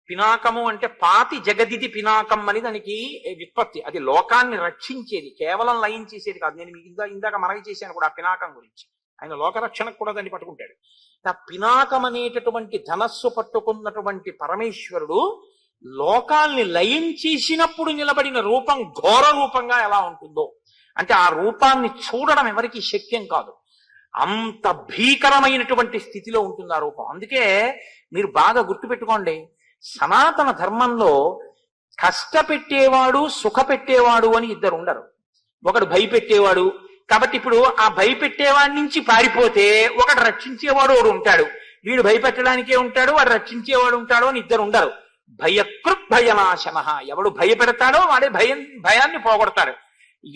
పినాకము అంటే పాతి జగదిది పినాకం అని దానికి వ్యుత్పత్తి. అది లోకాన్ని రక్షించేది, కేవలం లయం చేసేది కాదు. నేను మీకు ఇందాక మనవి చేశాను కూడా ఆ పినాకం గురించి. ఆయన లోకరక్షణకు కూడా దాన్ని పట్టుకుంటాడు. ఆ పినాకం అనేటటువంటి ధనస్సు పట్టుకున్నటువంటి పరమేశ్వరుడు లోకాల్ని లయం చేసినప్పుడు నిలబడిన రూపం ఘోర రూపంగా ఎలా ఉంటుందో, అంటే ఆ రూపాన్ని చూడడం ఎవరికి శక్యం కాదు. అంత భీకరమైనటువంటి స్థితిలో ఉంటుంది ఆ రూపం. అందుకే మీరు బాగా గుర్తుపెట్టుకోండి, సనాతన ధర్మంలో కష్టపెట్టేవాడు సుఖపెట్టేవాడు అని ఇద్దరు ఉండరు. ఒకడు భయపెట్టేవాడు, కాబట్టి ఇప్పుడు ఆ భయపెట్టేవాడి నుంచి పారిపోతే ఒకడు రక్షించేవాడు ఒకడు ఉంటాడు. వీడు భయపెట్టడానికే ఉంటాడు, వాడు రక్షించేవాడు ఉంటాడు అని ఇద్దరు ఉండరు. భయకృత్ భయనాశన, ఎవడు భయపెడతాడో వాడే భయాన్ని పోగొడతాడు.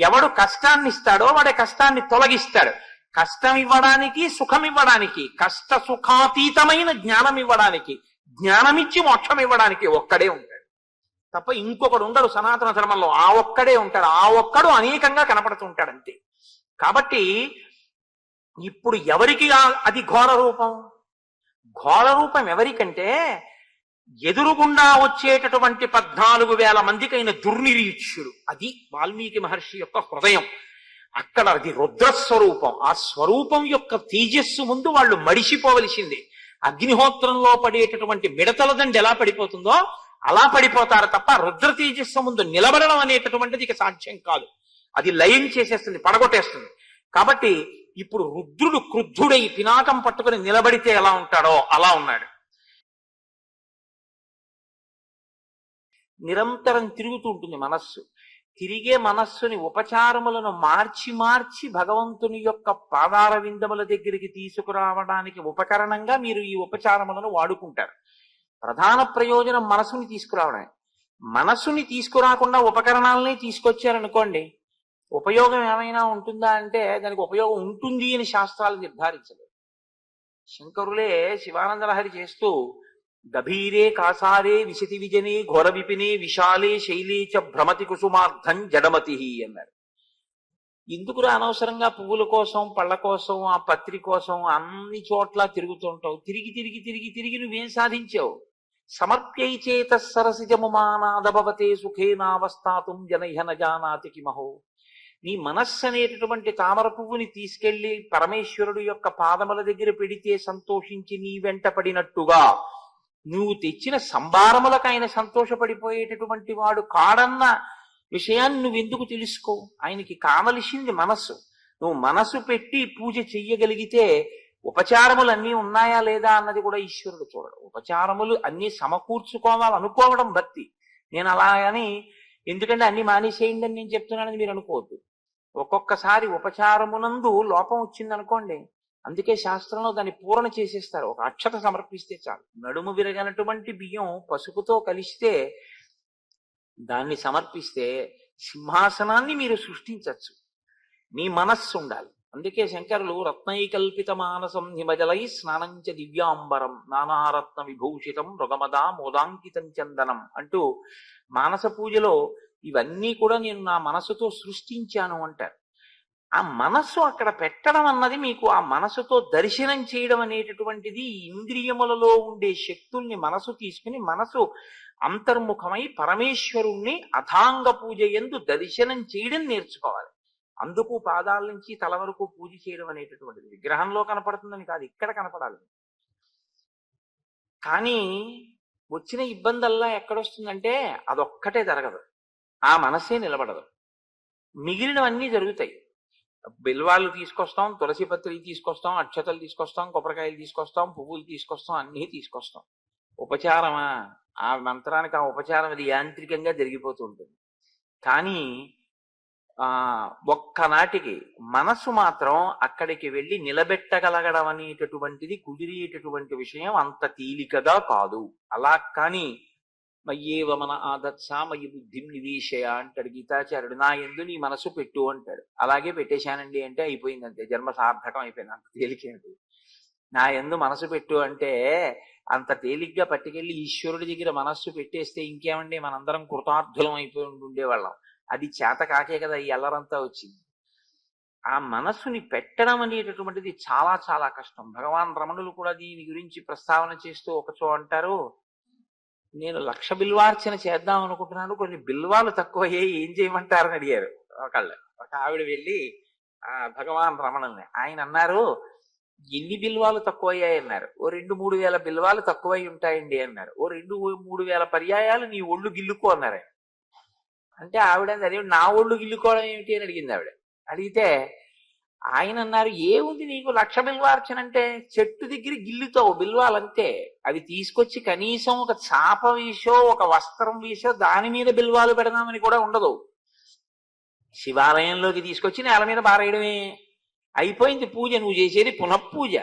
ఎవడు కష్టాన్ని ఇస్తాడో వాడే కష్టాన్ని తొలగిస్తాడు. కష్టం ఇవ్వడానికి, సుఖం ఇవ్వడానికి, కష్ట సుఖాతీతమైన జ్ఞానం ఇవ్వడానికి, జ్ఞానమిచ్చి మోక్షం ఇవ్వడానికి ఒక్కడే ఉంటాడు తప్ప ఇంకొకడు ఉండడు సనాతన ధర్మంలో. ఆ ఒక్కడే ఉంటాడు. ఆ ఒక్కడు అనేకంగా కనపడుతుంటాడు అంతే. కాబట్టి ఇప్పుడు ఎవరికి అది ఘోర రూపం? ఘోర రూపం ఎవరికంటే ఎదురుగుండా వచ్చేటటువంటి 14,000 మందికైన దుర్నిరీక్షుడు. అది వాల్మీకి మహర్షి యొక్క హృదయం. అక్కడ అది రుద్రస్వరూపం. ఆ స్వరూపం యొక్క తేజస్సు ముందు వాళ్ళు మడిసిపోవలసిందే. అగ్నిహోత్రంలో పడేటటువంటి మిడతల దండి ఎలా పడిపోతుందో అలా పడిపోతారు తప్ప రుద్ర తేజస్సు ముందు నిలబడడం అనేటటువంటిది ఇక సాధ్యం కాదు. అది లయం చేసేస్తుంది, పడగొట్టేస్తుంది. కాబట్టి ఇప్పుడు రుద్రుడు క్రుద్ధుడై పినాకం పట్టుకుని నిలబడితే ఎలా ఉంటాడో అలా ఉన్నాడు. నిరంతరం తిరుగుతూ ఉంటుంది మనస్సు. తిరిగే మనస్సుని ఉపచారములను మార్చి మార్చి భగవంతుని యొక్క పాదార విందముల దగ్గరికి తీసుకురావడానికి ఉపకరణంగా మీరు ఈ ఉపచారములను వాడుకుంటారు. ప్రధాన ప్రయోజనం మనసుని తీసుకురావడమే. మనస్సుని తీసుకురాకుండా ఉపకరణాలని తీసుకొచ్చారనుకోండి, ఉపయోగం ఏమైనా ఉంటుందా అంటే దానికి ఉపయోగం ఉంటుంది అని శాస్త్రాలు నిర్ధారించలేదు. శంకరులే శివానంద లహరి చేస్తూ గభీరే కాసారే విశతి విజనే ఘోర విపినే విశాలే శైలీ చ భ్రమతి కుసుమార్థం జడమతి అన్నారు. ఎందుకురా అనవసరంగా పువ్వుల కోసం, పళ్ళ కోసం, ఆ పత్రి కోసం అన్ని చోట్ల తిరుగుతుంటావు? తిరిగి తిరిగి తిరిగి తిరిగి నువ్వేం సాధించావు? సమర్ప్యైచేత సరసిజముమానాదభవతే సుఖేనావస్థాతుం జనైహ నజానాతి కిమహో. నీ మనస్సు అనేటటువంటి తామర పువ్వుని తీసుకెళ్లి పరమేశ్వరుడు యొక్క పాదముల దగ్గర పెడితే సంతోషించి నీ వెంట పడినట్టుగా నువ్వు తెచ్చిన సంభారములకు ఆయన సంతోషపడిపోయేటటువంటి వాడు కాడన్న విషయాన్ని నువ్వెందుకు తెలుసుకో? ఆయనకి కావలసింది మనస్సు. నువ్వు మనసు పెట్టి పూజ చెయ్యగలిగితే ఉపచారములు అన్నీ ఉన్నాయా లేదా అన్నది కూడా ఈశ్వరుడు చూడడు. ఉపచారములు అన్నీ సమకూర్చుకోవాలనుకోవడం భక్తి. నేను అలా అని ఎందుకంటే అన్ని మానేసేయండి అని నేను చెప్తున్నానని మీరు అనుకోవద్దు. ఒక్కొక్కసారి ఉపచారమునందు లోపం వచ్చిందనుకోండి, అందుకే శాస్త్రంలో దాన్ని పూరణ చేసేస్తారు. ఒక అక్షత సమర్పిస్తే చాలు. నడుము విరగనటువంటి బియ్యం పసుపుతో కలిస్తే దాన్ని సమర్పిస్తే సింహాసనాన్ని మీరు సృష్టించవచ్చు. మీ మనస్సు ఉండాలి. అందుకే శంకరులు రత్నైకల్పిత మానసం హిమజలై స్నానంచ దివ్యాంబరం నానారత్న విభూషితం మృగమదా మోదాంకితం చందనం అంటూ మానస పూజలో ఇవన్నీ కూడా నేను నా మనసుతో సృష్టించాను అంటారు. ఆ మనస్సు అక్కడ పెట్టడం అన్నది మీకు ఆ మనసుతో దర్శనం చేయడం అనేటటువంటిది ఇంద్రియములలో ఉండే శక్తుల్ని మనసు తీసుకుని మనసు అంతర్ముఖమై పరమేశ్వరుణ్ణి అథాంగ పూజ యందు దర్శనం చేయడం నేర్చుకోవాలి. అందుకు పాదాల నుంచి తల వరకు పూజ చేయడం అనేటటువంటిది విగ్రహంలో కనపడుతుందని కాదు, ఇక్కడ కనపడాలి. కానీ వచ్చిన ఇబ్బందల్లా ఎక్కడొస్తుందంటే అదొక్కటే జరగదు, ఆ మనసే నిలబడదు. మిగిలినవన్నీ జరుగుతాయి. బిల్వాలు తీసుకొస్తాం, తులసి పత్రి తీసుకొస్తాం, అక్షతలు తీసుకొస్తాం, కొబ్బరికాయలు తీసుకొస్తాం, పువ్వులు తీసుకొస్తాం, అన్నీ తీసుకొస్తాం. ఉపచారమా? ఆ మంత్రానికి ఆ ఉపచారం అది యాంత్రికంగా జరిగిపోతూ ఉంటుంది. కానీ ఒక్కనాటికి మనసు మాత్రం అక్కడికి వెళ్ళి నిలబెట్టగలగడం అనేటటువంటిది కుదిరేటటువంటి విషయం అంత తేలికగా కాదు. అలా కానీ మయ్యేవ మన ఆదత్సా మయ్యి బుద్ధిం నివేశయ అంటాడు గీతాచార్యుడు. నా యందు నీ మనసు పెట్టు అంటాడు. అలాగే పెట్టేశానండి అంటే అయిపోయింది, అంతే, జన్మ సార్థకం అయిపోయింది. అంత తేలికేంటి? నా యందు మనసు పెట్టు అంటే అంత తేలిగ్గా పట్టుకెళ్ళి ఈశ్వరుడి దగ్గర మనస్సు పెట్టేస్తే ఇంకేమండి, మనందరం కృతార్థులం అయిపోయి ఉండేవాళ్ళం. అది చేత కాకే కదా ఈ అల్లరంతా వచ్చింది. ఆ మనస్సుని పెట్టడం అనేటటువంటిది చాలా చాలా కష్టం. భగవాన్ రమణులు కూడా దీని గురించి ప్రస్తావన చేస్తూ ఒకచో అంటారు, నేను 1,00,000 బిల్వార్చన చేద్దాం అనుకుంటున్నాను, కొన్ని బిల్వాలు తక్కువయ్యాయి, ఏం చేయమంటారని అడిగారు ఒకళ్ళు. ఒక ఆవిడ వెళ్ళి భగవాన్ రమణల్ని, ఆయన అన్నారు, ఎన్ని బిల్వాలు తక్కువయ్యాయి అన్నారు. ఓ 2-3 వేల బిల్వాలు తక్కువై ఉంటాయండి అన్నారు. ఓ 2-3 వేల పర్యాయాలు నీ ఒళ్ళు గిల్లుకో అన్నారు ఆయన. అంటే ఆవిడ అదే, నా ఒళ్ళు గిల్లుకోవడం ఏమిటి అని అడిగింది ఆవిడ. అడిగితే ఆయన అన్నారు, ఏముంది నీకు 1,00,000 బిల్వార్చన అంటే, చెట్టు దగ్గర గిల్లుతావు బిల్వాలంతే, అవి తీసుకొచ్చి కనీసం ఒక చాప వేసో ఒక వస్త్రం వేసో దాని మీద బిల్వాలు పెడదామని కూడా ఉండదు. శివాలయంలోకి తీసుకొచ్చి నేల మీద పారేయడమే, అయిపోయింది పూజ. నువ్వు చేసేది పునఃపూజ.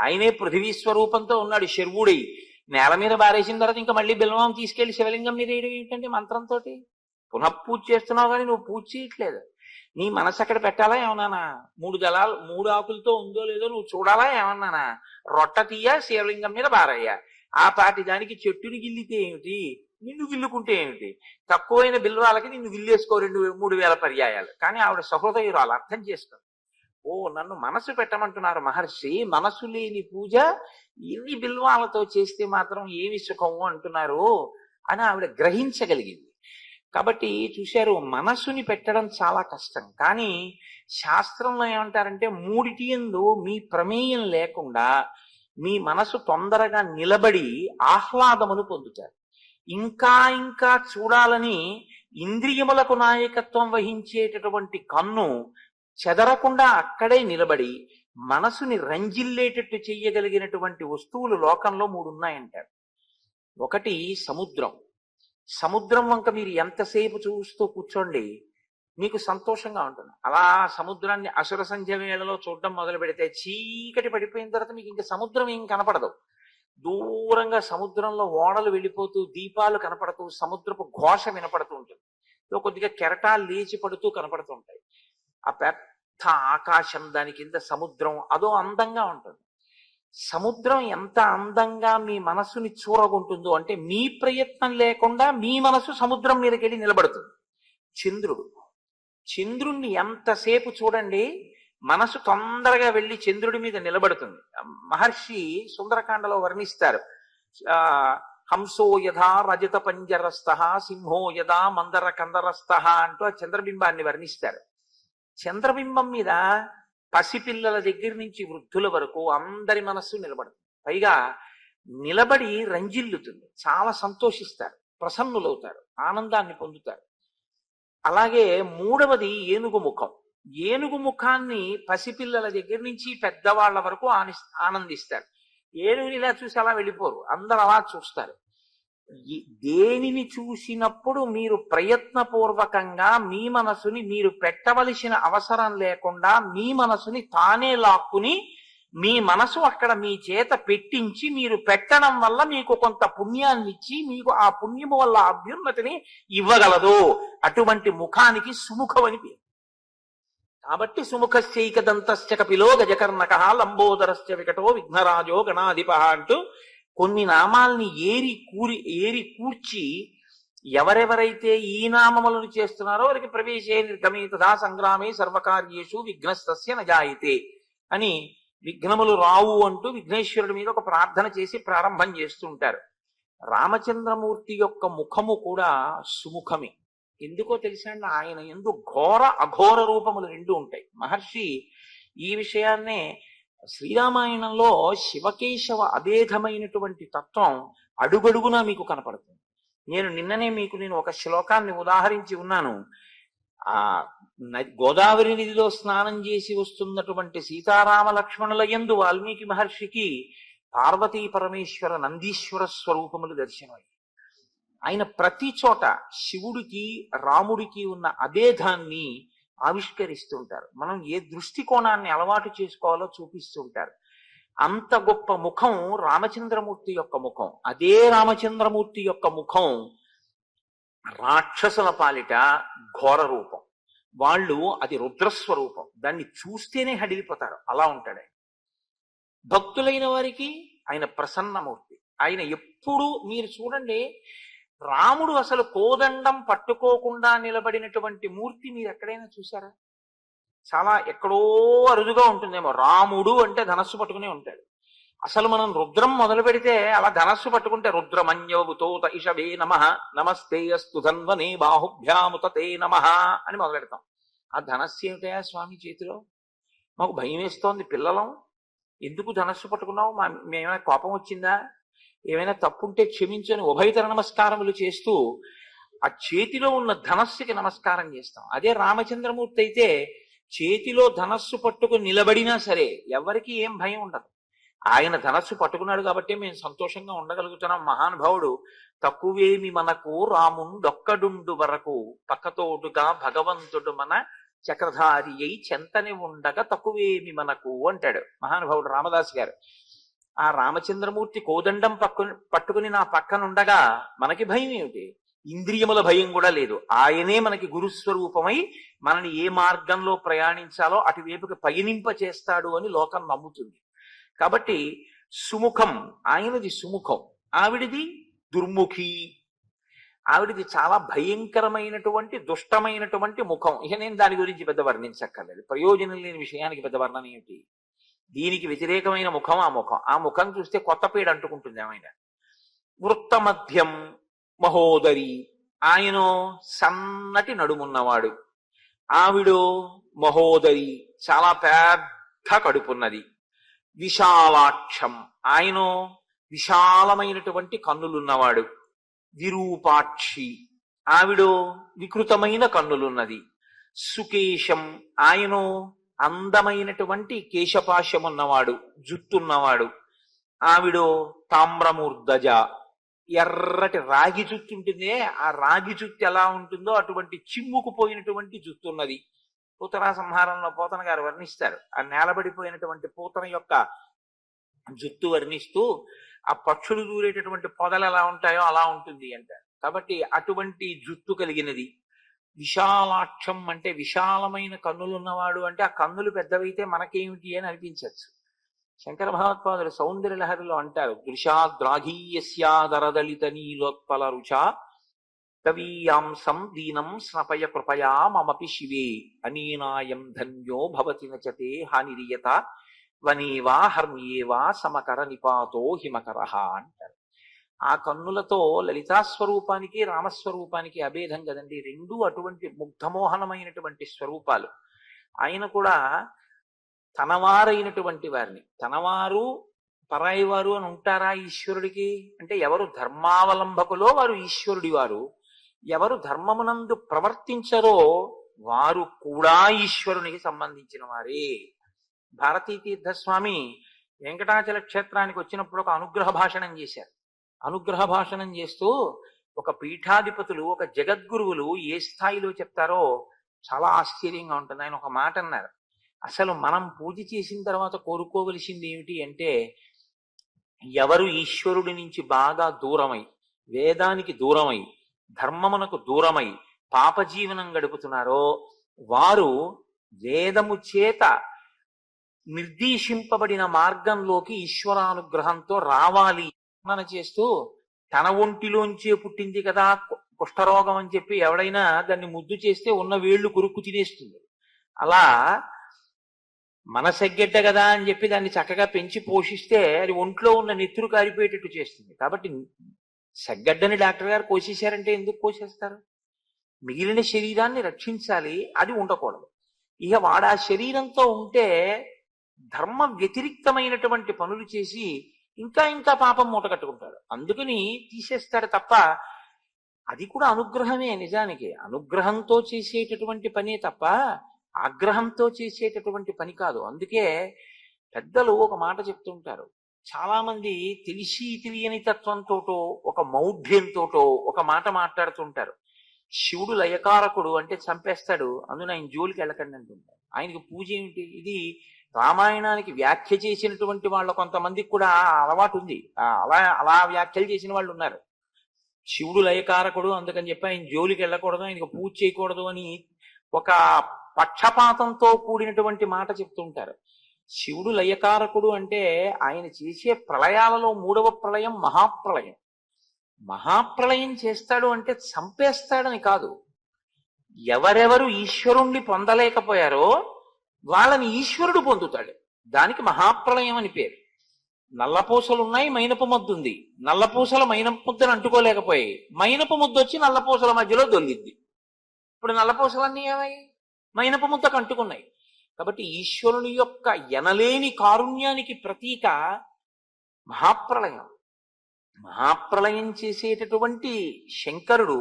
ఆయనే పృథివీ స్వరూపంతో ఉన్నాడు శర్వుడై, నేల మీద బారేసిన తర్వాత ఇంకా మళ్ళీ బిల్వం తీసుకెళ్లి శివలింగం మీద వేయడం ఏంటంటే మంత్రంతో పునఃపూజ చేస్తున్నావు, కానీ నువ్వు పూజ చేయట్లేదు. నీ మనసు అక్కడ పెట్టాలా ఏమన్నానా? 3 దళాలు 3 ఆకులతో ఉందో లేదో నువ్వు చూడాలా ఏమన్నానా? రొట్ట తీయ శివలింగం మీద బారయ్యా. ఆ పాటి దానికి చెట్టుని గిల్లితే ఏమిటి, నిన్ను గిల్లుకుంటే ఏమిటి? తక్కువైన బిల్వాలకి నిన్ను గిల్లేసుకో 2-3 వేల పర్యాయాలు. కానీ ఆవిడ సహృదయురాలు, అర్థం చేసుకో. ఓ, నన్ను మనసు పెట్టమంటున్నారు మహర్షి, మనసు లేని పూజ ఎన్ని బిల్వాలతో చేస్తే మాత్రం ఏమి సుఖము అంటున్నారు అని ఆవిడ గ్రహించగలిగింది. కాబట్టి చూశారు, మనసుని పెట్టడం చాలా కష్టం. కానీ శాస్త్రంలో ఏమంటారంటే, మూడిటి యందు మీ ప్రమేయం లేకుండా మీ మనసు తొందరగా నిలబడి ఆహ్లాదమును పొందుతారు. ఇంకా ఇంకా చూడాలని ఇంద్రియములకు నాయకత్వం వహించేటటువంటి కన్ను చెదరకుండా అక్కడే నిలబడి మనసుని రంజిల్లేటట్టు చెయ్యగలిగినటువంటి వస్తువులు లోకంలో 3 ఉన్నాయంటారు. ఒకటి సముద్రం. సముద్రం వంక మీరు ఎంతసేపు చూస్తూ కూర్చోండి, మీకు సంతోషంగా ఉంటుంది. అలా సముద్రాన్ని అసుర సంధ్య వేళలో చూడడం మొదలు పెడితే చీకటి పడిపోయిన తర్వాత మీకు ఇంకా సముద్రం ఏం కనపడదు. దూరంగా సముద్రంలో ఓడలు వెళ్ళిపోతూ, దీపాలు కనపడుతూ, సముద్రపు ఘోష వినపడుతూ ఉంటుంది. కొద్దిగా కెరటాలు లేచి పడుతూ కనపడుతూ ఉంటాయి. ఆ పెద్ద ఆకాశం, దాని కింద సముద్రం, అదో అందంగా ఉంటుంది. సముద్రం ఎంత అందంగా మీ మనసుని చూరగొంటుందో అంటే, మీ ప్రయత్నం లేకుండా మీ మనసు సముద్రం మీదకి వెళ్ళి నిలబడుతుంది. చంద్రుడు, చంద్రుణ్ణి ఎంతసేపు చూడండి, మనసు తొందరగా వెళ్ళి చంద్రుడి మీద నిలబడుతుంది. మహర్షి సుందరకాండలో వర్ణిస్తారు, హంసో యథా రజత పంజరస్థ సింహో యథా మందర కందరస్థ అంటూ ఆ చంద్రబింబాన్ని వర్ణిస్తారు. చంద్రబింబం మీద పసిపిల్లల దగ్గర నుంచి వృద్ధుల వరకు అందరి మనస్సు నిలబడుతుంది. పైగా నిలబడి రంజిల్లుతుంది, చాలా సంతోషిస్తారు, ప్రసన్నులవుతారు, ఆనందాన్ని పొందుతారు. అలాగే మూడవది ఏనుగు ముఖం. ఏనుగు ముఖాన్ని పసిపిల్లల దగ్గర నుంచి పెద్దవాళ్ల వరకు ఆనందిస్తారు. ఏనుగుని ఇలా చూసి అలా వెళ్ళిపోరు, అందరు అలా చూస్తారు. దేనిని చూసినప్పుడు మీరు ప్రయత్నపూర్వకంగా మీ మనసుని మీరు పెట్టవలసిన అవసరం లేకుండా మీ మనసుని తానే లాక్కుని మీ మనసు అక్కడ మీ చేత పెట్టించి మీరు పెట్టడం వల్ల మీకు కొంత పుణ్యాన్ని ఇచ్చి మీకు ఆ పుణ్యము వల్ల అభ్యున్నతిని ఇవ్వగలదు. అటువంటి ముఖానికి సుముఖం అని పేరు. కాబట్టి సుముఖశ్చైకదంతశ్చ కపిలో గజకర్ణక లంబోదరశ్చ వికటో విఘ్నరాజో గణాధిప అంటూ కొన్ని నామాల్ని ఏరి కూర్చి ఎవరెవరైతే ఈ నామములను చేస్తున్నారో వారికి ప్రవేశే నిర్గమే తథా సంగ్రామే సర్వకార్యేషు విఘ్నస్తస్య నజాయితే అని విఘ్నములు రావు అంటూ విఘ్నేశ్వరుడి మీద ఒక ప్రార్థన చేసి ప్రారంభం చేస్తుంటారు. రామచంద్రమూర్తి యొక్క ముఖము కూడా సుముఖమే. ఎందుకో తెలుసా అండి, ఆయన ఎందు ఘోర అఘోర రూపములు 2 ఉంటాయి. మహర్షి ఈ విషయాన్నే శ్రీరామాయణంలో శివకేశవ అభేదమైనటువంటి తత్వం అడుగడుగునా మీకు కనపడుతుంది. నిన్ననే నేను ఒక శ్లోకాన్ని ఉదాహరించి ఉన్నాను. ఆ గోదావరి నదిలో స్నానం చేసి వస్తున్నటువంటి సీతారామ లక్ష్మణుల యందు వాల్మీకి మహర్షికి పార్వతీ పరమేశ్వర నందీశ్వర స్వరూపములు దర్శనమయ్యాయి. ఆయన ప్రతి చోట శివుడికి రాముడికి ఉన్న అభేదాన్ని ఆవిష్కరిస్తుంటారు. మనం ఏ దృష్టికోణాన్ని అలవాటు చేసుకోవాలో చూపిస్తుంటారు. అంత గొప్ప ముఖం రామచంద్రమూర్తి యొక్క ముఖం. అదే రామచంద్రమూర్తి యొక్క ముఖం రాక్షసుల పాలిట ఘోర రూపం. వాళ్ళు అది రుద్రస్వరూపం, దాన్ని చూస్తేనే హడిలిపోతారు, అలా ఉంటాడు ఆయన. భక్తులైన వారికి ఆయన ప్రసన్నమూర్తి. ఆయన ఎప్పుడు మీరు చూడండి, రాముడు అసలు కోదండం పట్టుకోకుండా నిలబడినటువంటి మూర్తి మీరు ఎక్కడైనా చూసారా? చాలా ఎక్కడో అరుదుగా ఉంటుందేమో. రాముడు అంటే ధనస్సు పట్టుకునే ఉంటాడు. అసలు మనం రుద్రం మొదలు పెడితే అలా ధనస్సు పట్టుకుంటే రుద్రమన్యోతోత ఇషవే నమః నమస్తే అస్తు ధన్వనే బాహుభ్యాముతే నమః అని మొదలు పెడతాం. ఆ ధనస్సు ఏమిటయా స్వామి చేతిలో? మాకు భయం వేస్తోంది, పిల్లలం, ఎందుకు ధనస్సు పట్టుకున్నావు, మేమైనా కోపం వచ్చిందా, ఏమైనా తప్పుంటే క్షమించని ఉభయతర నమస్కారములు చేస్తూ ఆ చేతిలో ఉన్న ధనస్సుకి నమస్కారం చేస్తాం. అదే రామచంద్రమూర్తి అయితే చేతిలో ధనస్సు పట్టుకుని నిలబడినా సరే ఎవరికి ఏం భయం ఉండదు. ఆయన ధనస్సు పట్టుకున్నాడు కాబట్టి మేము సంతోషంగా ఉండగలుగుతున్నాం. మహానుభావుడు తక్కువేమి మనకు రాముండొక్కడుండు వరకు పక్కతోడుగా భగవంతుడు మన చక్రధారి అయి చెంతని ఉండగా తక్కువేమి మనకు అంటాడు మహానుభావుడు రామదాస్ గారు. ఆ రామచంద్రమూర్తి కోదండం పట్టుకుని నా పక్కనుండగా మనకి భయం ఏమిటి? ఇంద్రియముల భయం కూడా లేదు. ఆయనే మనకి గురుస్వరూపమై మనని ఏ మార్గంలో ప్రయాణించాలో అటువైపుకి పయనింప చేస్తాడు అని లోకం నమ్ముతుంది. కాబట్టి సుముఖం, ఆయనది సుముఖం, ఆవిడిది దుర్ముఖి. ఆవిడిది చాలా భయంకరమైనటువంటి దుష్టమైనటువంటి ముఖం. ఇక నేను దాని గురించి పెద్ద వర్ణించక్కర్లేదు, ప్రయోజనం లేని విషయానికి పెద్ద వర్ణన ఏమిటి? దీనికి వ్యతిరేకమైన ముఖం ఆ ముఖం. ఆ ముఖం చూస్తే కొత్త పీడ అంటుకుంటుంది ఏమైనా. వృత్తమధ్యం మహోదరి, ఆయనో సన్నటి నడుమున్నవాడు, ఆవిడో మహోదరి చాలా పెద్ద కడుపున్నది. విశాలాక్షం, ఆయనో విశాలమైనటువంటి కన్నులున్నవాడు. విరూపాక్షి, ఆవిడో వికృతమైన కన్నులున్నది. సుకేశం, ఆయనో అందమైనటువంటి కేశపాశమున్నవాడు, జుత్తున్నవాడు. ఆవిడో తామ్రమూర్ధజ, ఎర్రటి రాగి జుత్తు ఉంటుందే, ఆ రాగి జుత్తు ఎలా ఉంటుందో అటువంటి చిమ్ముకుపోయినటువంటి జుత్తున్నది. పూతన సంహారంలో పోతన గారు వర్ణిస్తారు. ఆ నేలబడిపోయినటువంటి పూతన యొక్క జుత్తు వర్ణిస్తూ ఆ పక్షులు దూరేటటువంటి పొదలు ఎలా ఉంటాయో అలా ఉంటుంది అంటారు. కాబట్టి అటువంటి జుత్తు కలిగినది. విశాలాక్షం అంటే విశాలమైన కన్నులు ఉన్నవాడు అంటే ఆ కన్నులు పెద్దవైతే మనకేమిటి అని అనిపించవచ్చు. శంకర భగవత్పాదులు సౌందర్య లహరిలో అంటారు, దృశాద్రాఘీయస్యాదరదళిత నీలోత్పల రుచా కవీయాంసం దీనం స్నపయ కృపయా మమపి శివే అనీనాయం ధన్యో భవతి నచతే హానిరియత వనేవా హర్మ్యేవా సమకర నిపాతో హిమకరః అంటారు. ఆ కన్నులతో లలితాస్వరూపానికి రామస్వరూపానికి అభేదం కదండి, రెండూ అటువంటి ముగ్ధమోహనమైనటువంటి స్వరూపాలు. ఆయన కూడా తనవారైనటువంటి వారిని, తనవారు పరాయి వారు అని ఉంటారా ఈశ్వరుడికి అంటే? ఎవరు ధర్మావలంబకులో వారు ఈశ్వరుడి వారు, ఎవరు ధర్మమునందు ప్రవర్తించరో వారు కూడా ఈశ్వరునికి సంబంధించిన వారే. భారతీ తీర్థస్వామి వెంకటాచల క్షేత్రానికి వచ్చినప్పుడు ఒక అనుగ్రహ భాషణం చేశారు. అనుగ్రహ భాషణం చేస్తూ ఒక పీఠాధిపతులు, ఒక జగద్గురువులు ఏ స్థాయిలో చెప్తారో చాలా ఆశ్చర్యంగా ఉంటుంది. ఆయన ఒక మాట అన్నారు, అసలు మనం పూజ చేసిన తర్వాత కోరుకోవలసింది ఏమిటి అంటే, ఎవరు ఈశ్వరుడి నుంచి బాగా దూరమై, వేదానికి దూరమై, ధర్మమునకు దూరమై పాపజీవనం గడుపుతున్నారో వారు వేదము చేత నిర్దేశింపబడిన మార్గంలోకి ఈశ్వరానుగ్రహంతో రావాలి మన చేస్తూ, తన ఒంటిలోంచే పుట్టింది కదా కుష్ఠరోగం అని చెప్పి ఎవడైనా దాన్ని ముద్దు చేస్తే ఉన్న వేళ్లు కొరుక్కు తినేస్తుంది. అలా మనసెగ్గెడ్డ కదా అని చెప్పి దాన్ని చక్కగా పెంచి పోషిస్తే అది ఒంట్లో ఉన్న నెత్తురు కారిపోయేటట్టు చేస్తుంది. కాబట్టి సెగ్గడ్డని డాక్టర్ గారు కోసేశారంటే ఎందుకు కోసేస్తారు? మిగిలిన శరీరాన్ని రక్షించాలి, అది ఉండకూడదు. ఇక వాడు ఆ శరీరంతో ఉంటే ధర్మ వ్యతిరిక్తమైనటువంటి పనులు చేసి ఇంకా ఇంకా పాపం మూట కట్టుకుంటాడు. అందుకని తీసేస్తాడు తప్ప అది కూడా అనుగ్రహమే. నిజానికి అనుగ్రహంతో చేసేటటువంటి పనే తప్ప ఆగ్రహంతో చేసేటటువంటి పని కాదు. అందుకే పెద్దలు ఒక మాట చెప్తుంటారు, చాలా మంది తెలిసి తెలియని తత్వంతోటో ఒక మౌఢ్యంతోటో ఒక మాట మాట్లాడుతుంటారు. శివుడు లయకారకుడు అంటే చంపేస్తాడు, అందున ఆయన జోలికి వెళ్ళకండి అంటుంటారు. ఆయనకి పూజ ఏమిటి? ఇది రామాయణానికి వ్యాఖ్య చేసినటువంటి వాళ్ళ కొంతమందికి కూడా అలవాటు ఉంది. అలా అలా వ్యాఖ్యలు చేసిన వాళ్ళు ఉన్నారు. శివుడు లయకారకుడు అందుకని చెప్పి ఆయన జోలికి వెళ్ళకూడదు, ఆయనకు పూజ చేయకూడదు అని ఒక పక్షపాతంతో కూడినటువంటి మాట చెప్తుంటారు. శివుడు లయకారకుడు అంటే ఆయన చేసే ప్రళయాలలో 3వ ప్రళయం మహాప్రళయం. మహాప్రళయం చేస్తాడు అంటే చంపేస్తాడని కాదు. ఎవరెవరు ఈశ్వరుణ్ణి పొందలేకపోయారో వాళ్ళని ఈశ్వరుడు పొందుతాడు. దానికి మహాప్రళయం అని పేరు. నల్లపూసలు ఉన్నాయి, మైనపు ముద్దు ఉంది. నల్లపూసలు మైనపు ముద్దను అంటుకోలేకపోయాయి, మైనపు ముద్ద వచ్చి నల్లపూసల మధ్యలో దొల్లిద్ది. ఇప్పుడు నల్లపూసలన్నీ ఏమయ్యాయి? మైనపు ముద్దకు అంటుకున్నాయి. కాబట్టి ఈశ్వరుని యొక్క ఎనలేని కారుణ్యానికి ప్రతీక మహాప్రళయం. మహాప్రళయం చేసేటటువంటి శంకరుడు,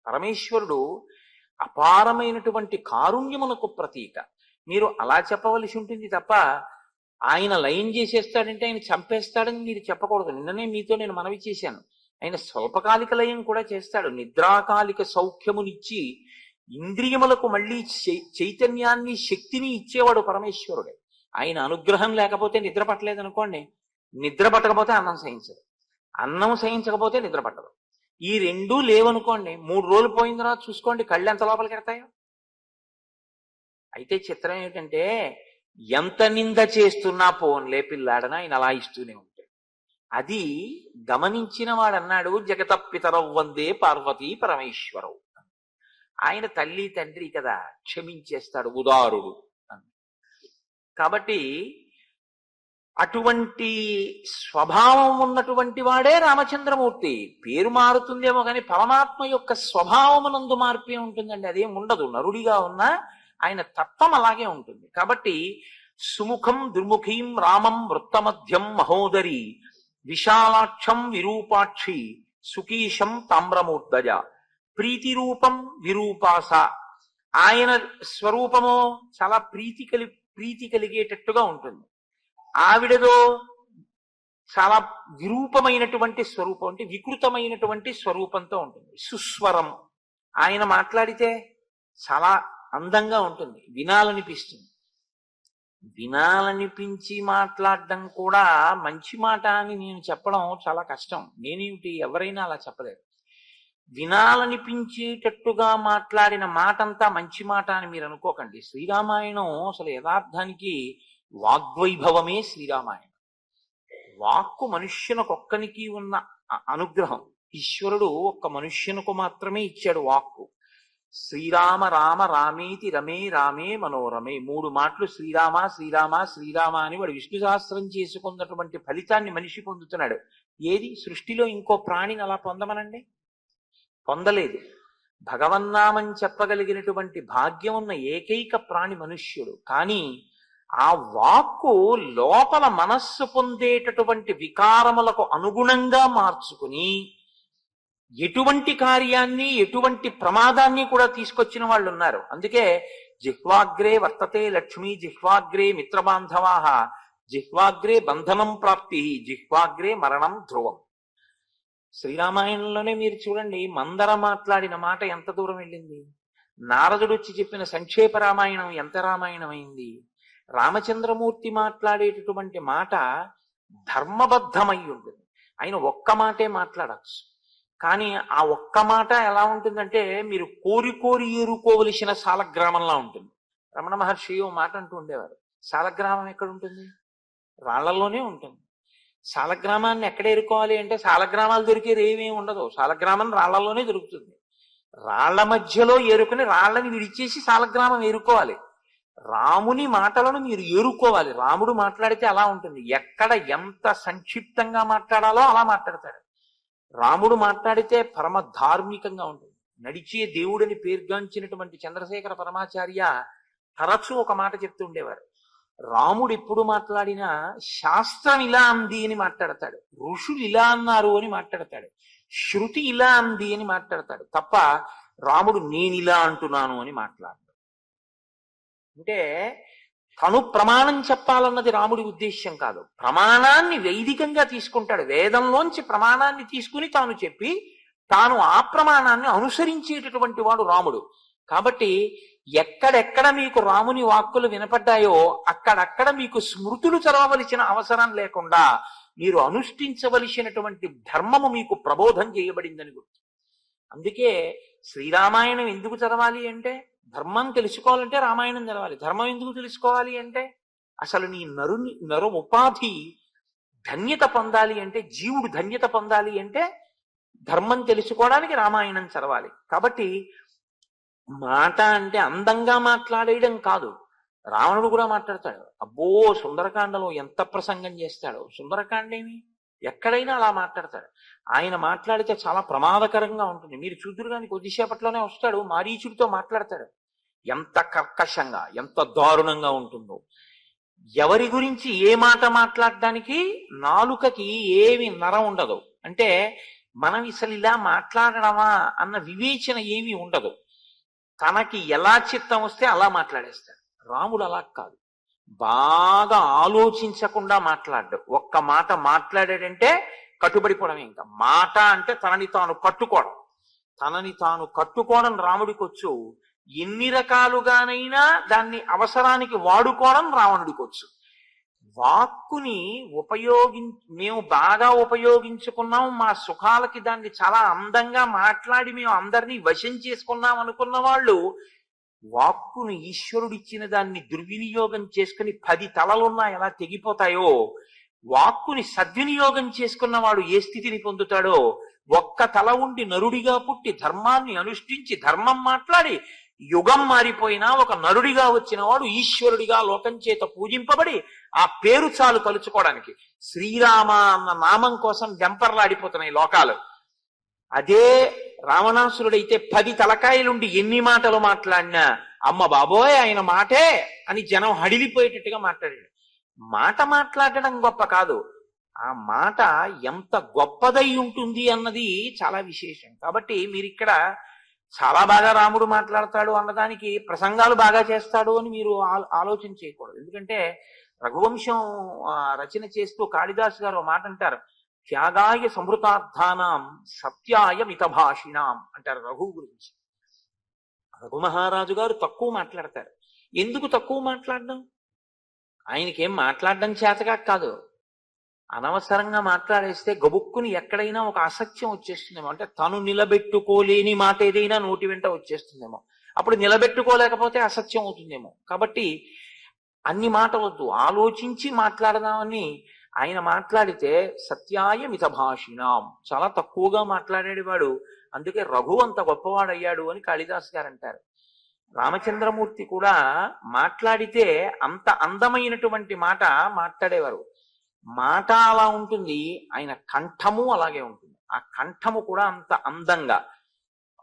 పరమేశ్వరుడు అపారమైనటువంటి కారుణ్యమునకు ప్రతీక. మీరు అలా చెప్పవలసి ఉంటుంది తప్ప ఆయన లయం చేసేస్తాడంటే ఆయన చంపేస్తాడని మీరు చెప్పకూడదు. నిన్ననే మీతో నేను మనవి చేశాను, ఆయన స్వల్పకాలిక లయం కూడా చేస్తాడు. నిద్రాకాలిక సౌఖ్యమునిచ్చి ఇంద్రియములకు మళ్ళీ చైతన్యాన్ని, శక్తిని ఇచ్చేవాడు పరమేశ్వరుడే. ఆయన అనుగ్రహం లేకపోతే నిద్ర పట్టలేదనుకోండి, నిద్ర పట్టకపోతే అన్నం సహించదు, అన్నం సహించకపోతే నిద్ర పట్టదు. ఈ రెండూ లేవనుకోండి, 3 రోజులు పోయిన తర్వాత చూసుకోండి కళ్ళు ఎంత లోపలికి ఎడతాయో. అయితే చిత్రం ఏమిటంటే, ఎంత నింద చేస్తున్నా పోన్లే పిల్లాడన ఆయన అలా ఇస్తూనే ఉంటాడు. అది గమనించిన వాడన్నాడు, జగతపితరౌ వందే పార్వతీ పరమేశ్వరవు. ఆయన తల్లి తండ్రి కదా, క్షమించేస్తాడు, ఉదారుడు. కాబట్టి అటువంటి స్వభావం ఉన్నటువంటి వాడే రామచంద్రమూర్తి. పేరు మారుతుందేమో కానీ పరమాత్మ యొక్క స్వభావమునందు మార్పే ఉంటుందండి, అదేం ఉండదు. నరుడిగా ఉన్నా ఆయన తత్వం అలాగే ఉంటుంది. కాబట్టి సుముఖం దుర్ముఖీం రామం వృత్తమధ్యం మహోదరి విశాలాక్షం విరూపాక్షి సుకీశం తామ్రమూర్ధజ ప్రీతిరూపం విరూపాస. ఆయన స్వరూపము చాలా ప్రీతి కలిగేటట్టుగా ఉంటుంది. ఆవిడదో చాలా విరూపమైనటువంటి స్వరూపం, అంటే వికృతమైనటువంటి స్వరూపంతో ఉంటుంది. సుస్వరం, ఆయన మాట్లాడితే చాలా అందంగా ఉంటుంది, వినాలనిపిస్తుంది. వినాలనిపించి మాట్లాడడం కూడా మంచి మాట అని నేను చెప్పడం చాలా కష్టం. నేనేమిటి, ఎవరైనా అలా చెప్పలేరు. వినాలనిపించేటట్టుగా మాట్లాడిన మాటంతా మంచి మాట అని మీరు అనుకోకండి. శ్రీరామాయణం అసలు యథార్థానికి వాగ్వైభవమే శ్రీరామాయణం. వాక్కు మనుష్యునకొక్కనికి ఉన్న అనుగ్రహం. ఈశ్వరుడు ఒక్క మనుష్యునకు మాత్రమే ఇచ్చాడు వాక్కు. శ్రీరామ రామ రామేతి రమే రామే మనోరమే. 3 మాటలు శ్రీరామ శ్రీరామ శ్రీరామ అని వాడు విష్ణు సహస్రం చేసుకున్నటువంటి ఫలితాన్ని మనిషి పొందుతున్నాడు. ఏది సృష్టిలో ఇంకో ప్రాణిని అలా పొందమనండి? పొందలేదు. భగవన్నామం చెప్పగలిగినటువంటి భాగ్యం ఉన్న ఏకైక ప్రాణి మనుష్యుడు. కానీ ఆ వాక్కు లోపల మనస్సు పొందేటటువంటి వికారములకు అనుగుణంగా మార్చుకుని ఎటువంటి కార్యాన్ని, ఎటువంటి ప్రమాదాన్ని కూడా తీసుకొచ్చిన వాళ్ళు ఉన్నారు. అందుకే జిహ్వాగ్రే వర్తతే లక్ష్మి, జిహ్వాగ్రే మిత్రబాంధవాః, జిహ్వాగ్రే బంధనం ప్రాప్తి, జిహ్వాగ్రే మరణం ధ్రువం. శ్రీరామాయణంలోనే మీరు చూడండి, మందర మాట్లాడిన మాట ఎంత దూరం వెళ్ళింది. నారదుడు వచ్చి చెప్పిన సంక్షేప రామాయణం ఎంత రామాయణం అయింది. రామచంద్రమూర్తి మాట్లాడేటటువంటి మాట ధర్మబద్ధమై ఉంటుంది. ఆయన ఒక్క మాటే మాట్లాడచ్చు. కానీ ఆ ఒక్క మాట ఎలా ఉంటుందంటే, మీరు కోరి కోరి ఏరుకోవలసిన సాలగ్రామంలా ఉంటుంది. రమణ మహర్షి ఓ మాట అంటూ ఉండేవారు, సాలగ్రామం ఎక్కడ ఉంటుంది? రాళ్లలోనే ఉంటుంది. సాలగ్రామాన్ని ఎక్కడ ఏరుకోవాలి అంటే, సాలగ్రామాలు దొరికేది ఏమీ ఉండదు. సాలగ్రామం రాళ్లలోనే దొరుకుతుంది. రాళ్ల మధ్యలో ఏరుకుని రాళ్లని విడిచేసి సాలగ్రామం ఏరుకోవాలి. రాముని మాటలను మీరు ఏరుకోవాలి. రాముడు మాట్లాడితే అలా ఉంటుంది. ఎక్కడ ఎంత సంక్షిప్తంగా మాట్లాడాలో అలా మాట్లాడతాడు. రాముడు మాట్లాడితే పరమ ధార్మికంగా ఉంటుంది. నడిచే దేవుడని పేర్గాంచినటువంటి చంద్రశేఖర పరమాచార్య తరచూ ఒక మాట చెప్తూ ఉండేవారు. రాముడు ఎప్పుడు మాట్లాడినా శాస్త్రం ఇలా అంది అని మాట్లాడతాడు, ఋషులు ఇలా అన్నారు అని మాట్లాడతాడు, శృతి ఇలా అంది అని మాట్లాడతాడు తప్ప రాముడు నేను ఇలా అంటున్నాను అని మాట్లాడతాడు. అంటే తను ప్రమాణం చెప్పాలన్నది రాముడి ఉద్దేశ్యం కాదు. ప్రమాణాన్ని వైదికంగా తీసుకుంటాడు. వేదంలోంచి ప్రమాణాన్ని తీసుకుని తాను చెప్పి తాను ఆ ప్రమాణాన్ని అనుసరించేటటువంటి వాడు రాముడు. కాబట్టి ఎక్కడెక్కడ మీకు రాముని వాక్కులు వినపడ్డాయో అక్కడక్కడ మీకు స్మృతులు చదవవలసిన అవసరం లేకుండా మీరు అనుష్ఠించవలసినటువంటి ధర్మము మీకు ప్రబోధం చేయబడిందని గుర్తు. అందుకే శ్రీరామాయణం ఎందుకు చదవాలి అంటే, ధర్మం తెలుసుకోవాలంటే రామాయణం చదవాలి. ధర్మం ఎందుకు తెలుసుకోవాలి అంటే, అసలు నీ నరు ఉపాధి ధన్యత పొందాలి అంటే, జీవుడు ధన్యత పొందాలి అంటే ధర్మం తెలుసుకోవడానికి రామాయణం చదవాలి. కాబట్టి మాట అంటే అందంగా మాట్లాడేయడం కాదు, రావణుడు కూడా మాట్లాడతాడు. అబ్బో, సుందరకాండలో ఎంత ప్రసంగం చేస్తాడో. సుందరకాండ ఏమి, ఎక్కడైనా అలా మాట్లాడతాడు. ఆయన మాట్లాడితే చాలా ప్రమాదకరంగా ఉంటుంది. మీరు చూదురు కానీ కొద్దిసేపట్లోనే వస్తాడు, మారీచుడితో మాట్లాడతాడు. ఎంత కర్కశంగా, ఎంత దారుణంగా ఉంటుందో. ఎవరి గురించి ఏ మాట మాట్లాడడానికి నాలుకకి ఏమి నరం ఉండదు. అంటే మనం అసలు ఇలా మాట్లాడడమా అన్న వివేచన ఏమీ ఉండదు. తనకి ఎలా చిత్తం వస్తే అలా మాట్లాడేస్తాడు. రాముడు అలా కాదు, బాగా ఆలోచించకుండా మాట్లాడ్డు. ఒక్క మాట మాట్లాడాడంటే కట్టుబడిపోవడమే. ఇంకా మాట అంటే తనని తాను కట్టుకోవడం. తనని తాను కట్టుకోవడం రాముడికి వచ్చు. ఎన్ని రకాలుగానైనా దాన్ని అవసరానికి వాడుకోవడం రావణుడికి వచ్చు. వాక్కుని మేము బాగా ఉపయోగించుకున్నాం, మా సుఖాలకి దాన్ని చాలా అందంగా మాట్లాడి మేము అందరినీ వశం చేసుకున్నాం అనుకున్న వాళ్ళు వాక్కును ఈశ్వరుడిచ్చిన దాన్ని దుర్వినియోగం చేసుకుని 10 తలలున్నా ఎలా తెగిపోతాయో, వాక్కుని సద్వినియోగం చేసుకున్నవాడు ఏ స్థితిని పొందుతాడో, ఒక్క తల ఉండి నరుడిగా పుట్టి ధర్మాన్ని అనుష్ఠించి ధర్మం మాట్లాడి యుగం మారిపోయినా ఒక నరుడిగా వచ్చిన వాడు ఈశ్వరుడిగా లోకం చేత పూజింపబడి ఆ పేరు చాలు తలుచుకోవడానికి. శ్రీరామ అన్న నామం కోసం వెంపర్లాడిపోతున్నాయి లోకాలు. అదే రావణాసురుడైతే 10 తలకాయలుండి ఎన్ని మాటలు మాట్లాడినా అమ్మ బాబోయ్ ఆయన మాటే అని జనం హడిలిపోయేటట్టుగా మాట్లాడాడు. మాట మాట్లాడడం గొప్ప కాదు, ఆ మాట ఎంత గొప్పదై ఉంటుంది అన్నది చాలా విశేషం. కాబట్టి మీరు ఇక్కడ చాలా బాగా రాముడు మాట్లాడతాడు అన్నదానికి ప్రసంగాలు బాగా చేస్తాడు అని మీరు ఆలోచన చేయకూడదు. ఎందుకంటే రఘువంశం రచన చేస్తూ కాళిదాసు గారు ఒక మాట అంటారు, త్యాగాయ సమృతార్థానాం సత్యాయ మితభాషిణాం అంటారు రఘువు గురించి. రఘు మహారాజు గారు తక్కువ మాట్లాడతారు. ఎందుకు తక్కువ మాట్లాడడం? ఆయనకేం మాట్లాడడం చేతగా కాదు, అనవసరంగా మాట్లాడేస్తే గబుక్కుని ఎక్కడైనా ఒక అసత్యం వచ్చేస్తుందేమో. అంటే తను నిలబెట్టుకోలేని మాట ఏదైనా నోటి వెంట వచ్చేస్తుందేమో, అప్పుడు నిలబెట్టుకోలేకపోతే అసత్యం అవుతుందేమో. కాబట్టి అన్ని మాట వద్దు, ఆలోచించి మాట్లాడదామని ఆయన మాట్లాడితే సత్యాయ మితభాషిణాం, చాలా తక్కువగా మాట్లాడేది వాడు. అందుకే రఘు అంత గొప్పవాడయ్యాడు అని కాళిదాస్ గారు అంటారు. రామచంద్రమూర్తి కూడా మాట్లాడితే అంత అందమైనటువంటి మాట మాట్లాడేవారు. మాట అలా ఉంటుంది, ఆయన కంఠము అలాగే ఉంటుంది. ఆ కంఠము కూడా అంత అందంగా,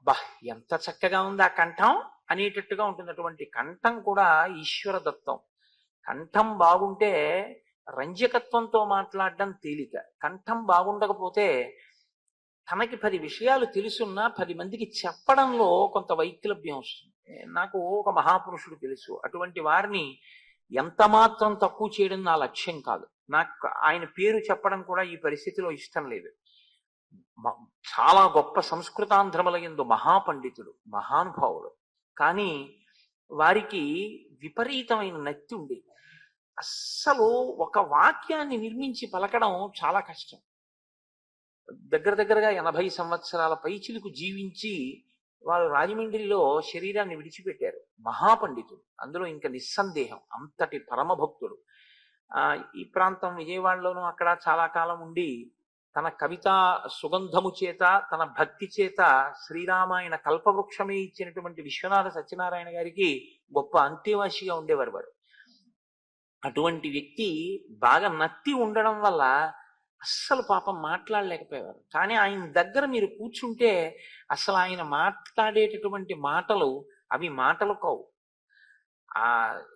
బా ఎంత చక్కగా ఉంది ఆ కంఠం అనేటట్టుగా ఉంటుంది. అటువంటి కంఠం కూడా ఈశ్వర దత్తం. కంఠం బాగుంటే రంజకత్వంతో మాట్లాడడం తేలిక. కంఠం బాగుండకపోతే తనకి 10 విషయాలు తెలుసున్నా 10 మందికి చెప్పడంలో కొంత వైక్లభ్యం వస్తుంది. నాకు ఒక మహాపురుషుడు తెలుసు, అటువంటి వారిని ఎంత మాత్రం తక్కువ చేయడం నా లక్ష్యం కాదు. నాకు ఆయన పేరు చెప్పడం కూడా ఈ పరిస్థితిలో ఇష్టం లేదు. చాలా గొప్ప సంస్కృతాంధ్రముల యందు మహాపండితుడు, మహానుభావుడు. కానీ వారికి విపరీతమైన నత్తి ఉండేది. అస్సలు ఒక వాక్యాన్ని నిర్మించి పలకడం చాలా కష్టం. దగ్గరగా 80 సంవత్సరాల పైచిలుకు జీవించి వారు రాజమండ్రిలో శరీరాన్ని విడిచిపెట్టారు. మహాపండితుడు, అందులో ఇంకా నిస్సందేహం, అంతటి పరమభక్తుడు. ఈ ప్రాంతం విజయవాడలోనూ అక్కడ చాలా కాలం ఉండి తన కవితా సుగంధము చేత, తన భక్తి చేత శ్రీరామాయణ కల్పవృక్షమే ఇచ్చినటువంటి విశ్వనాథ సత్యనారాయణ గారికి గొప్ప అంతేవాసిగా ఉండేవారు వారు. అటువంటి వ్యక్తి బాగా నత్తి ఉండడం వల్ల అస్సలు పాపం మాట్లాడలేకపోయేవారు. కానీ ఆయన దగ్గర మీరు కూర్చుంటే అసలు ఆయన మాట్లాడేటటువంటి మాటలు అవి మాటలు కావు.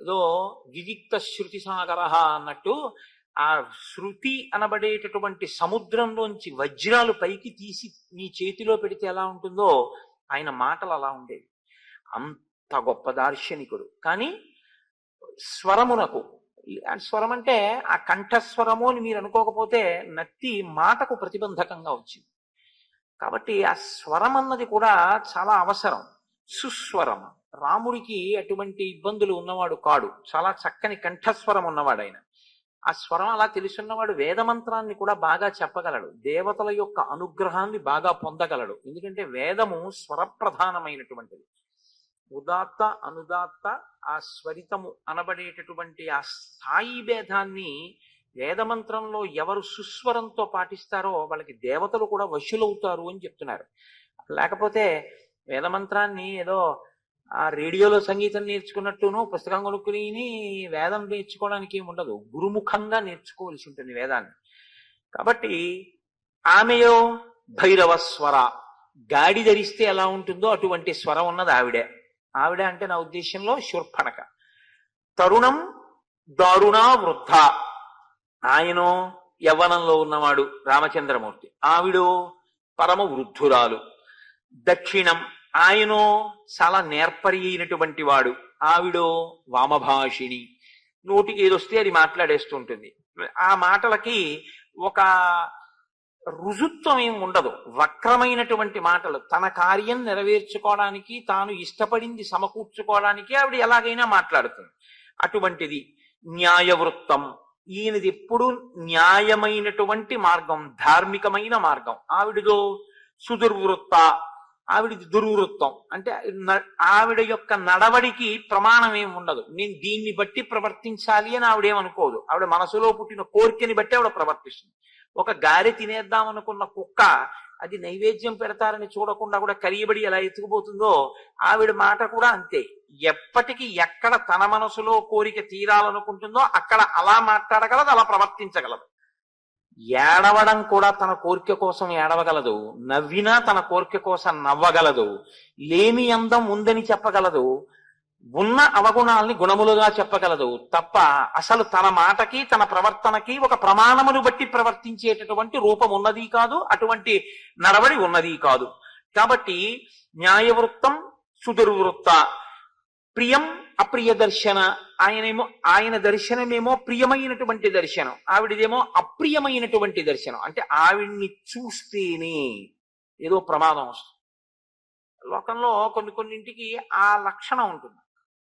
ఏదో వివిక్త శృతి సాగర అన్నట్టు ఆ శృతి అనబడేటటువంటి సముద్రంలోంచి వజ్రాలు పైకి తీసి మీ చేతిలో పెడితే ఎలా ఉంటుందో ఆయన మాటలు అలా ఉండేవి. అంత గొప్ప దార్శనికుడు. కానీ స్వరమునకు, స్వరం అంటే ఆ కంఠస్వరము అని మీరు అనుకోకపోతే నత్తి మాటకు ప్రతిబంధకంగా వచ్చింది. కాబట్టి ఆ స్వరం అన్నది కూడా చాలా అవసరం. సుస్వరం. రాముడికి అటువంటి ఇబ్బందులు ఉన్నవాడు కాడు, చాలా చక్కని కంఠస్వరం ఉన్నవాడు ఆయన. ఆ స్వరం అలా తెలుసున్నవాడు వేదమంత్రాన్ని కూడా బాగా చెప్పగలడు, దేవతల యొక్క అనుగ్రహాన్ని బాగా పొందగలడు. ఎందుకంటే వేదము స్వరప్రధానమైనటువంటిది. ఉదాత్త అనుదాత్త ఆ స్వరితము అనబడేటటువంటి ఆ స్థాయి భేదాన్ని వేదమంత్రంలో ఎవరు సుస్వరంతో పాటిస్తారో వాళ్ళకి దేవతలు కూడా వశులవుతారు అని చెప్తున్నారు. లేకపోతే వేదమంత్రాన్ని ఏదో ఆ రేడియోలో సంగీతం నేర్చుకున్నట్టును పుస్తకం కొనుక్కుని వేదం నేర్చుకోవడానికి ఏమి ఉండదు. గురుముఖంగా నేర్చుకోవలసి ఉంటుంది వేదాన్ని. కాబట్టి ఆమెయో భైరవ స్వర, గాడి ధరిస్తే ఎలా ఉంటుందో అటువంటి స్వరం ఉన్నది ఆవిడే. ఆవిడ అంటే నా ఉద్దేశంలో శూర్పణఖ. తరుణం దారుణా వృద్ధ, ఆయనో యవ్వనంలో ఉన్నవాడు రామచంద్రమూర్తి, ఆవిడో పరమ వృద్ధురాలు. దక్షిణం, ఆయనో చాలా నేర్పరి అయినటువంటి వాడు, ఆవిడో వామభాషిణి, నోటికి ఏదొస్తే అది మాట్లాడేస్తూ ఉంటుంది. ఆ మాటలకి ఒక రుజుత్వం ఏం ఉండదు, వక్రమైనటువంటి మాటలు. తన కార్యం నెరవేర్చుకోవడానికి, తాను ఇష్టపడింది సమకూర్చుకోవడానికి ఆవిడ ఎలాగైనా మాట్లాడుతుంది. అటువంటిది న్యాయవృత్తం, ఈయనది ఎప్పుడు న్యాయమైనటువంటి మార్గం, ధార్మికమైన మార్గం. ఆవిడదో సుదుర్వృత్త, ఆవిడది దుర్వృత్తం. అంటే ఆవిడ యొక్క నడవడికి ప్రమాణం ఏమి ఉండదు. నేను దీన్ని బట్టి ప్రవర్తించాలి అని ఆవిడేమనుకోదు. ఆవిడ మనసులో పుట్టిన కోరికని బట్టి ఆవిడ ప్రవర్తిస్తుంది. ఒక గారె తినేద్దాం అనుకున్న కుక్క అది నైవేద్యం పెడతారని చూడకుండా కూడా కరియబడి ఎలా ఎత్తుకుపోతుందో, ఆవిడ మాట కూడా అంతే. ఎప్పటికీ ఎక్కడ తన మనసులో కోరిక తీరాలనుకుంటుందో అక్కడ అలా మాట్లాడగలదు, అలా ప్రవర్తించగలదు. ఏడవడం కూడా తన కోరిక కోసం ఏడవగలదు, నవ్వినా తన కోరిక కోసం నవ్వగలదు, లేమి అందం ఉందని చెప్పగలదు, ఉన్న అవగుణాల్ని గుణములుగా చెప్పగలదు తప్ప అసలు తన మాటకి తన ప్రవర్తనకి ఒక ప్రమాణమును బట్టి ప్రవర్తించేటటువంటి రూపం ఉన్నది కాదు, అటువంటి నడవడి ఉన్నది కాదు. కాబట్టి న్యాయవృత్తం సుదుర్వృత్త, ప్రియం అప్రియ దర్శన, ఆయన దర్శనమేమో ప్రియమైనటువంటి దర్శనం, ఆవిడదేమో అప్రియమైనటువంటి దర్శనం. అంటే ఆవిడ్ని చూస్తేనే ఏదో ప్రమాదం వస్తుంది. లోకంలో కొన్నింటికి ఆ లక్షణం ఉంటుంది.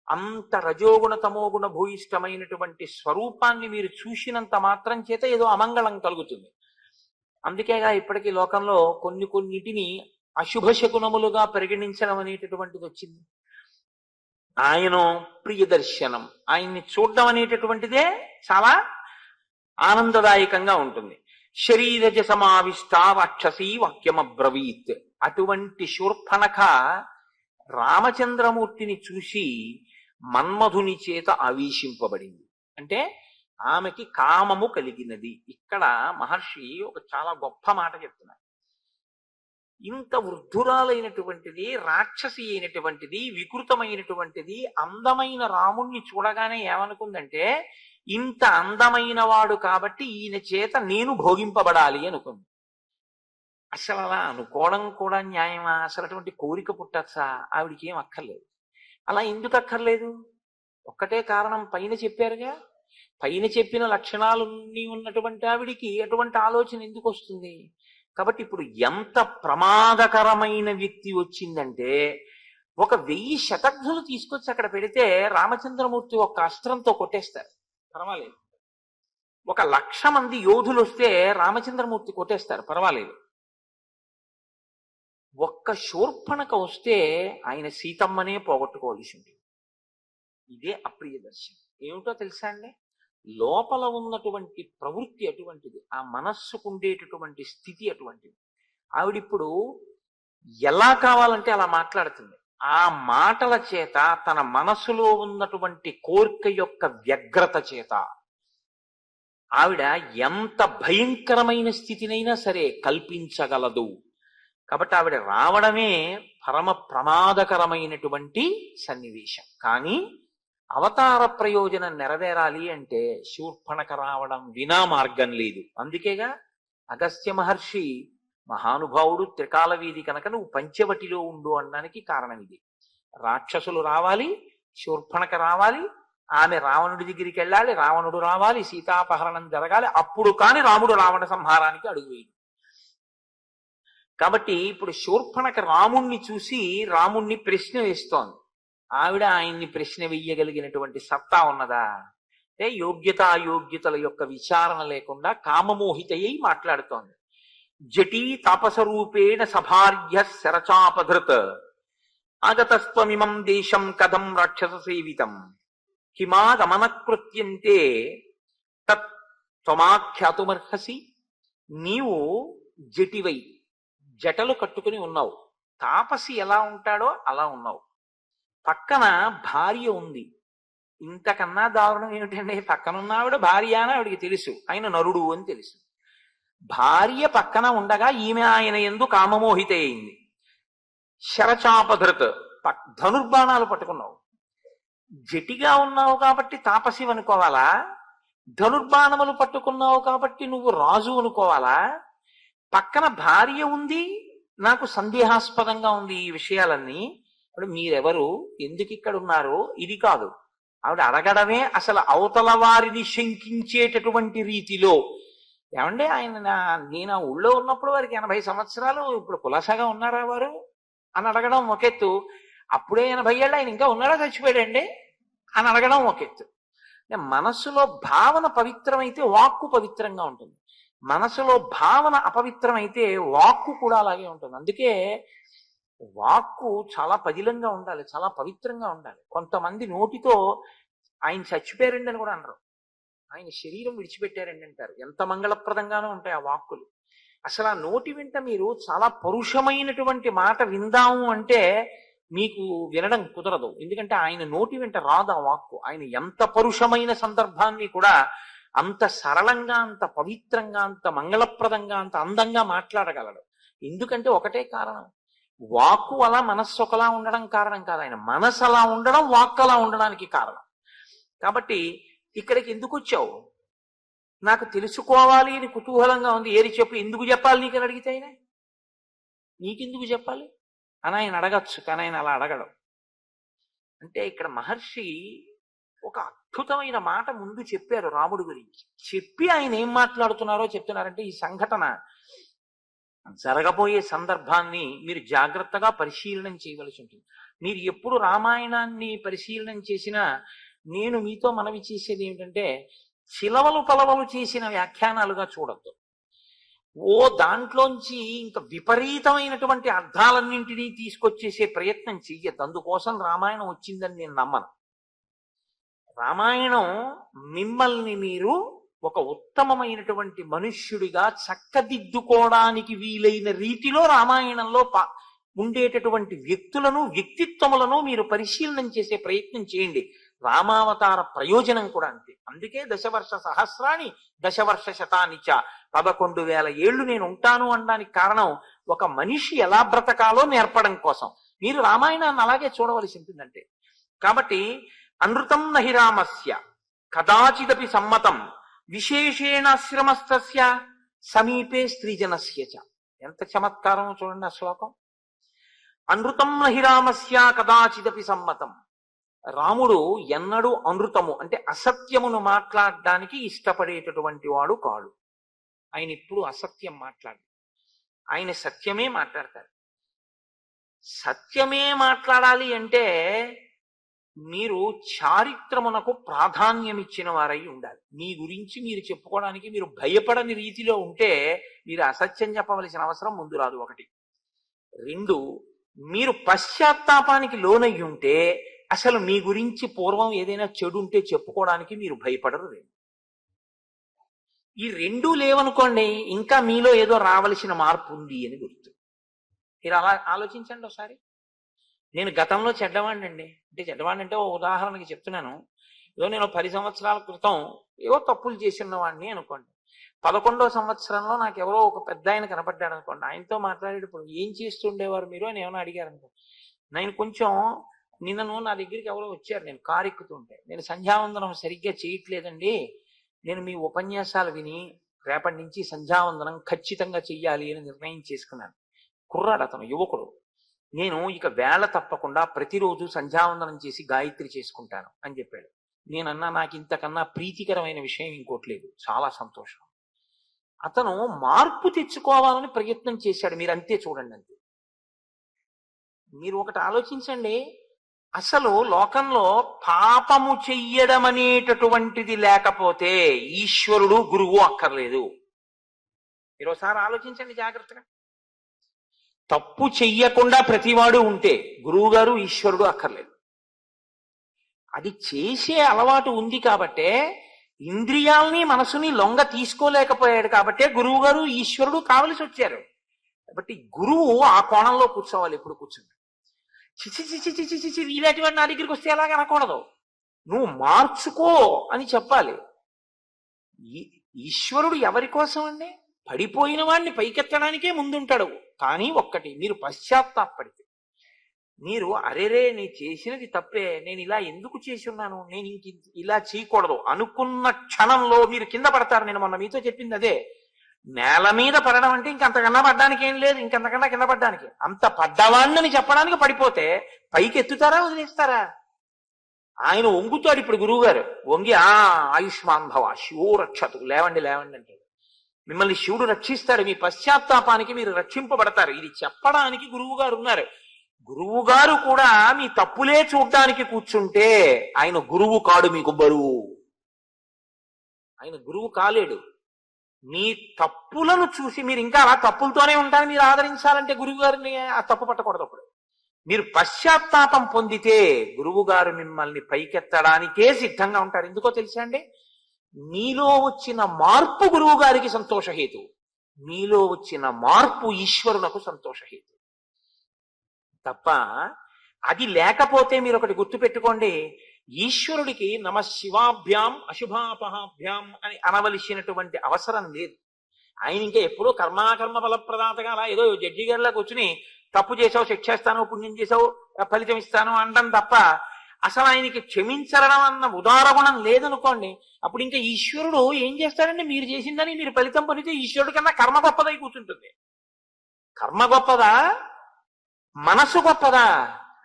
అంత రజోగుణ తమోగుణ భూయిష్టమైనటువంటి స్వరూపాన్ని మీరు చూసినంత మాత్రం చేత ఏదో అమంగళం కలుగుతుంది. అందుకేగా ఇప్పటికీ లోకంలో కొన్నిటిని అశుభ శకునములుగా పరిగణించడం అనేటటువంటిది వచ్చింది. ఆయన ప్రియదర్శనం, ఆయన్ని చూడడం అనేటటువంటిదే చాలా ఆనందదాయకంగా ఉంటుంది. శరీరజ సమావిష్ట రాక్షసీ వాక్యమబ్రవీత్, అటువంటి శూర్పణఖ రామచంద్రమూర్తిని చూసి మన్మధుని చేత ఆవేశింపబడింది. అంటే ఆమెకి కామము కలిగినది. ఇక్కడ మహర్షి ఒక చాలా గొప్ప మాట చెప్తున్నారు. ఇంత వృద్ధురాలైనటువంటిది, రాక్షసి అయినటువంటిది, వికృతమైనటువంటిది అందమైన రాముణ్ణి చూడగానే ఏమనుకుందంటే, ఇంత అందమైన వాడు కాబట్టి ఈయన చేత నేను భోగింపబడాలి అనుకుంది. అసలు అలా అనుకోవడం కూడా న్యాయమా? అసలు అటువంటి కోరిక పుట్టచ్చా? ఆవిడికి ఏం అక్కర్లేదు. అలా ఎందుకు అక్కర్లేదు? ఒక్కటే కారణం, పైన చెప్పారుగా. పైన చెప్పిన లక్షణాలన్నీ ఉన్నటువంటి ఆవిడికి అటువంటి ఆలోచన ఎందుకు వస్తుంది? కాబట్టి ఇప్పుడు ఎంత ప్రమాదకరమైన వ్యక్తి వచ్చిందంటే, 1000 శతఘ్నులు తీసుకొచ్చి అక్కడ పెడితే రామచంద్రమూర్తి ఒక్క అస్త్రంతో కొట్టేస్తారు, పర్వాలేదు. 1,00,000 మంది యోధులు వస్తే రామచంద్రమూర్తి కొట్టేస్తారు, పర్వాలేదు. ఒక్క శూర్పణఖ వస్తే ఆయన సీతమ్మనే పోగొట్టుకోవాల్సి ఉంటుంది. ఇదే అప్రియ దర్శనం. ఏమిటో తెలుసా అండి? లోపల ఉన్నటువంటి ప్రవృత్తి అటువంటిది, ఆ మనస్సుకు ఉండేటటువంటి స్థితి అటువంటిది. ఆవిడిప్పుడు ఎలా కావాలంటే అలా మాట్లాడుతుంది. ఆ మాటల చేత తన మనసులో ఉన్నటువంటి కోరిక యొక్క వ్యగ్రత చేత ఆవిడ ఎంత భయంకరమైన స్థితినైనా సరే కల్పించగలదు. కాబట్టి ఆవిడ రావడమే పరమ ప్రమాదకరమైనటువంటి సన్నివేశం. కానీ అవతార ప్రయోజనం నెరవేరాలి అంటే శూర్పణఖ రావడం వినా మార్గం లేదు. అందుకేగా అగస్త్య మహర్షి మహానుభావుడు, త్రికాల వీధి కనుక నువ్వు పంచవటిలో ఉండు అనడానికి కారణం ఇది. రాక్షసులు రావాలి, శూర్పణఖ రావాలి, ఆమె రావణుడి దగ్గరికి వెళ్ళాలి, రావణుడు రావాలి, సీతాపహరణం జరగాలి, అప్పుడు కాని రాముడు రావణ సంహారానికి అడుగువేయి. కాబట్టి ఇప్పుడు శూర్పణఖ రాముణ్ణి చూసి రాముణ్ణి ప్రశ్న వేస్తోంది. ఆవిడ ఆయన్ని ప్రశ్న వెయ్యగలిగినటువంటి సత్తా ఉన్నదా? అంటే యోగ్యత అయోగ్యతల యొక్క విచారణ లేకుండా కామమోహితయ్యి మాట్లాడుతోంది. జటీ తాపసరూపేణ సభార్య శరచాపధృత్ ఆగతస్త్వమిమం దేశం కథం రాక్షస సేవితం కిమాగమనకృత్యంతే తత్ త్వమాఖ్యాతుమర్హసి. నీవు జటివై జటలు కట్టుకుని ఉన్నావు, తాపసి ఎలా ఉంటాడో అలా ఉన్నావు. పక్కన భార్య ఉంది. ఇంతకన్నా దారుణం ఏమిటండి? పక్కనున్న ఆవిడ భార్య అని ఆవిడికి తెలుసు, ఆయన నరుడు అని తెలుసు. భార్య పక్కన ఉండగా ఈమె ఆయన యందు కామమోహిత అయింది. శరచాపధృత్, ధనుర్బాణాలు పట్టుకున్నావు. జటిగా ఉన్నావు కాబట్టి తాపసి అనుకోవాలా? ధనుర్బాణములు పట్టుకున్నావు కాబట్టి నువ్వు రాజు అనుకోవాలా? పక్కన భార్య ఉంది, నాకు సందేహాస్పదంగా ఉంది ఈ విషయాలన్నీ. ఇప్పుడు మీరెవరు, ఎందుకు ఇక్కడ ఉన్నారు, ఇది కాదు. ఆవిడ అడగడమే అసలు అవతల వారిని శంకించేటటువంటి రీతిలో. ఏమంటే నేను ఆ ఊళ్ళో ఉన్నప్పుడు వారికి 80 సంవత్సరాలు, ఇప్పుడు కులాసాగా ఉన్నారా వారు అని అడగడం ఒక ఎత్తు. అప్పుడే 80 ఏళ్ళు, ఆయన ఇంకా ఉన్నాడా చచ్చిపోయాడండి అని అడగడం ఒక ఎత్తు. మనస్సులో భావన పవిత్రమైతే వాక్కు పవిత్రంగా ఉంటుంది. మనసులో భావన అపవిత్రమైతే వాక్కు కూడా అలాగే ఉంటుంది. అందుకే వాక్కు చాలా పదిలంగా ఉండాలి, చాలా పవిత్రంగా ఉండాలి. కొంతమంది నోటితో ఆయన చచ్చిపోయారండి అని కూడా అనరు, ఆయన శరీరం విడిచిపెట్టారండి అంటారు. ఎంత మంగళప్రదంగానూ ఉంటాయి ఆ వాక్కులు. అసలు ఆ నోటి వెంట మీరు చాలా పరుషమైనటువంటి మాట విందాము అంటే మీకు వినడం కుదరదు. ఎందుకంటే ఆయన నోటి వెంట రాదు ఆ వాక్కు. ఆయన ఎంత పరుషమైన సందర్భాన్ని కూడా అంత సరళంగా, అంత పవిత్రంగా, అంత మంగళప్రదంగా, అంత అందంగా మాట్లాడగలడు. ఎందుకంటే ఒకటే కారణం, వాక్కు అలా మనస్సు ఒకలా ఉండడం కారణం కాదు, ఆయన మనసు అలా ఉండడం వాక్కు అలా ఉండడానికి కారణం. కాబట్టి ఇక్కడికి ఎందుకు వచ్చావు, నాకు తెలుసుకోవాలి అని కుతూహలంగా ఉంది, ఏది చెప్పు, ఎందుకు చెప్పాలి నీకని అడిగితే ఆయన నీకెందుకు చెప్పాలి అని ఆయన అడగచ్చు, కానీ ఆయన అలా అడగడం. అంటే ఇక్కడ మహర్షి ఒక అద్భుతమైన మాట ముందు చెప్పారు రాముడి గురించి. చెప్పి ఆయన ఏం మాట్లాడుతున్నారో చెప్తున్నారంటే, ఈ సంఘటన జరగబోయే సందర్భాన్ని మీరు జాగ్రత్తగా పరిశీలనం చేయవలసి ఉంటుంది. మీరు ఎప్పుడు రామాయణాన్ని పరిశీలనం చేసినా నేను మీతో మనవి చేసేది ఏమిటంటే, చిలవలు పలవలు చేసిన వ్యాఖ్యానాలుగా చూడద్దు. ఓ దాంట్లోంచి ఇంకా విపరీతమైనటువంటి అర్థాలన్నింటినీ తీసుకొచ్చేసే ప్రయత్నం చెయ్యద్దు. అందుకోసం రామాయణం వచ్చిందని నేను నమ్మను. రామాయణం మిమ్మల్ని మీరు ఒక ఉత్తమమైనటువంటి మనుష్యుడిగా చక్కదిద్దుకోవడానికి వీలైన రీతిలో రామాయణంలో ఉండేటటువంటి వ్యక్తులను, వ్యక్తిత్వములను మీరు పరిశీలనం చేసే ప్రయత్నం చేయండి. రామావతార ప్రయోజనం కూడా అంతే. అందుకే దశవర్ష సహస్రాన్ని దశవర్ష శతానిచ, 11,000 ఏళ్ళు నేను ఉంటాను అనడానికి కారణం ఒక మనిషి ఎలా బ్రతకాలో నేర్పడం కోసం. మీరు రామాయణాన్ని అలాగే చూడవలసి ఉంటుందంటే. కాబట్టి అనృతం నహి రామస్య కదాచిదపి సమ్మతం విశేషేణాశ్రమస్తస్య సమీపే స్త్రీజనస్య చ. ఎంత చమత్కారం చూడండి ఆ శ్లోకం. అనృతం నహి రామస్య కదాచిదపి సమ్మతం. రాముడు ఎన్నడూ అనృతము అంటే అసత్యమును మాట్లాడడానికి ఇష్టపడేటటువంటి వాడు కాడు. ఆయన ఇప్పుడు అసత్యం మాట్లాడు, ఆయన సత్యమే మాట్లాడతారు. సత్యమే మాట్లాడాలి అంటే మీరు చారిత్రమునకు ప్రాధాన్యం ఇచ్చిన వారై ఉండాలి. మీ గురించి మీరు చెప్పుకోవడానికి మీరు భయపడని రీతిలో ఉంటే మీరు అసత్యం చెప్పవలసిన అవసరం ముందు రాదు. 1. 2, మీరు పశ్చాత్తాపానికి లోనయ్యి ఉంటే అసలు మీ గురించి పూర్వం ఏదైనా చెడు ఉంటే చెప్పుకోవడానికి మీరు భయపడరు. ఈ 2 లేవనుకోండి, ఇంకా మీలో ఏదో రావలసిన మార్పు ఉంది అని గుర్తు. మీరు అలా ఆలోచించండి ఒకసారి. నేను గతంలో చెడ్డవాడిని అండి, అంటే చెడ్డవాడిని అంటే ఓ ఉదాహరణకి చెప్తున్నాను. ఏదో నేను 10 సంవత్సరాల క్రితం ఏవో తప్పులు చేసి ఉన్నవాడిని అనుకోండి. 11వ సంవత్సరంలో నాకు ఎవరో ఒక పెద్ద ఆయన కనపడ్డాడు అనుకోండి. ఆయనతో మాట్లాడేటప్పుడు ఏం చేస్తుండేవారు మీరు అని ఏమైనా అడిగారు అనుకో, నేను కొంచెం నిన్నను నా దగ్గరికి ఎవరో వచ్చారు, నేను కారు ఎక్కుతుంటే, నేను సంధ్యావందనం సరిగ్గా చేయట్లేదండి, నేను మీ ఉపన్యాసాలు విని రేపటి నుంచి సంధ్యావందనం ఖచ్చితంగా చెయ్యాలి అని నిర్ణయం చేసుకున్నాను. కుర్రాడు అతను, యువకుడు. నేను ఇక వేళ తప్పకుండా ప్రతిరోజు సంధ్యావందనం చేసి గాయత్రి చేసుకుంటాను అని చెప్పాడు. నేనన్నా నాకు ఇంతకన్నా ప్రీతికరమైన విషయం ఇంకోటి లేదు, చాలా సంతోషం. అతను మార్పు తెచ్చుకోవాలని ప్రయత్నం చేశాడు. మీరు అంతే చూడండి, అంతే. మీరు ఒకటి ఆలోచించండి, అసలు లోకంలో పాపము చెయ్యడం అనేటటువంటిది లేకపోతే ఈశ్వరుడు గురువు అక్కర్లేదు. మీరు ఒకసారి ఆలోచించండి జాగ్రత్తగా. తప్పు చెయ్యకుండా ప్రతివాడు ఉంటే గురువు గారు ఈశ్వరుడు అక్కర్లేదు. అది చేసే అలవాటు ఉంది కాబట్టే ఇంద్రియాల్ని మనసుని లొంగ తీసుకోలేకపోయాడు కాబట్టే గురువు గారు ఈశ్వరుడు కావలసి వచ్చారు. కాబట్టి గురువు ఆ కోణంలో కూర్చోవాలి. ఇప్పుడు కూర్చుంది చిచి చిచి చిచి చిచి ఇలాంటి వాడు నా దగ్గరికి వస్తే ఎలాగ అనకూడదు. నువ్వు మార్చుకో అని చెప్పాలి. ఈశ్వరుడు ఎవరి కోసం అండి? పడిపోయిన వాడిని పైకెత్తడానికే ముందుంటాడు. కానీ ఒక్కటి, మీరు పశ్చాత్తాపడితే, మీరు అరేరే నేను చేసినది తప్పే, నేను ఇలా ఎందుకు చేసి ఉన్నాను, నేను ఇంక ఇలా చేయకూడదు అనుకున్న క్షణంలో మీరు కింద పడతారు. నేను మొన్న మీతో చెప్పింది అదే. నేల మీద పడడం అంటే ఇంకంతకన్నా పడ్డానికి ఏం లేదు, ఇంకంతకన్నా కింద పడ్డానికి. అంత పడ్డవాణ్ణని చెప్పడానికి పడిపోతే పైకి ఎత్తుతారా వదిలేస్తారా? ఆయన వంగుతాడు. ఇప్పుడు గురువు గారు వంగి ఆయుష్మాన్ భవ శివో రక్షతు, లేవండి లేవండి అంటాడు. మిమ్మల్ని శివుడు రక్షిస్తాడు. మీ పశ్చాత్తాపానికి మీరు రక్షింపబడతారు. ఇది చెప్పడానికి గురువు గారు ఉన్నారు. గురువు గారు కూడా మీ తప్పులే చూడ్డానికి కూర్చుంటే ఆయన గురువు కాడు, మీకు బరువు. ఆయన గురువు కాలేడు. మీ తప్పులను చూసి మీరు ఇంకా అలా తప్పులతోనే ఉంటారని మీరు ఆదరించాలంటే గురువు గారిని ఆ తప్పు పట్టకూడదు. అప్పుడు మీరు పశ్చాత్తాపం పొందితే గురువు గారు మిమ్మల్ని పైకెత్తడానికే సిద్ధంగా ఉంటారు. ఎందుకో తెలుసా అండి? మీలో వచ్చిన మార్పు గురువు గారికి సంతోషహేతు, మీలో వచ్చిన మార్పు ఈశ్వరునకు సంతోషహేతు తప్ప అది లేకపోతే మీరు ఒకటి గుర్తు పెట్టుకోండి, ఈశ్వరుడికి నమ శివాభ్యాం అశుభాపహాభ్యాం అని అనవలసినటువంటి అవసరం లేదు. ఆయన ఇంకా ఎప్పుడూ కర్మాకర్మ ఫలప్రదాతగా అలా ఏదో జడ్జి గారిలా కూర్చుని తప్పు చేసావు శిక్షేస్తాను, పుణ్యం చేసావు ఫలితం ఇస్తాను అనడం తప్ప అసలు ఆయనకి క్షమించడం అన్న ఉదార గుణం లేదనుకోండి. అప్పుడు ఇంకా ఈశ్వరుడు ఏం చేస్తాడంటే, మీరు చేసిందని మీరు ఫలితం పొందితే ఈశ్వరుడి కన్నా కర్మ గొప్పదై కూర్చుంటుంది. కర్మ గొప్పదా మనసు గొప్పదా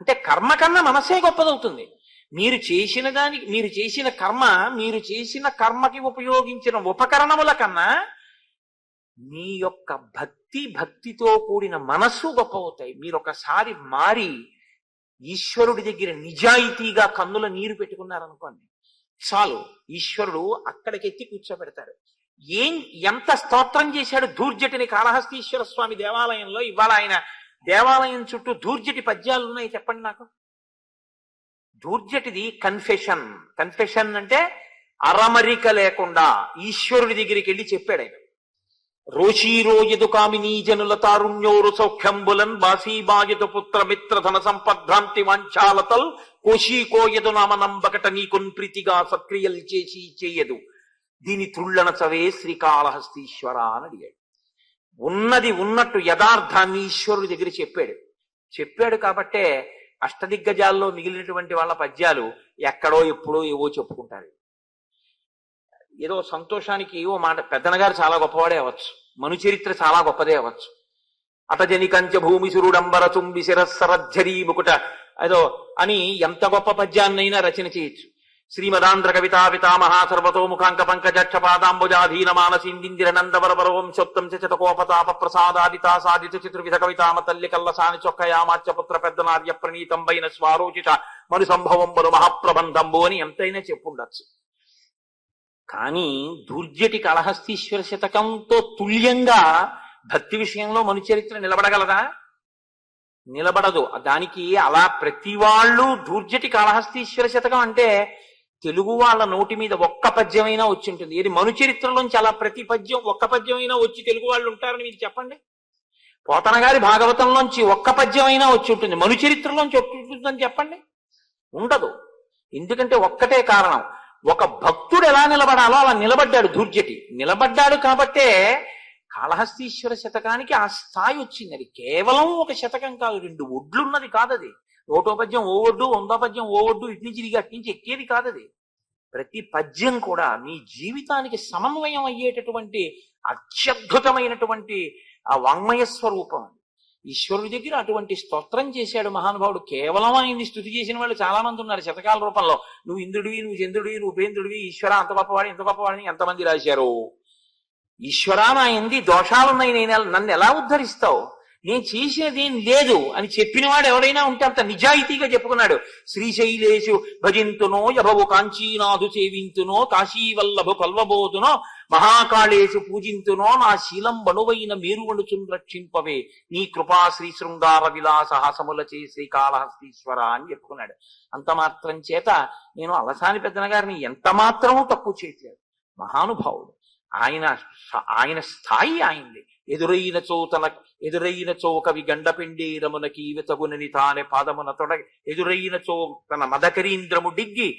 అంటే కర్మ కన్నా మనసే గొప్పదవుతుంది. మీరు చేసిన దానికి, మీరు చేసిన కర్మ, మీరు చేసిన కర్మకి ఉపయోగించిన ఉపకరణముల కన్నా మీ యొక్క భక్తితో కూడిన మనస్సు గొప్ప అవుతాయి. మీరు ఒకసారి మారి ఈశ్వరుడి దగ్గర నిజాయితీగా కన్నుల నీరు పెట్టుకున్నారనుకోండి, చాలు, ఈశ్వరుడు అక్కడికెత్తి కూర్చోబెడతాడు. ఎంత స్తోత్రం చేశాడు ధూర్జటిని కాళహస్తీశ్వర స్వామి దేవాలయంలో. ఇవాళ ఆయన దేవాలయం చుట్టూ ధూర్జటి పద్యాలు ఉన్నాయి, చెప్పండి నాకు. ధూర్జటిది కన్ఫెషన్. కన్ఫెషన్ అంటే అరమరిక లేకుండా ఈశ్వరుడి దగ్గరికి వెళ్ళి చెప్పాడు ఆయన. రోషీరోయదు కామినీ జనుల తారుణ్యోరు సౌఖ్యంబులన్ బాసీబాయదు పుత్ర మిత్ర ధన సంపద్భ్రాంతి వాంఛాలతల్ కోశీకోయదు నామనంబకట నీకొన్ ప్రీతిగా సక్రియలు చేసి చేయదు దీని త్రుళ్ళన చవే శ్రీకాళహస్తీశ్వర అని అడిగాడు. ఉన్నది ఉన్నట్టు యథార్థాన్ని ఈశ్వరుడి దగ్గర చెప్పాడు కాబట్టే అష్టదిగ్గజాల్లో మిగిలినటువంటి వాళ్ళ పద్యాలు ఎక్కడో ఎప్పుడో ఏవో చెప్పుకుంటారు. ఏదో సంతోషానికి ఏవో మాట. పెద్దనగారు చాలా గొప్పవాడే అవ్వచ్చు, మను చరిత్ర చాలా గొప్పదే అవ్వచ్చు. అటజని కంచ భూమి సురుడంబర తుంబి శిరస్సరజ్జరీ ముకుట ఏదో అని ఎంత గొప్ప పద్యాన్నైనా రచన చేయొచ్చు. శ్రీమదాంధ్ర కవితా పితామహ సర్వతోముఖాంక పంకజక్ష పాదాంబుజాధీన మానసిందిందిర నందవరవర వంశోత్తం చతకోపతాప ప్రసాదాదితా సాధిత చతుర్విధ కవితామ తల్లి కల్లసాని చొక్కయామాచ్యపుత్ర పెద్ద నార్య ప్రణీతంబైన స్వారోచిత మను సంభవంబరు మహాప్రబంధంబు అని ఎంతైనా చెప్పుండొచ్చు. కానీ ధూర్జటి కాళహస్తీశ్వర శతకంతో తుల్యంగా భక్తి విషయంలో మను చరిత్ర నిలబడగలదా? నిలబడదు. దానికి అలా ప్రతి వాళ్ళు ధూర్జటి కాళహస్తీశ్వర శతకం అంటే తెలుగు వాళ్ళ నోటి మీద ఒక్క పద్యమైనా వచ్చి ఉంటుంది. ఇది మను చరిత్రలోంచి అలా ప్రతి పద్యం ఒక్క పద్యమైనా వచ్చి తెలుగు వాళ్ళు ఉంటారని మీరు చెప్పండి. పోతన గారి భాగవతంలోంచి ఒక్క పద్యమైనా వచ్చి ఉంటుంది, మను చరిత్రలోంచి ఉంటుందని చెప్పండి. ఉండదు. ఎందుకంటే ఒక్కటే కారణం, ఒక భక్తుడు ఎలా నిలబడాలో అలా నిలబడ్డాడు ధూర్జటి. నిలబడ్డాడు కాబట్టే కాళహస్తీశ్వర శతకానికి ఆ స్థాయి వచ్చింది. అది కేవలం ఒక శతకం కాదు, 2 ఒడ్లున్నది కాదు. అది 100వ పద్యం ఓ ఒడ్డు, 100వ పద్యం ఓ ఒడ్డు, ఇటు నుంచి ఇటు అటు నుంచి ఎక్కేది కాదు. అది ప్రతి పద్యం కూడా మీ జీవితానికి సమన్వయం అయ్యేటటువంటి అత్యద్భుతమైనటువంటి ఆ వాంగ్మయ స్వరూపం. ఈశ్వరుడి దగ్గర అటువంటి స్తోత్రం చేశాడు మహానుభావుడు. కేవలం ఆయన్ని స్తుతి చేసిన వాళ్ళు చాలా మంది ఉన్నారు శతకాల రూపంలో. నువ్వు ఇంద్రుడివి, నువ్వు చంద్రుడివి, నువ్వు ఉపేంద్రుడివి, ఈశ్వర అంత గొప్పవాడి ఇంత గొప్పవాడిని ఎంతమంది రాశారు. ఈశ్వరా నా ఎంది దోషాలున్నాయి, నన్ను ఎలా ఉద్ధరిస్తావు, నేను చేసినది ఏం లేదు అని చెప్పినవాడు ఎవరైనా ఉంటే అంత నిజాయితీగా చెప్పుకున్నాడు. శ్రీశైలేషు భజింతునో యభవు కాంచీనాథు సేవింతునో కాశీవల్లభు కల్వబోధునో మహాకాళేషు పూజింతునో నా శీలం బణువైన మేరువణుచున్ రక్షింపవే నీ కృపా శ్రీ శృంగార విలాస హాసములచే శ్రీకాళహస్తీశ్వర అని చెప్పుకున్నాడు. అంత మాత్రం చేత నేను అలసాని పెద్దన గారిని ఎంత మాత్రమూ తక్కువ చేయట్లేదు. మహానుభావుడు. ఆయన ఆయన స్థాయి ఆయనది. ఎదురైన చో కవి గండపిండీరమునకి ఈవెతగునని తానే పాదమున తొడగి ఎదురైన చో తన మదకరీంద్రము డిగ్గి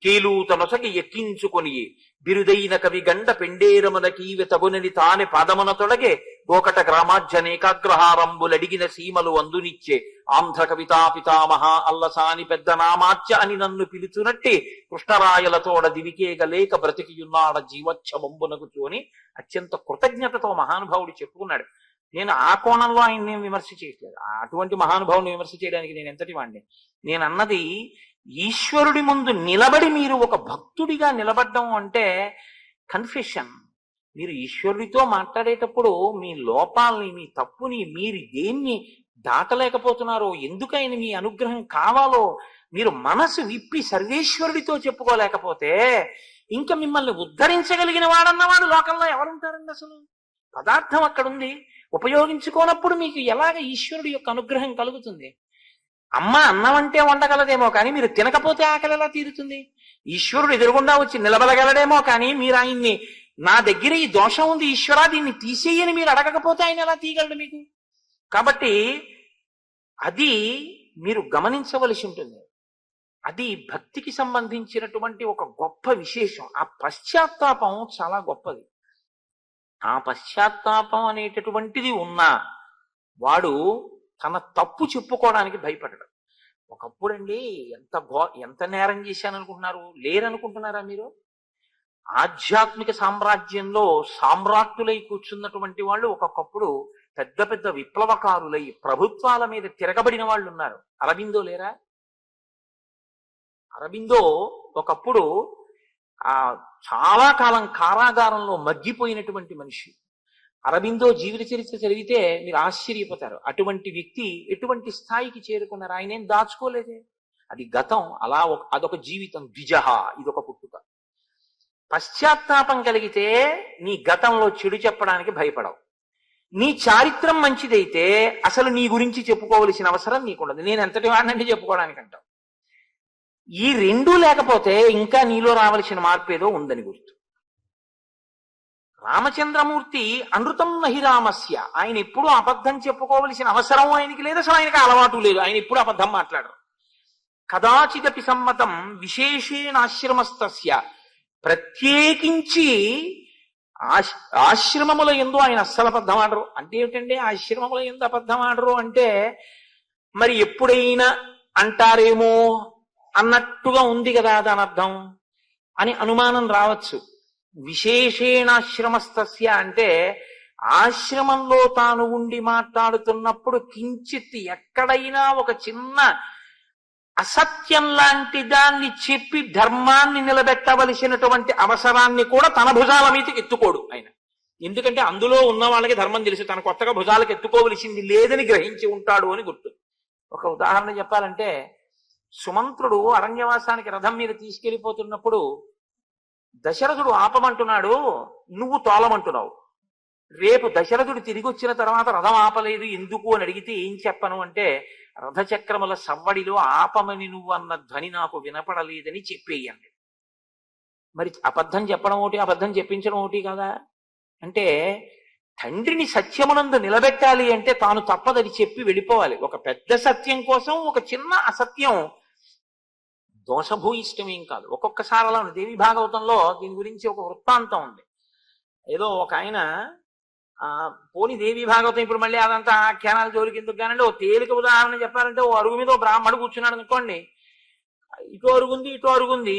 కేలూతనొసగి ఎక్కించుకొని బిరుదైన కవి గండ పెండేరమునకీవి తగునని తానే పాదమున తొడగే గోకట గ్రామాజ్యనేకాగ్రహారంబులడిగిన సీమలు అందునిచ్చే ఆంధ్ర కవితా పితామహ అల్లసాని పెద్ద నామాచ్య అని నన్ను పిలుచునట్టి కృష్ణరాయలతోడ దివికేగలేక బ్రతికియున్నాడ జీవచ్ఛవంబునకు చూని అత్యంత కృతజ్ఞతతో మహానుభావుడు చెప్పుకున్నాడు. నేను ఆ కోణంలో ఆయన్ని విమర్శ చేయట్లేదు. అటువంటి మహానుభావుని విమర్శ చేయడానికి నేను ఎంతటి వాడిని. నేను అన్నది ఈశ్వరుడి ముందు నిలబడి మీరు ఒక భక్తుడిగా నిలబడ్డం అంటే కన్ఫెషన్. మీరు ఈశ్వరుడితో మాట్లాడేటప్పుడు మీ లోపాలని, మీ తప్పుని, మీరు దేన్ని దాటలేకపోతున్నారో, ఎందుకైనా మీ అనుగ్రహం కావాలో మీరు మనసు విప్పి సర్వేశ్వరుడితో చెప్పుకోలేకపోతే ఇంకా మిమ్మల్ని ఉద్ధరించగలిగిన వాడన్నవాడు లోకంలో ఎవరుంటారండి? అసలు పదార్థం అక్కడుంది, ఉపయోగించుకోనప్పుడు మీకు ఎలాగ ఈశ్వరుడి యొక్క అనుగ్రహం కలుగుతుంది? అమ్మ అన్నం అంటే వండగలదేమో కానీ మీరు తినకపోతే ఆకలి ఎలా తీరుతుంది? ఈశ్వరుడు ఎదురుగుండా వచ్చి నిలబడగలడేమో కానీ మీరు ఆయన్ని నా దగ్గర ఈ దోషం ఉంది ఈశ్వరా దీన్ని తీసేయని మీరు అడగకపోతే ఆయన ఎలా తీయగలడు మీకు? కాబట్టి అది మీరు గమనించవలసి ఉంటుంది. అది భక్తికి సంబంధించినటువంటి ఒక గొప్ప విశేషం. ఆ పశ్చాత్తాపం చాలా గొప్పది. ఆ పశ్చాత్తాపం అనేటటువంటిది ఉన్నా వాడు తన తప్పు చెప్పుకోవడానికి భయపడడు. ఒకప్పుడండి ఎంత నేరం చేశాననుకుంటున్నారు? లేరనుకుంటున్నారా మీరు? ఆధ్యాత్మిక సామ్రాజ్యంలో సామ్రాట్టులై కూర్చున్నటువంటి వాళ్ళు ఒకప్పుడు పెద్ద పెద్ద విప్లవకారులై ప్రభుత్వాల మీద తిరగబడిన వాళ్ళు ఉన్నారు. అరబిందో లేరా? అరబిందో ఒకప్పుడు చాలా కాలం కారాగారంలో మగ్గిపోయినటువంటి మనిషి. అరబిందో జీవిత చరిత్ర చదివితే మీరు ఆశ్చర్యపోతారు. అటువంటి వ్యక్తి ఎటువంటి స్థాయికి చేరుకున్నారు? ఆయన ఏం దాచుకోలేదే. అది గతం. అలా అదొక జీవితం. ద్విజహ, ఇదొక పుట్టుక. పశ్చాత్తాపం కలిగితే నీ గతంలో చెడు చెప్పడానికి భయపడవు. నీ చారిత్రం మంచిదైతే అసలు నీ గురించి చెప్పుకోవలసిన అవసరం నీకుండదు. నేను ఎంతటి వాడినంటే చెప్పుకోవడానికి అంటావు. ఈ రెండూ లేకపోతే ఇంకా నీలో రావలసిన మార్పు ఏదో ఉందని గుర్తు. రామచంద్రమూర్తి అనృతం నహి రామస్య. ఆయన ఎప్పుడు అబద్ధం చెప్పుకోవలసిన అవసరం ఆయనకి లేదు, అసలు ఆయనకి అలవాటు లేదు. ఆయన ఎప్పుడు అబద్ధం మాట్లాడరు. కదాచిదపి సమ్మతం విశేషేణ ఆశ్రమస్తస్య. ప్రత్యేకించి ఆశ్రమముల యందు ఆయన అస్సలు అబద్ధం ఆడరు. అంటే ఏమిటండి ఆశ్రమముల యందు అబద్ధం ఆడరు అంటే? మరి ఎప్పుడైనా అంటారేమో అన్నట్టుగా ఉంది కదా దాని అర్థం అని అనుమానం రావచ్చు. విశేషేణాశ్రమస్తస్య అంటే ఆశ్రమంలో తాను ఉండి మాట్లాడుతున్నప్పుడు కించిత్ ఎక్కడైనా ఒక చిన్న అసత్యం లాంటి దాన్ని చెప్పి ధర్మాన్ని నిలబెట్టవలసినటువంటి అవసరాన్ని కూడా తన భుజాల మీదకి ఎత్తుకోడు ఆయన. ఎందుకంటే అందులో ఉన్న వాళ్ళకి ధర్మం తెలుసు, తన కొత్తగా భుజాలకు ఎత్తుకోవలసింది లేదని గ్రహించి ఉంటాడు అని గుర్తు. ఒక ఉదాహరణ చెప్పాలంటే, సుమంత్రుడు అరణ్యవాసానికి రథం మీద తీసుకెళ్లిపోతున్నప్పుడు దశరథుడు ఆపమంటున్నాడు, నువ్వు తోలమంటున్నావు. రేపు దశరథుడు తిరిగి వచ్చిన తర్వాత రథం ఆపలేదు ఎందుకు అని అడిగితే ఏం చెప్పను అంటే, రథచక్రముల సవ్వడిలో ఆపమని నువ్వు అన్న ధ్వని నాకు వినపడలేదని చెప్పేయండి. మరి అబద్ధం చెప్పడం ఒకటి, అబద్ధం చెప్పించడం ఒకటి కదా. అంటే తండ్రిని సత్యమునందు నిలబెట్టాలి అంటే తాను తప్పదని చెప్పి వెళ్ళిపోవాలి. ఒక పెద్ద సత్యం కోసం ఒక చిన్న అసత్యం దోషభూయిష్టమేం కాదు. ఒక్కొక్కసారి అలా ఉంది. దేవి భాగవతంలో దీని గురించి ఒక వృత్తాంతం ఉంది. ఏదో ఒక ఆయన పోని దేవి భాగవతం ఇప్పుడు మళ్ళీ అదంతా ఆఖ్యానాలు జోలికి ఎందుకు కానండి, ఓ తేలిక ఉదాహరణ చెప్పాలంటే, ఓ అరుగు మీద ఓ బ్రాహ్మడు కూర్చున్నాడు అనుకోండి. ఇటు అరుగుంది ఇటు అరుగుంది,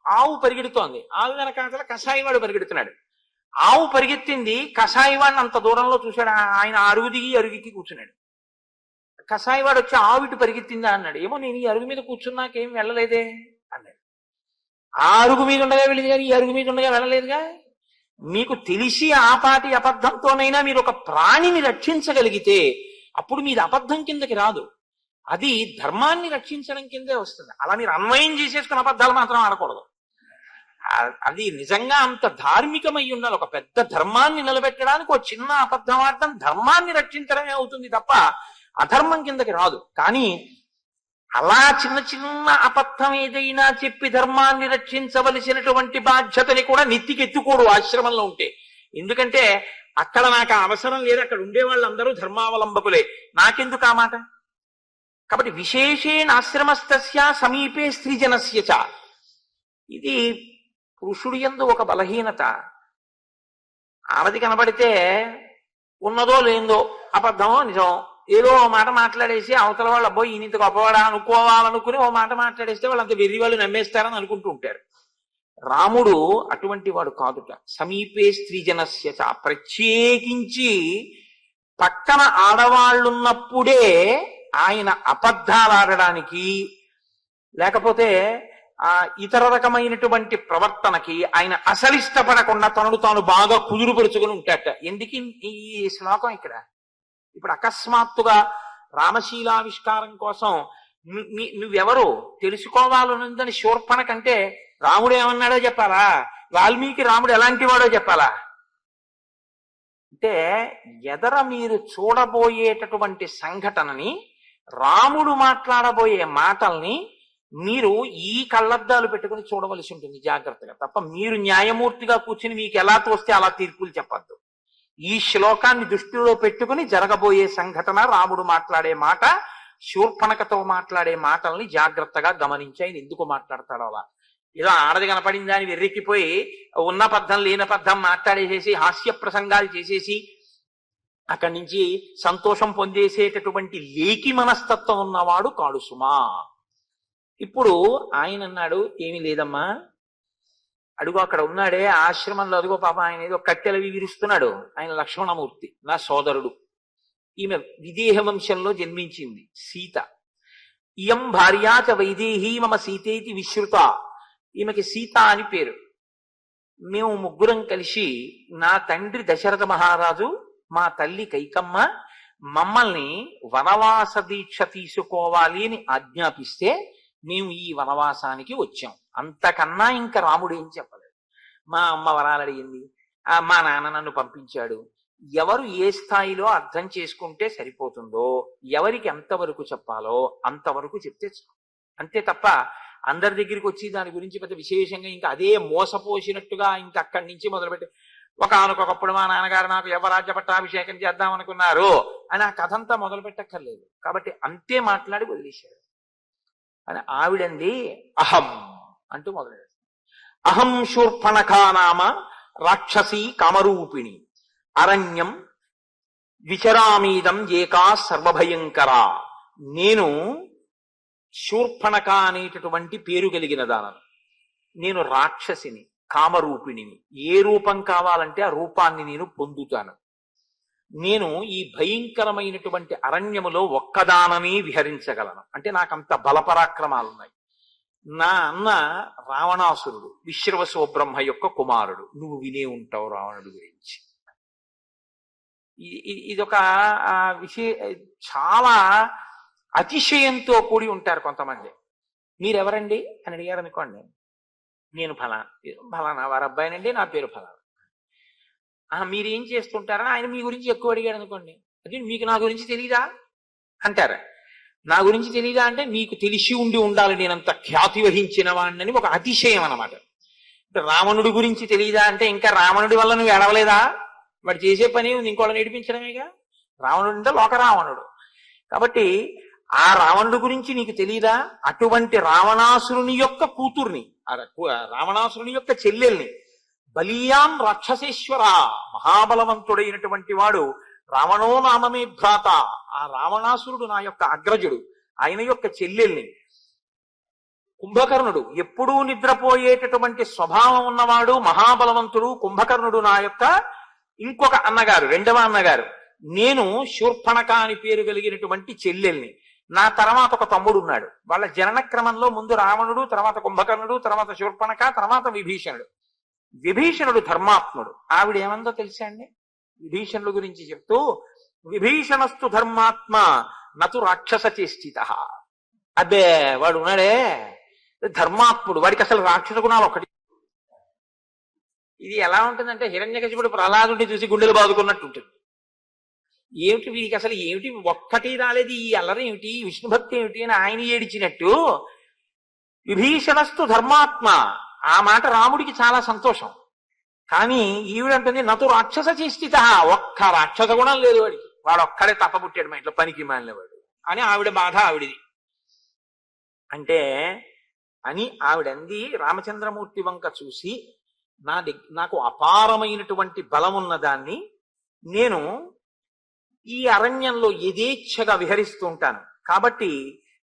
ఆవు పరిగెడుతోంది, ఆవు వెనకాల కషాయివాడు పరిగెడుతున్నాడు. ఆవు పరిగెత్తింది, కషాయివాడిని అంత దూరంలో చూశాడు. ఆయన అరుగు దిగి అరుగుకి కూర్చున్నాడు. కషాయివాడు వచ్చి ఆవు ఇటు పరిగెత్తిందా అన్నాడు. ఏమో నేను ఈ అరుగు మీద కూర్చున్నాకేం వెళ్ళలేదే అన్నాడు. ఆ అరుగు మీద ఉండగా వెళ్ళింది కానీ ఈ అరుగు మీద ఉండగా వెళ్ళలేదుగా. మీకు తెలిసి ఆపాటి అబద్ధంతోనైనా మీరు ఒక ప్రాణిని రక్షించగలిగితే అప్పుడు మీది అబద్ధం కిందకి రాదు, అది ధర్మాన్ని రక్షించడం కిందే వస్తుంది. అలా మీరు అన్వయం చేసేసుకున్న అబద్ధాలు మాత్రం ఆడకూడదు. అది నిజంగా అంత ధార్మికమై ఉండాలి. ఒక పెద్ద ధర్మాన్ని నిలబెట్టడానికి ఒక చిన్న అబద్ధం ఆడటం ధర్మాన్ని రక్షించడమే అవుతుంది తప్ప అధర్మం కిందకి రాదు. కానీ అలా చిన్న చిన్న అబద్ధం ఏదైనా చెప్పి ధర్మాన్ని రక్షించవలసినటువంటి బాధ్యతని కూడా నెత్తికెత్తుకోడు ఆశ్రమంలో ఉంటే. ఎందుకంటే అక్కడ నాకు ఆ అవసరం లేదు, అక్కడ ఉండే వాళ్ళందరూ ధర్మావలంబకులే, నాకెందుకు ఆ మాట? కాబట్టి విశేషేణ ఆశ్రమస్తస్య సమీపే స్త్రీజనస్య చ. ఇది పురుషుడి యందు ఒక బలహీనత. ఆడది కనబడితే ఉన్నదో లేదో, అబద్ధమో నిజం, ఏదో ఓ మాట మాట్లాడేసి అవతల వాళ్ళు అబ్బో ఈయనంత గొప్పవాడా అనుకోవాలనుకుని ఓ మాట మాట్లాడేస్తే వాళ్ళంత వెర్రి వాళ్ళు నమ్మేస్తారని అనుకుంటూ ఉంటారు. రాముడు అటువంటి వాడు కాదుట. సమీపే స్త్రీజనస్య చ, ప్రత్యేకించి పక్కన ఆడవాళ్ళున్నప్పుడే ఆయన అబద్ధాలు ఆడడానికి, లేకపోతే ఇతర రకమైనటువంటి ప్రవర్తనకి ఆయన అసలు ఇష్టపడకుండా తనను తాను బాగా కుదురుపరుచుకుని ఉంటాట. ఎందుకు ఈ శ్లోకం ఇక్కడ? ఇప్పుడు అకస్మాత్తుగా రామశీలావిష్కారం కోసం నువ్వెవరు తెలుసుకోవాలనుందని శూర్పణ కంటే రాముడు ఏమన్నాడో చెప్పాలా, వాల్మీకి రాముడు ఎలాంటి వాడో చెప్పాలా? అంటే ఎదర మీరు చూడబోయేటటువంటి సంఘటనని, రాముడు మాట్లాడబోయే మాటల్ని మీరు ఈ కళ్ళద్దాలు పెట్టుకుని చూడవలసి ఉంటుంది జాగ్రత్తగా. తప్ప మీరు న్యాయమూర్తిగా కూర్చుని మీకు ఎలా తోస్తే అలా తీర్పులు చెప్పద్దు. ఈ శ్లోకాన్ని దృష్టిలో పెట్టుకుని జరగబోయే సంఘటన, రాముడు మాట్లాడే మాట, శూర్పణకతో మాట్లాడే మాటల్ని జాగ్రత్తగా గమనించి ఆయన ఎందుకు మాట్లాడతాడో అలా. ఏదో ఆడది కనపడింది అని వెర్రెక్కిపోయి ఉన్న పద్ధం లేని పద్ధం మాట్లాడేసేసి హాస్య ప్రసంగాలు చేసేసి అక్కడి నుంచి సంతోషం పొందేసేటటువంటి లేకి మనస్తత్వం ఉన్నవాడు కాడు సుమా. ఇప్పుడు ఆయన అన్నాడు, ఏమీ లేదమ్మా, అడుగు అక్కడ ఉన్నాడే ఆశ్రమంలో, అదిగో పాప ఆయన ఏదో కట్టెలవి విరుస్తున్నాడు, ఆయన లక్ష్మణమూర్తి, నా సోదరుడు. ఈమె విదేహ వంశంలో జన్మించింది సీత. ఇయం భార్యాచ వైదేహీ మమ సీతేతి విశ్రుత. ఈమెకి సీత అని పేరు. మేము ముగ్గురం కలిసి, నా తండ్రి దశరథ మహారాజు, మా తల్లి కైకమ్మ మమ్మల్ని వనవాస దీక్ష తీసుకోవాలి అని ఆజ్ఞాపిస్తే మేము ఈ వనవాసానికి వచ్చాం. అంతకన్నా ఇంకా రాముడు ఏం చెప్పలేదు. మా అమ్మ వరాలు అడిగింది, మా నాన్న నన్ను పంపించాడు. ఎవరు ఏ స్థాయిలో అర్థం చేసుకుంటే సరిపోతుందో, ఎవరికి ఎంతవరకు చెప్పాలో అంతవరకు చెప్తే అంతే తప్ప అందరి దగ్గరికి వచ్చి దాని గురించి పెద్ద విశేషంగా ఇంకా అదే మోసపోసినట్టుగా ఇంకా అక్కడి నుంచి మొదలుపెట్టి ఒకనకొకప్పుడు మా నాన్నగారు నాకు యవరాజ్య పట్టాభిషేకం చేద్దాం అనుకున్నారు అని ఆ కథంతా మొదలు పెట్టక్కర్లేదు. కాబట్టి అంతే మాట్లాడి వదిలేశాడు. అని ఆవిడండి అహం అంటూ మొదలెడు. అహం శూర్పణఖా నామ రాక్షసీ కామరూపిణి అరణ్యం విచరామీదం ఏకా సర్వభయంకరా. నేను శూర్పణఖ అనేటటువంటి పేరు కలిగిన దానను. నేను రాక్షసిని, కామరూపిణిని. ఏ రూపం కావాలంటే ఆ రూపాన్ని నేను పొందుతాను. నేను ఈ భయంకరమైనటువంటి అరణ్యములో ఒక్కదాననే విహరించగలను. అంటే నాకంత బలపరాక్రమాలున్నాయి. నా అన్న రావణాసురుడు విశ్రవసో బ్రహ్మ యొక్క కుమారుడు. నువ్వు వినే ఉంటావు రావణుడి గురించి. ఇదొక చాలా అతిశయంతో కూడి ఉంటారు కొంతమంది. మీరెవరండి అని అడిగారు అనుకోండి, నేను ఫలానా వారి అబ్బాయినండి, నా పేరు ఫలానా. మీరేం చేస్తుంటారని ఆయన మీ గురించి ఎక్కువ అడిగాడు అనుకోండి, అది మీకు నా గురించి తెలీదా అంటారు. నా గురించి తెలీదా అంటే నీకు తెలిసి ఉండి ఉండాలి నేనంత ఖ్యాతి వహించిన వాడిని ఒక అతిశయం అన్నమాట. రావణుడి గురించి తెలీదా అంటే ఇంకా రావణుడి వల్ల నువ్వు ఎడవలేదా? వాడు చేసే పని ఇంకోళ్ళని నేర్పించడమేగా. రావణుడు అంటే లోక రావణుడు. కాబట్టి ఆ రావణుడి గురించి నీకు తెలీదా? అటువంటి రావణాసురుని యొక్క కూతుర్ని, రావణాసురుని యొక్క చెల్లెల్ని, బలీయాం రాక్షసేశ్వర, మహాబలవంతుడైనటువంటి వాడు, రావణో నామమే భ్రాత, ఆ రావణాసురుడు నా యొక్క అగ్రజుడు, ఆయన యొక్క చెల్లెల్ని, కుంభకర్ణుడు ఎప్పుడూ నిద్రపోయేటటువంటి స్వభావం ఉన్నవాడు, మహాబలవంతుడు కుంభకర్ణుడు నా యొక్క ఇంకొక అన్నగారు, రెండవ అన్నగారు. నేను శూర్పణఖ అని పేరు కలిగినటువంటి చెల్లెల్ని. నా తర్వాత ఒక తమ్ముడు ఉన్నాడు. వాళ్ళ జనన క్రమంలో ముందు రావణుడు, తర్వాత కుంభకర్ణుడు, తర్వాత శూర్పణఖ, తర్వాత విభీషణుడు. విభీషణుడు ధర్మాత్ముడు. ఆవిడ ఏమందో తెలుసా అండి? విభీషణుడు గురించి చెప్తూ, విభీషణస్తు ధర్మాత్మ నతు రాక్షస చేష్టిత. అబ్బే వాడు ఉన్నాడే ధర్మాత్ముడు, వాడికి అసలు రాక్షస గుణాలు ఒకటి. ఇది ఎలా ఉంటుందంటే హిరణ్యకశిపుడు ప్రహ్లాదుడిని చూసి గుండెలు బాదుకున్నట్టు ఉంటుంది. ఏమిటి వీడికి అసలు ఏమిటి ఒక్కటి రాలేదు, ఈ అల్లరి ఏమిటి, విష్ణు భక్తి ఏమిటి అని ఆయన ఏడిచినట్టు విభీషణస్తు ధర్మాత్మ. ఆ మాట రాముడికి చాలా సంతోషం. కానీ ఈవిడంటుంది నటు రాక్షస చేష్టిత, ఒక్క రాక్షస గుణం లేదు వాడికి, వాడు ఒక్కడే తప్పబుట్టాడు మా ఇంట్లో, పనికి మాలినవాడు అని ఆవిడ బాధ ఆవిడిది. అంటే అని ఆవిడంది రామచంద్రమూర్తి వంక చూసి, నాకు అపారమైనటువంటి బలం ఉన్నదాన్ని, నేను ఈ అరణ్యంలో యథేచ్ఛగా విహరిస్తూ ఉంటాను, కాబట్టి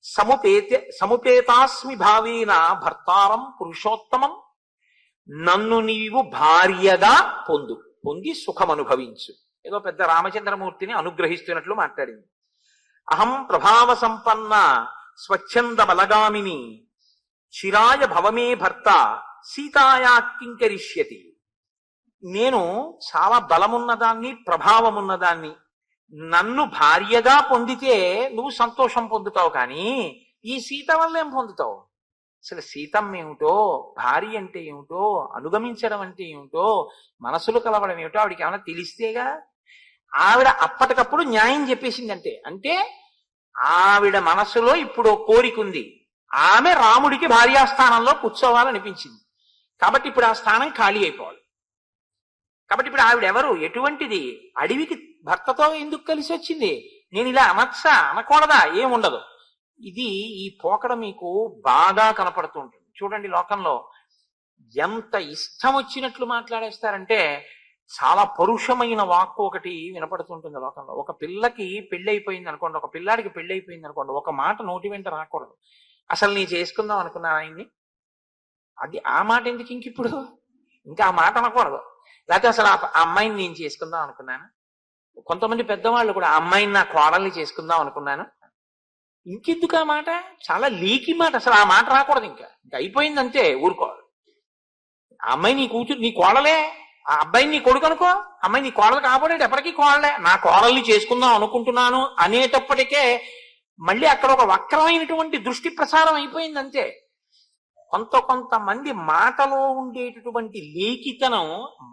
సముపేతాస్మి భావేన భర్తారం పురుషోత్తమం, నన్ను నీవు భార్యగా పొంది సుఖం అనుభవించు. ఏదో పెద్ద రామచంద్రమూర్తిని అనుగ్రహిస్తున్నట్లు మాట్లాడింది. అహం ప్రభావ సంపన్న స్వచ్ఛంద బలగామిని, చిరాయ భవమే భర్త సీతాయా కింకరిష్యతి. నేను చాలా బలమున్నదాన్ని, ప్రభావం ఉన్నదాన్ని, నన్ను భార్యగా పొందితే నువ్వు సంతోషం పొందుతావు, కానీ ఈ సీత వల్ల ఏం పొందుతావు? అసలు సీతమ్మ ఏమిటో, భార్య అంటే ఏమిటో, అనుగమించడం అంటే ఏమిటో, మనసులు కలవడం ఏమిటో ఆవిడికి ఏమైనా తెలిస్తేగా. ఆవిడ అప్పటికప్పుడు న్యాయం చెప్పేసిందంటే, అంటే ఆవిడ మనసులో ఇప్పుడు కోరిక ఉంది, ఆమె రాముడికి భార్యాస్థానంలో కూర్చోవాలనిపించింది, కాబట్టి ఇప్పుడు ఆ స్థానం ఖాళీ అయిపోవాలి. కాబట్టి ఇప్పుడు ఆవిడెవరు, ఎటువంటిది, అడవికి భర్తతో ఎందుకు కలిసి వచ్చింది, నేను ఇలా అనొచ్చా అనకూడదా, ఏముండదు. ఇది ఈ పోకడ మీకు బాగా కనపడుతూ ఉంటుంది. చూడండి, లోకంలో ఎంత ఇష్టం వచ్చినట్లు మాట్లాడేస్తారంటే, చాలా పరుషమైన వాక్కు ఒకటి వినపడుతుంటుంది లోకంలో. ఒక పిల్లకి పెళ్ళైపోయింది అనుకోండి, ఒక పిల్లాడికి పెళ్ళైపోయింది అనుకోండి, ఒక మాట నోటి వెంట రాకూడదు, అసలు నీ చేసుకుందాం అనుకున్నా ఆయన్ని, అది ఆ మాట ఎందుకు ఇంక ఇప్పుడు, ఇంకా ఆ మాట అనకూడదు. లేకపోతే అసలు ఆ అమ్మాయిని నేను చేసుకుందాం అనుకున్నాను. కొంతమంది పెద్దవాళ్ళు కూడా ఆ అమ్మాయిని నా కోడల్ని చేసుకుందాం అనుకున్నాను, ఇంకెందుకు ఆ మాట, చాలా లీకి మాట, అసలు ఆ మాట రాకూడదు, ఇంకా అయిపోయింది అంతే, ఊరుకోవాలి. ఆ అమ్మాయి నీ కూతురు, నీ కోడలే, ఆ అబ్బాయిని నీ కొడుకు అనుకో, అమ్మాయి నీ కోడలు కాబోడేది ఎప్పటికీ కోడలే, నా కోడల్ని చేసుకుందాం అనుకుంటున్నాను అనేటప్పటికే మళ్ళీ అక్కడ ఒక వక్రమైనటువంటి దృష్టి ప్రసారం అయిపోయింది అంతే. కొంతమంది మాటలో ఉండేటటువంటి లేఖితనం,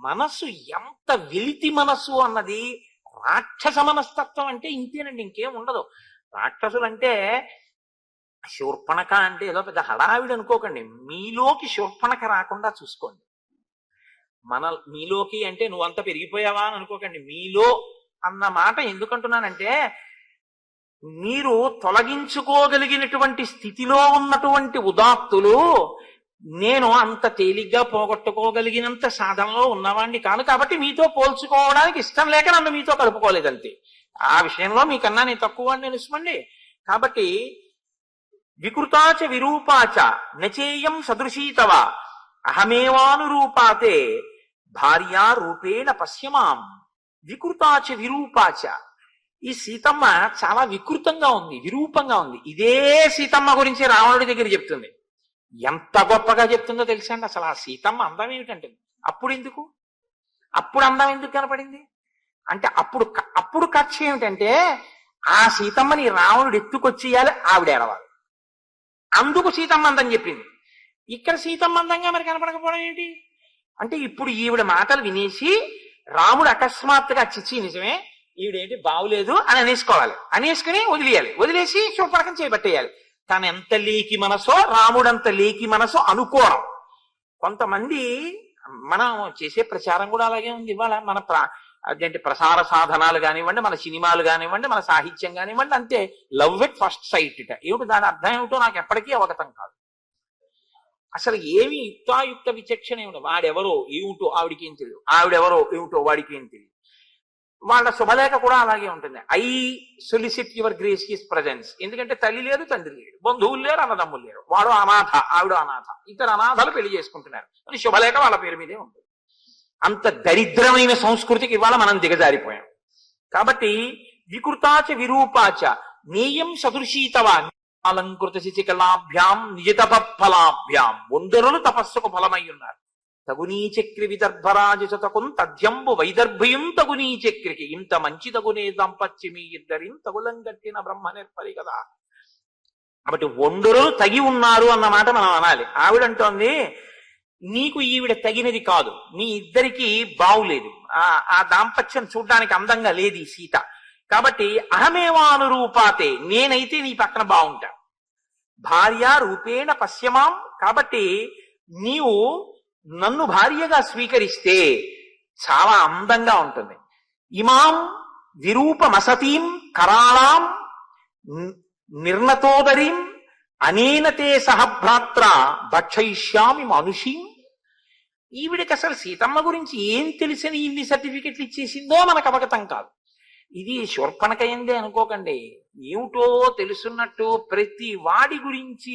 మనస్సు ఎంత వెలితి మనస్సు అన్నది, రాక్షస మనస్తత్వం అంటే ఇంతేనండి, ఇంకేం ఉండదు. రాక్షసులంటే శూర్పణఖ అంటే ఏదో పెద్ద హడావిడి అనుకోకండి, మీలోకి శూర్పణఖ రాకుండా చూసుకోండి. మీలోకి అంటే నువ్వంత పెరిగిపోయావా అని అనుకోకండి, మీలో అన్న మాట ఎందుకంటున్నానంటే, మీరు తొలగించుకోగలిగినటువంటి స్థితిలో ఉన్నటువంటి ఉదాత్తులు నేను అంత తేలిగ్గా పోగొట్టుకోగలిగినంత సాధనలో ఉన్నవాడిని కాను, కాబట్టి మీతో పోల్చుకోవడానికి ఇష్టం లేక నన్ను మీతో కలుపుకోలేదంతే. ఆ విషయంలో మీకన్నా నేను తక్కువ అని తెలుసుకోండి. కాబట్టి వికృతాచ విరూపాచ నచేయం సదృశీతవ అహమేవానురూపాతే భార్యా రూపేణ పశ్యమాం. వికృతాచ విరూపాచ, ఈ సీతమ్మ చాలా వికృతంగా ఉంది, విరూపంగా ఉంది. ఇదే సీతమ్మ గురించి రావణుడి దగ్గర చెప్తుంది. ఎంత గొప్పగా చెప్తుందో తెలుసా అండి. అసలు ఆ సీతమ్మ అందం ఏమిటంటే, అప్పుడు అందం ఎందుకు కనపడింది అంటే, అప్పుడు కక్ష ఏమిటంటే, ఆ సీతమ్మని రావణుడు ఎత్తుకొచ్చేయాలి, ఆవిడ ఏడవాలి, అందుకు సీతమ్మ అందం చెప్పింది. ఇక్కడ సీతమ్మ అందంగా మరి కనపడకపోవడం ఏంటి అంటే, ఇప్పుడు ఈవిడ మాటలు వినేసి రాముడు అకస్మాత్తుగా చిచ్చి నిజమే ఈవిడేంటి బాగులేదు అని అనేసుకోవాలి, అనేసుకుని వదిలేయాలి, వదిలేసి శూర్పణఖం చేపట్టేయాలి. తను ఎంత లేకి మనసో రాముడంత లేకి మనసో అనుకోవడం. కొంతమంది మనం చేసే ప్రచారం కూడా అలాగే ఉంది. ఇవాళ మన అదేంటి ప్రసార సాధనాలు కానివ్వండి, మన సినిమాలు కానివ్వండి, మన సాహిత్యం కానివ్వండి, అంతే లవ్ ఎట్ ఫస్ట్ సైట్ ఇట. ఏమిటి దాని అర్థం ఏమిటో నాకు ఎప్పటికీ అవగతం కాదు. అసలు ఏమి యుక్తాయుక్త విచక్షణ ఏమిటో, వాడెవరో ఏమిటో ఆవిడికి ఏం తెలియదు, ఆవిడెవరో ఏమిటో వాడికి ఏం తెలియదు. వాళ్ళ శుభలేఖ కూడా అలాగే ఉంటుంది. I solicit your grace his presence. ఎందుకంటే తల్లి లేదు, తండ్రి లేడు, బంధువులు లేరు, అన్నదమ్ములు లేరు, వాడు అనాథ, ఆవిడ అనాథ, ఇద్దరు అనాథలు పెళ్లి చేసుకుంటున్నారు అని శుభలేఖ వాళ్ళ పేరు మీదే ఉంటుంది. అంత దరిద్రమైన సంస్కృతికి ఇవాళ మనం దిగజారిపోయాం. కాబట్టి వికృతాచ విరూపాచ నేయం సదృశీతవా అలంకృత శిశికలాభ్యాం నిజతప ఫలాభ్యాం. వందరులు తపస్సుకు ఫలమై ఉన్నారు. తగునీ చక్రి విదర్భరాజతకున్ తథ్యంబు వైదర్భయం తగునీ చక్రికి, ఇంత మంచి తగునే దంపత్యమి ఇద్దరిం తగులంగట్టిన బ్రహ్మ నేర్పరి కదా. కాబట్టి వండరులు తగి ఉన్నారు అన్నమాట మనం అనాలి. ఆవిడంటోంది నీకు ఈవిడ తగినది కాదు, మీ ఇద్దరికి బావులేదు, ఆ దాంపత్యం చూడ్డానికి అందంగా లేదు ఈ సీత, కాబట్టి అహమేవానురూపాతే, నేనైతే నీ పక్కన బాగుంటా. భార్య రూపేణ పశ్యమాం, కాబట్టి నీవు నన్ను భార్యగా స్వీకరిస్తే చాలా అందంగా ఉంటుంది. ఇమాం విరూపమసతీం కరాళాం నిర్ణతోదరీం అనేనతే సహభ్రాత్ర భక్షయిష్యామి మనుషీం. ఈవిడికి అసలు సీతమ్మ గురించి ఏం తెలిసని ఇన్ని సర్టిఫికెట్లు ఇచ్చేసిందో మనకు అవగతం కాదు. ఇది శూర్పణఖయందే అనుకోకండి. ఏమిటో తెలుసున్నట్టు ప్రతి వాడి గురించి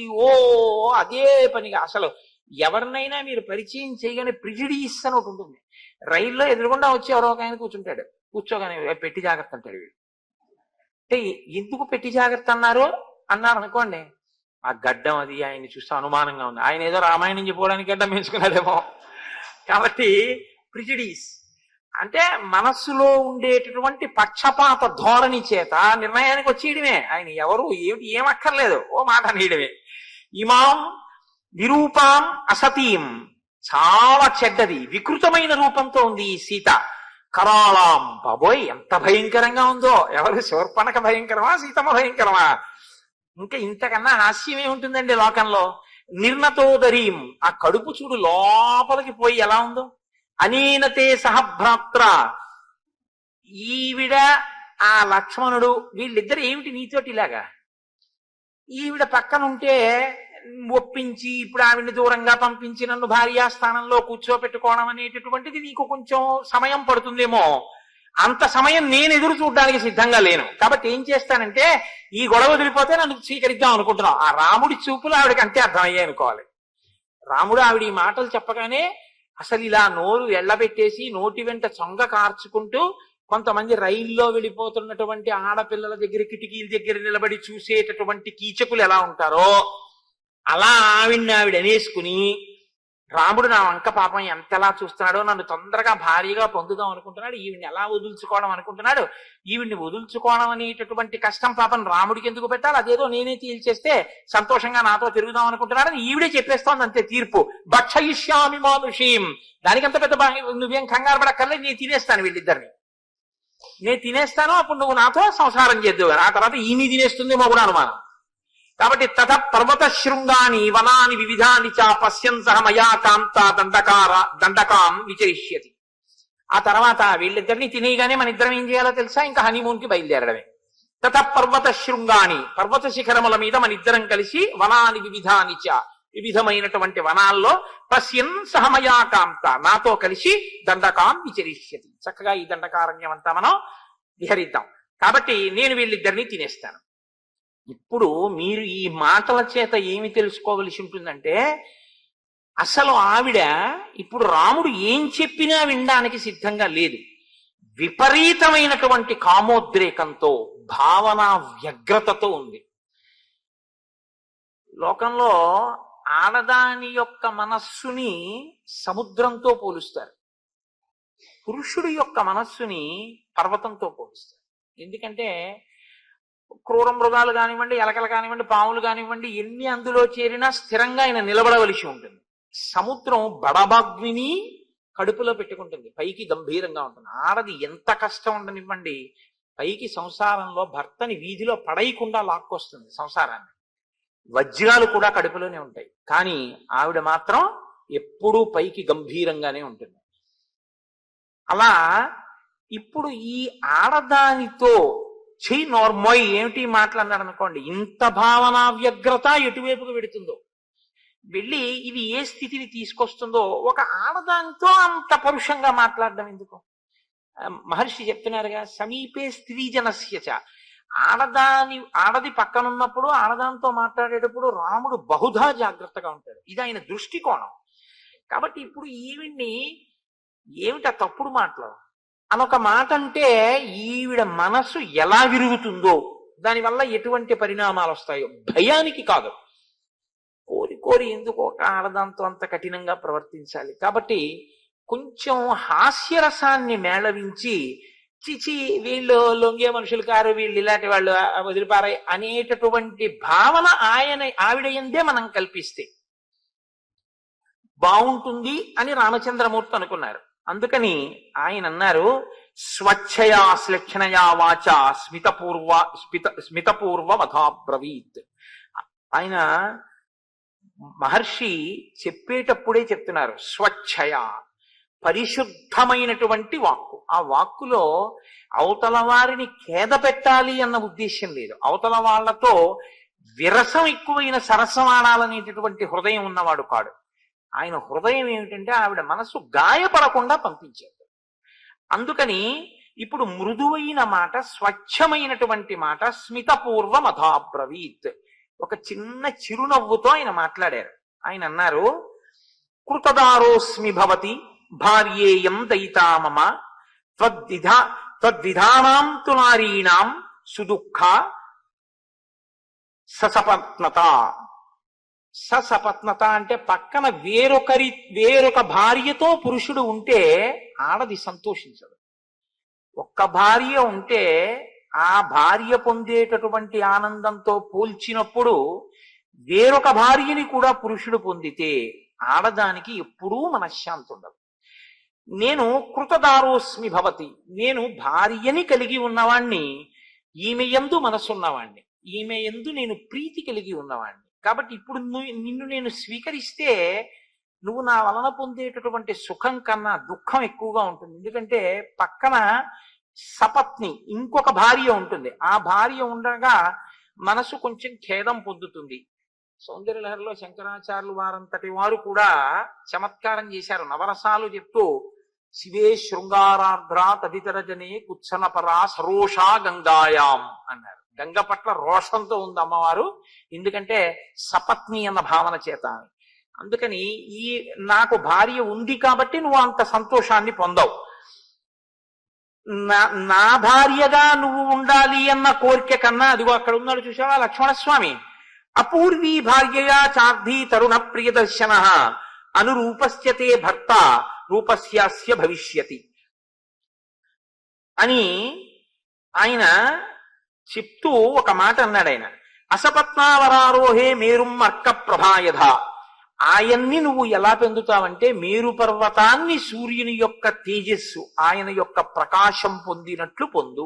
అదే పనిగా అసలు ఎవరినైనా మీరు పరిచయం చేయగానే ప్రిజుడీస్ అని ఒకటి ఉంటుంది. రైల్లో ఎదురుగుండా వచ్చి ఎవరో ఒక ఆయన కూర్చుంటాడు, కూర్చోగానే పెట్టి జాగ్రత్త అంటాడు వీడు. అంటే ఎందుకు పెట్టి జాగ్రత్త అన్నారు అనుకోండి, ఆ గడ్డం అది ఆయన్ని చూస్తే అనుమానంగా ఉంది, ఆయన ఏదో రామాయణం చెప్పుకోవడానికి గడ్డం పెంచుకున్నాడేమో. కాబట్టి ప్రిజుడీస్ అంటే మనస్సులో ఉండేటటువంటి పక్షపాత ధోరణి చేత నిర్ణయానికి వచ్చేయడమే. ఆయన ఎవరు ఏమక్కర్లేదు, ఓ మాట అనేయడమే. ఇమాం విరూపాం అసతీం, చాలా చెడ్డది, వికృతమైన రూపంతో ఉంది ఈ సీత. కరాళాం, బాబోయ్ ఎంత భయంకరంగా ఉందో. ఎవరు శూర్పణఖ భయంకరమా, సీతమ్మ భయంకరమా? ఇంకా ఇంతకన్నా హాస్యమే ఉంటుందండి లోకంలో. నిర్ణతోదరీం, ఆ కడుపు చూడు లోపలికి పోయి ఎలా ఉందో. అనేనతే సహభ్రాత్ర, ఈవిడ ఆ లక్ష్మణుడు వీళ్ళిద్దరు ఏమిటి నీతోటి ఇలాగా? ఈవిడ పక్కనుంటే ఒప్పించి ఇప్పుడు ఆవిడ్ని దూరంగా పంపించి నన్ను భార్యాస్థానంలో కూర్చోపెట్టుకోవడం అనేటటువంటిది నీకు కొంచెం సమయం పడుతుందేమో. అంత సమయం నేను ఎదురు చూడడానికి సిద్ధంగా లేను. కాబట్టి ఏం చేస్తానంటే, ఈ గొడవ వదిలిపోతే నన్ను స్వీకరిద్దాం అనుకుంటున్నాం. ఆ రాముడి చూపులు ఆవిడకి అంతే అర్థమయ్యాయి అనుకోవాలి. రాముడు ఆవిడ ఈ మాటలు చెప్పగానే అసలు ఇలా నోరు ఎళ్లబెట్టేసి నోటి వెంట చొంగ కార్చుకుంటూ, కొంతమంది రైల్లో వెళ్ళిపోతున్నటువంటి ఆడపిల్లల దగ్గర కిటికీల దగ్గర నిలబడి చూసేటటువంటి కీచకులు ఎలా ఉంటారో అలా ఆవిడ అనేసుకుని, రాముడు నా వంక పాపం ఎంతలా చూస్తున్నాడో, నన్ను తొందరగా భారీగా పొందుదాం అనుకుంటున్నాడు, ఈవిడ్ని ఎలా వదుల్చుకోవడం అనుకుంటున్నాడు, ఈవిడ్ని వదుల్చుకోవడం అనేటటువంటి కష్టం పాపం రాముడికి ఎందుకు పెట్టాలి, అదేదో నేనే తీల్చేస్తే సంతోషంగా నాతో తిరుగుదాం అనుకుంటున్నాడని ఈవిడే చెప్పేస్తోంది అంతే తీర్పు. భక్షయిష్యామి మానుషీం, దానికంత పెద్ద నువ్వేం కంగారు పడక్కర్లేదు, నేను తినేస్తాను వీళ్ళిద్దరిని, నేను తినేస్తాను, అప్పుడు నువ్వు నాతో సంసారం చేద్దావు. ఆ తర్వాత ఈయన్ని తినేస్తుందేమో కూడా అనుమానం. కాబట్టి తథ పర్వత శృంగాని వనాని వివిధాని చ పశ్యన్ సహ మయా కాంత దండకాం విచరిష్యతి. ఆ తర్వాత వీళ్ళిద్దరిని తినేయగానే మన ఇద్దరం ఏం చేయాలో తెలుసా? ఇంకా హనీమూన్ కి బయలుదేరడమే. తథ పర్వత శృంగాని, పర్వత శిఖరముల మీద మన ఇద్దరం కలిసి వనాని వివిధాని చ, వివిధమైనటువంటి వనాల్లో పశ్యన్ సహ మయా కాంత, నాతో కలిసి దండకాం విచరిష్యతి, చక్కగా ఈ దండకారణ్యం అంతా మనం విహరిద్దాం. కాబట్టి నేను వీళ్ళిద్దరిని తినేస్తాను. ఇప్పుడు మీరు ఈ మాటల చేత ఏమి తెలుసుకోవలసి ఉంటుందంటే, అసలు ఆవిడ ఇప్పుడు రాముడు ఏం చెప్పినా వినడానికి సిద్ధంగా లేదు. విపరీతమైనటువంటి కామోద్రేకంతో, భావన వ్యగ్రతతో ఉంది. లోకంలో ఆడదాని యొక్క మనస్సుని సముద్రంతో పోలుస్తారు, పురుషుడి యొక్క మనస్సుని పర్వతంతో పోలుస్తారు. ఎందుకంటే క్రూర మృగాలు కానివ్వండి, ఎలకలు కానివ్వండి, పాములు కానివ్వండి, ఎన్ని అందులో చేరినా స్థిరంగా ఆయన నిలబడవలసి ఉంటుంది. సముద్రం బడబాగ్నిని కడుపులో పెట్టుకుంటుంది, పైకి గంభీరంగా ఉంటుంది. ఆడది ఎంత కష్టం ఉండనివ్వండి, పైకి సంసారంలో భర్తని వీధిలో పడేయకుండా లాక్కొస్తుంది సంసారాన్ని. వజ్రాలు కూడా కడుపులోనే ఉంటాయి, కానీ ఆవిడ మాత్రం ఎప్పుడూ పైకి గంభీరంగానే ఉంటుంది. అలా ఇప్పుడు ఈ ఆడదానితో చెయ్యి నోర్మోయ్ ఏమిటి మాట్లాడినాడు అనుకోండి, ఇంత భావనా వ్యగ్రత ఎటువైపుకు వెడుతుందో, వెళ్ళి ఇది ఏ స్థితిని తీసుకొస్తుందో. ఒక ఆడదానితో అంత పరుషంగా మాట్లాడడం ఎందుకు? మహర్షి చెప్తున్నారుగా, సమీపే స్త్రీజనస్యచ, ఆడది పక్కనున్నప్పుడు ఆడదానితో మాట్లాడేటప్పుడు రాముడు బహుధా జాగ్రత్తగా ఉంటాడు. ఇది ఆయన దృష్టికోణం. కాబట్టి ఇప్పుడు ఈవిడ్ని ఏమిటా తప్పుడు మాటలు అనొక మాట అంటే, ఈవిడ మనస్సు ఎలా విరుగుతుందో, దానివల్ల ఎటువంటి పరిణామాలు వస్తాయో భయానికి కాదు, కోరి ఎందుకు ఒక ఆడదాంతో అంత కఠినంగా ప్రవర్తించాలి. కాబట్టి కొంచెం హాస్యరసాన్ని మేళవించి, చిచి వీళ్ళు లొంగే మనుషులు కారు, వీళ్ళు ఇలాంటి వాళ్ళు వదిలిపారాయి అనేటటువంటి భావన ఆవిడ ఎందే మనం కల్పిస్తే బాగుంటుంది అని రామచంద్రమూర్తి అనుకున్నారు. అందుకని ఆయన అన్నారు, స్వచ్ఛయా శ్లక్షణయా వాచ స్మితపూర్వ వధాబ్రవీత్. ఆయన మహర్షి చెప్పేటప్పుడే చెప్తున్నారు స్వచ్ఛయ, పరిశుద్ధమైనటువంటి వాక్కు. ఆ వాక్కులో అవతల వారిని ఖేద పెట్టాలి అన్న ఉద్దేశం లేదు. అవతల వాళ్లతో విరసం ఎక్కువైన సరసం ఆడాలనేటటువంటి హృదయం ఉన్నవాడు కాడు. ఆయన హృదయం ఏమిటంటే ఆవిడ మనసు గాయపడకుండా పంపించాడు. అందుకని ఇప్పుడు మృదువైన మాట, స్వచ్ఛమైనటువంటి మాట, స్మితపూర్వం అథాబ్రవీత్, ఒక చిన్న చిరునవ్వుతో ఆయన మాట్లాడారు. ఆయన అన్నారు, కృతదారోస్మి భవతి భార్యేయం దయితామమ త్వద్విధానాం తు నారీణాం సుదుఃఖ ససపత్నత. ససపత్నత అంటే పక్కన వేరొక భార్యతో పురుషుడు ఉంటే ఆడది సంతోషించదు. ఒక్క భార్య ఉంటే ఆ భార్య పొందేటటువంటి ఆనందంతో పోల్చినప్పుడు వేరొక భార్యని కూడా పురుషుడు పొందితే ఆడదానికి ఎప్పుడూ మనశ్శాంతి ఉండదు. నేను కృతదారోస్మి భవతి, నేను భార్యని కలిగి ఉన్నవాణ్ణి, ఈమె యందు మనసున్నవాణ్ణి, ఈమె యందు నేను ప్రీతి కలిగి ఉన్నవాణ్ణి. కాబట్టి ఇప్పుడు నిన్ను నేను స్వీకరిస్తే నువ్వు నా వలన పొందేటటువంటి సుఖం కన్నా దుఃఖం ఎక్కువగా ఉంటుంది. ఎందుకంటే పక్కన సపత్ని ఇంకొక భార్య ఉంటుంది. ఆ భార్య ఉండగా మనసు కొంచెం ఖేదం పొందుతుంది. సౌందర్యలహరిలో శంకరాచార్యులు వారంతటి వారు కూడా చమత్కారం చేశారు. నవరసాలు చెప్తూ శివే శృంగారార్ధ్ర తదితర జనే కుత్సనపరా సరోషా గంగాయాం అన్నారు. గంగ పట్ల రోషంతో ఉంది అమ్మవారు, ఎందుకంటే సపత్ని అన్న భావన చేత. అందుకని ఈ నాకు భార్య ఉంది కాబట్టి నువ్వు అంత సంతోషాన్ని పొందవు. నా భార్యగా నువ్వు ఉండాలి అన్న కోరిక కన్నా, అదిగో అక్కడ ఉన్నాడు చూసావా లక్ష్మణస్వామి, అపూర్వీ భార్యయా చార్ధీ తరుణ ప్రియదర్శన అనురూపస్యతే భర్త రూపస్యాస్య భవిష్యతి అని ఆయన చెప్తూ ఒక మాట అన్నాడు. ఆయన అసపత్నావరారోహే మేరుం అర్క ప్రభాయధ, ఆయన్ని నువ్వు ఎలా పొందుతావంటే మేరు పర్వతాన్ని సూర్యుని యొక్క తేజస్సు, ఆయన యొక్క ప్రకాశం పొందినట్లు పొందు.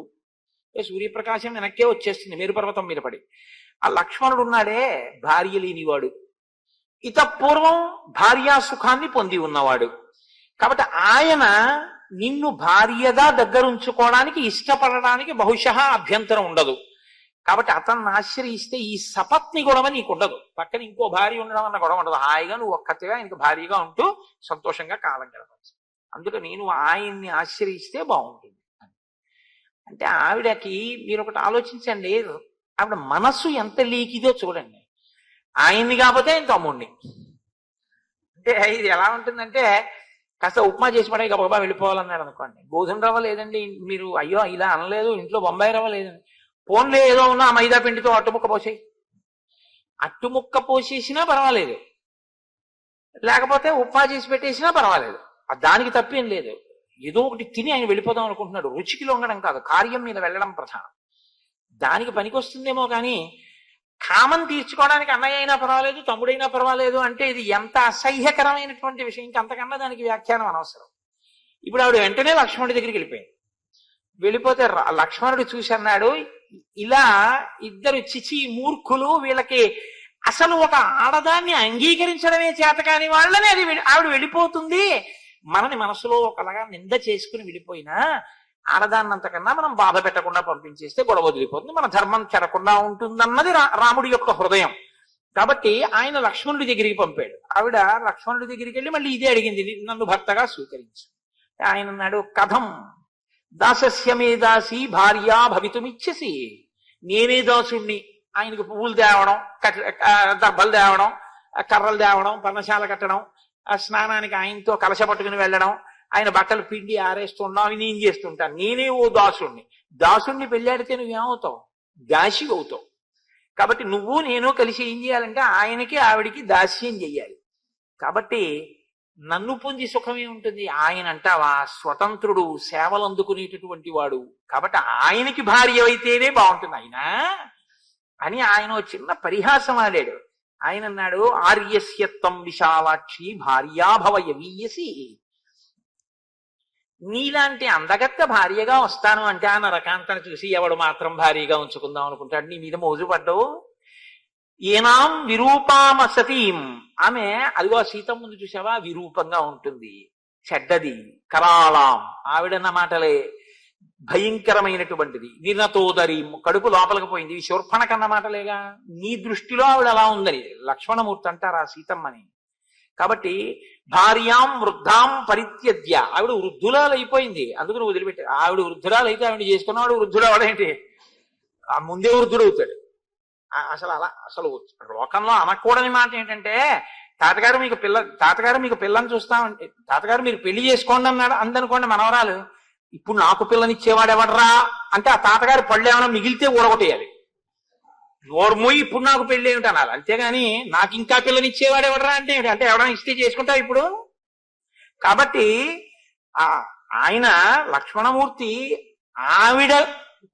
సూర్యప్రకాశం వెనక్కే వచ్చేస్తుంది మేరు పర్వతం మీద పడి. ఆ లక్ష్మణుడు ఉన్నాడే భార్య లేనివాడు, ఇతపూర్వం భార్యా సుఖాన్ని పొంది ఉన్నవాడు. కాబట్టి ఆయన నిన్ను భార్యగా దగ్గరుంచుకోవడానికి ఇష్టపడడానికి బహుశः అభ్యంతరం ఉండదు. కాబట్టి అతన్ని ఆశ్రయిస్తే ఈ సపత్ని గొడవ నీకు ఉండదు. పక్కన ఇంకో భార్య ఉండడం అన్న గొడవ ఉండదు. హాయిగా నువ్వు ఒక్కతిగా ఆయనకు భార్యగా ఉంటూ సంతోషంగా కాలం గడపచ్చు. అందుకని నువ్వు ఆయన్ని ఆశ్రయిస్తే బాగుంటుంది. అంటే ఆవిడకి మీరు ఒకటి ఆలోచించండి, ఆవిడ మనస్సు ఎంత లీకిదో చూడండి. ఆయన్ని కాకపోతే ఆయన తమ్ముడిని. అంటే ఇది ఎలా ఉంటుందంటే, కాస్త ఉప్మా చేసి పడే గబగబా వెళ్ళిపోవాలన్నాడు అనుకోండి. గోధుమ రవ్వ లేదండి, మీరు అయ్యో ఇలా అనలేదు, ఇంట్లో బొంబాయి రవ్వ లేదండి, ఫోన్లో ఏదో ఉన్నా మైదా పిండితో అట్టుముక్క పోసేయి. అట్టుముక్క పోసేసినా పర్వాలేదు, లేకపోతే ఉప్మా చేసి పెట్టేసినా పర్వాలేదు, దానికి తప్పేం లేదు. ఏదో ఒకటి తిని ఆయన వెళ్ళిపోదాం అనుకుంటున్నాడు. రుచికి లొంగడం కాదు, కార్యం మీద వెళ్ళడం ప్రధానం. దానికి పనికొస్తుందేమో కానీ కామం తీర్చుకోవడానికి అన్నయ్య అయినా పర్వాలేదు, తమ్ముడైనా పర్వాలేదు అంటే ఇది ఎంత అసహ్యకరమైనటువంటి విషయం. ఇంకంతకన్నా దానికి వ్యాఖ్యానం అనవసరం. ఇప్పుడు ఆవిడ వెంటనే లక్ష్మణుడి దగ్గరికి వెళ్ళిపోయింది. వెళ్ళిపోతే లక్ష్మణుడు చూసి అన్నాడు, ఇలా ఇద్దరు చిచి మూర్ఖులు, వీళ్ళకి అసలు ఒక ఆడదాన్ని అంగీకరించడమే చేత కాని వాళ్ళని అది ఆవిడ వెళ్ళిపోతుంది. మనని మనసులో ఒకలాగా నింద చేసుకుని వెళ్ళిపోయినా ఆడదాన్నంతకన్నా మనం బాధ పెట్టకుండా పంపించేస్తే గొడవ వదిలిపోతుంది, మన ధర్మం చెడకుండా ఉంటుందన్నది రాముడి యొక్క హృదయం. కాబట్టి ఆయన లక్ష్మణుడి దగ్గరికి పంపాడు. ఆవిడ లక్ష్మణుడి దగ్గరికి వెళ్ళి మళ్ళీ ఇదే అడిగింది, నన్ను భర్తగా స్వీకరించు. ఆయన అన్నాడు, కథం దాసస్యమే దాసి భార్యా భవితుమిచ్చసి, నేనే దాసుణ్ణి. ఆయనకు పువ్వులు తేవడం, దర్భలు తేవడం, కర్రలు తేవడం, పర్ణశాల కట్టడం, స్నానానికి ఆయనతో కలశ పట్టుకుని వెళ్ళడం, ఆయన బట్టలు పిండి ఆరేస్తుండడం, అవి నేను చేస్తుంటాను. నేనే ఓ దాసుణ్ణి. దాసుణ్ణి పెళ్ళాడితే నువ్వేమవుతావు? దాసి అవుతావు. కాబట్టి నువ్వు నేను కలిసి ఏం చేయాలంటే ఆయనకి ఆవిడికి దాస్యం చెయ్యాలి. కాబట్టి నన్ను పొంది సుఖమే ఉంటుంది. ఆయన అంటావా స్వతంత్రుడు, సేవలు అందుకునేటటువంటి వాడు, కాబట్టి ఆయనకి భార్య అయితేనే బాగుంటుంది ఆయన అని ఆయన చిన్న పరిహాసం ఆడాడు. ఆయన అన్నాడు, ఆర్యస్యత్వం విశాలాక్షి భార్యాభవ యవీయసి, నీలాంటి అందగత్త భార్యగా వస్తాను అంటే ఆ నరకాంతను చూసి ఎవడు మాత్రం భార్యగా ఉంచుకుందాం అనుకుంటాడు. నీ మీద మోజు పడ్డావు. ఏనాం విరూపామ సతీం, ఆమె అదిగో సీతం ముందు చూసావా విరూపంగా ఉంటుంది, చెడ్డది. కరాళాం, ఆవిడన్న మాటలే భయంకరమైనటువంటిది. వినతోదరి, కడుపు లోపలికి పోయింది. శూర్పణ కన్న మాటలేగా. నీ దృష్టిలో ఆవిడ అలా ఉందని లక్ష్మణమూర్తి అంటారు ఆ సీతమ్మని. కాబట్టి భార్యాం వృద్ధాం పరిత్యజ్య, ఆవిడ వృద్ధురాలు అయిపోయింది, అందుకని వదిలిపెట్టారు. ఆవిడ వృద్ధురాలు అయితే ఆవిడ చేసుకున్నవాడు వృద్ధుడు అవడేంటి, ఆ ముందే వృద్ధుడు అవుతాడు. అసలు లోకంలో అనకూడని మాట ఏంటంటే, తాతగారు మీకు పిల్లని చూస్తామంటే, తాతగారు మీరు పెళ్లి చేసుకోండి అన్నాడు అందనుకోండి మనవరాలు, ఇప్పుడు నాకు పిల్లనిచ్చేవాడు ఎవడరా అంటే ఆ తాతగారు పళ్ళు ఏమైనా మిగిలితే ఊడగొట్టేయాలి. నోర్మోయి ఇప్పుడు నాకు పెళ్లి ఏమిటి అనాలి, అంతేగాని నాకు ఇంకా పిల్లనిచ్చేవాడు ఎవడరా అంటే ఏమిటి, అంటే ఎవడన్నా ఇస్తే చేసుకుంటావు ఇప్పుడు. కాబట్టి ఆయన లక్ష్మణమూర్తి ఆవిడ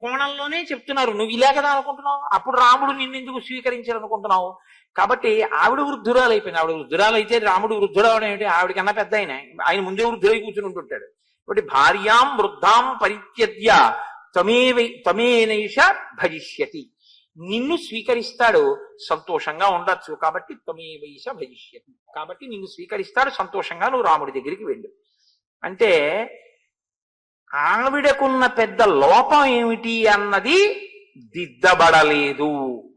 కోణంలోనే చెప్తున్నారు. నువ్వు ఇలా కదా అనుకుంటున్నావు, అప్పుడు రాముడు నిన్నెందుకు స్వీకరించాలనుకుంటున్నావు. కాబట్టి ఆవిడ వృద్ధురాలు అయిపోయింది. ఆవిడ వృద్ధురాలు అయితే రాముడు వృద్ధుడవడం ఏమిటి, ఆవిడకన్నా పెద్ద ఆయన ముందే వృద్ధుడై కూర్చుని ఉంటుంటాడు. కాబట్టి భార్యాం వృద్ధాం పరిత్యజ్య త్వమేనైష భజిష్యతి, నిన్ను స్వీకరిస్తాడు, సంతోషంగా ఉండొచ్చు. కాబట్టి త్వమేవైష భజిష్యతి, కాబట్టి నిన్ను స్వీకరిస్తాడు, సంతోషంగా నువ్వు రాముడి దగ్గరికి వెళ్ళు. అంటే ఆవిడకున్న పెద్ద లోపం ఏమిటి అన్నది దిద్దబడలేదు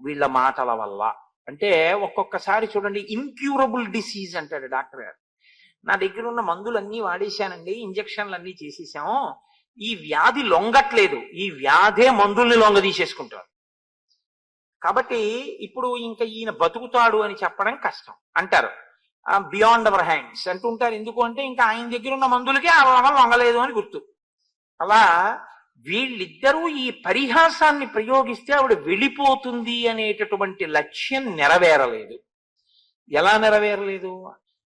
వీళ్ళ మాటల వల్ల. అంటే ఒక్కొక్కసారి చూడండి, ఇన్క్యూరబుల్ డిసీజ్ అంటాడు డాక్టర్ గారు. నా దగ్గర ఉన్న మందులన్నీ వాడేశానండి, ఇంజక్షన్లు అన్నీ చేసేసాము, ఈ వ్యాధి లొంగట్లేదు, ఈ వ్యాధే మందుల్ని లొంగ తీసేసుకుంటారు. కాబట్టి ఇప్పుడు ఇంకా ఈయన బతుకుతాడు అని చెప్పడం కష్టం అంటారు. బియాండ్ అవర్ హ్యాండ్స్ అంటుంటారు. ఎందుకు అంటే ఇంకా ఆయన దగ్గర ఉన్న మందులకి ఆ రోగం లొంగలేదు అని గుర్తు. అలా వీళ్ళిద్దరూ ఈ పరిహాసాన్ని ప్రయోగిస్తే ఆవిడ వెళ్ళిపోతుంది అనేటటువంటి లక్ష్యం నెరవేరలేదు. ఎలా నెరవేరలేదు?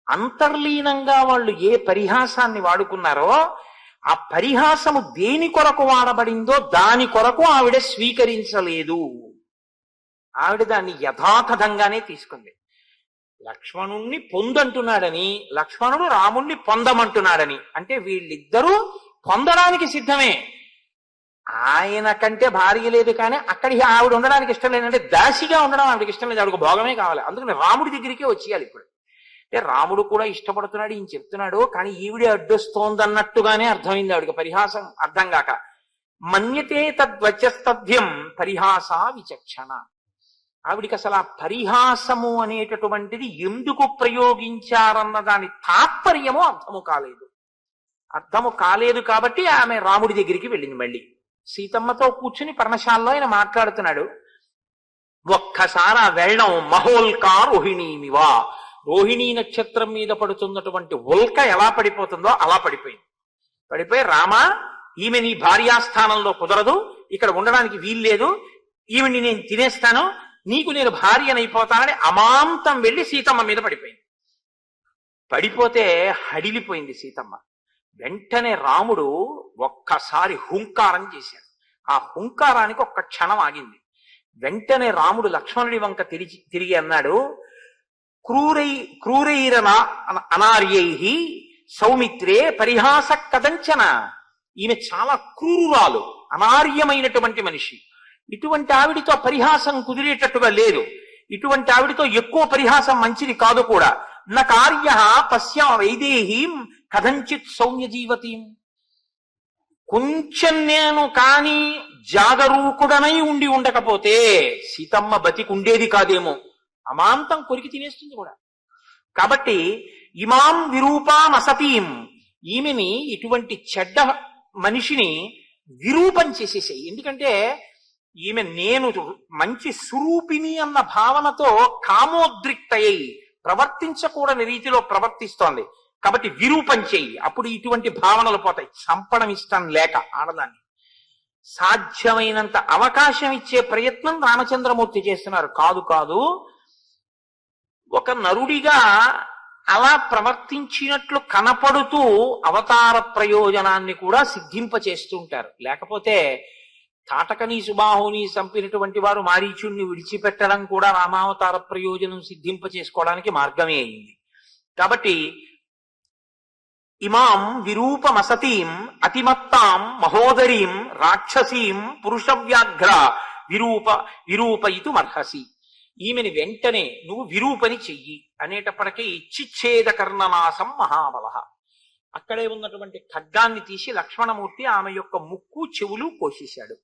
అంతర్లీనంగా వాళ్ళు ఏ పరిహాసాన్ని వాడుకున్నారో ఆ పరిహాసము దేని కొరకు వాడబడిందో దాని కొరకు ఆవిడ స్వీకరించలేదు. ఆవిడ దాన్ని యథాతథంగానే తీసుకుంది. లక్ష్మణుణ్ణి పొందంటున్నాడని, లక్ష్మణుడు రాముణ్ణి పొందమంటున్నాడని, అంటే వీళ్ళిద్దరూ పొందడానికి సిద్ధమే. ఆయన కంటే భార్య లేదు, కానీ అక్కడికి ఆవిడ ఉండడానికి ఇష్టం లేదంటే దాసిగా ఉండడం ఆవిడకి ఇష్టం లేదు, ఆవిడకు భోగమే కావాలి. అందుకని రాముడి దగ్గరికే వచ్చేయాలి. ఇప్పుడు అంటే రాముడు కూడా ఇష్టపడుతున్నాడు, ఈయన చెప్తున్నాడు, కానీ ఈవిడే అడ్డొస్తోందన్నట్టుగానే అర్థమైంది ఆవిడకి. పరిహాసం అర్థం కాక మన్యతే తద్వచస్తభ్యం పరిహాస విచక్షణ. ఆవిడికి అసలు ఆ పరిహాసము అనేటటువంటిది ఎందుకు ప్రయోగించారన్న దాని తాత్పర్యము అర్థము కాలేదు. కాబట్టి ఆమె రాముడి దగ్గరికి వెళ్ళింది. మళ్ళీ సీతమ్మతో కూర్చుని పర్ణశాలలో ఆయన మాట్లాడుతున్నాడు. ఒక్కసారి ఆ వెళ్ళడం మహోల్కా రోహిణీమివా, రోహిణీ నక్షత్రం మీద పడుతున్నటువంటి ఉల్క ఎలా పడిపోతుందో అలా పడిపోయి రామా, ఈమె నీ భార్యాస్థానంలో కుదరదు, ఇక్కడ ఉండడానికి వీల్లేదు, ఈమెని నేను తినేస్తాను, నీకు నేను భార్యనైపోతానని అమాంతం వెళ్ళి సీతమ్మ మీద పడిపోతే హడిలిపోయింది సీతమ్మ. వెంటనే రాముడు ఒక్కసారి హుంకారం చేశాడు. ఆ హుంకారానికి ఒక్క క్షణం ఆగింది. వెంటనే రాముడు లక్ష్మణుడి వంక తిరిగి అన్నాడు, క్రూరైరన అనార్యై సౌమిత్రే పరిహాస కదంచన. ఈమె చాలా క్రూరురాలు, అనార్యమైనటువంటి మనిషి. ఇటువంటి ఆవిడితో పరిహాసం కుదిరేటట్టుగా లేదు. ఇటువంటి ఆవిడితో ఎక్కువ పరిహాసం మంచిది కాదు కూడా. నా కార్య తస్య వైదేహీం కథంచిత్ సౌమ్య జీవతీం. కొంచెం నేను కాని జాగరూకుడనై ఉండకపోతే సీతమ్మ బతికుండేది కాదేమో, అమాంతం కొరికి తినేస్తుంది కూడా. కాబట్టి ఇమాం విరూపాం అసతీం, ఈమెని ఇటువంటి చెడ్డ మనిషిని విరూపం చేసేసాయి. ఎందుకంటే ఈమె నేను మంచి స్వరూపిణి అన్న భావనతో కామోద్రిక్తయ్యి ప్రవర్తించకూడని రీతిలో ప్రవర్తిస్తోంది. కాబట్టి విరూపం చెయ్యి, అప్పుడు ఇటువంటి భావనలు పోతాయి. చంపడం ఇష్టం లేక ఆడదాన్ని సాధ్యమైనంత అవకాశం ఇచ్చే ప్రయత్నం రామచంద్రమూర్తి చేస్తున్నారు. కాదు ఒక నరుడిగా అలా ప్రవర్తించినట్లు కనపడుతూ అవతార ప్రయోజనాన్ని కూడా సిద్ధింపచేస్తుంటారు. లేకపోతే తాటకని సుబాహుని చంపినటువంటి వారు మారీచుణ్ణి విడిచిపెట్టడం కూడా రామావతార ప్రయోజనం సిద్ధింపచేసుకోవడానికి మార్గమే అయింది. కాబట్టి ఇమాం విరూపమసతీం అతిమత్తాం మహోదరీం రాక్షసీం పురుషవ్యాఘ్ర విరూపయితుమర్హసి. ఈమెని వెంటనే నువ్వు విరూపని చెయ్యి అనేటప్పటికీ చిచ్ఛేద కర్ణనాశం మహాబల. అక్కడే ఉన్నటువంటి ఖడ్గాన్ని తీసి లక్ష్మణమూర్తి ఆమె యొక్క ముక్కు చెవులు కోసేశాడు.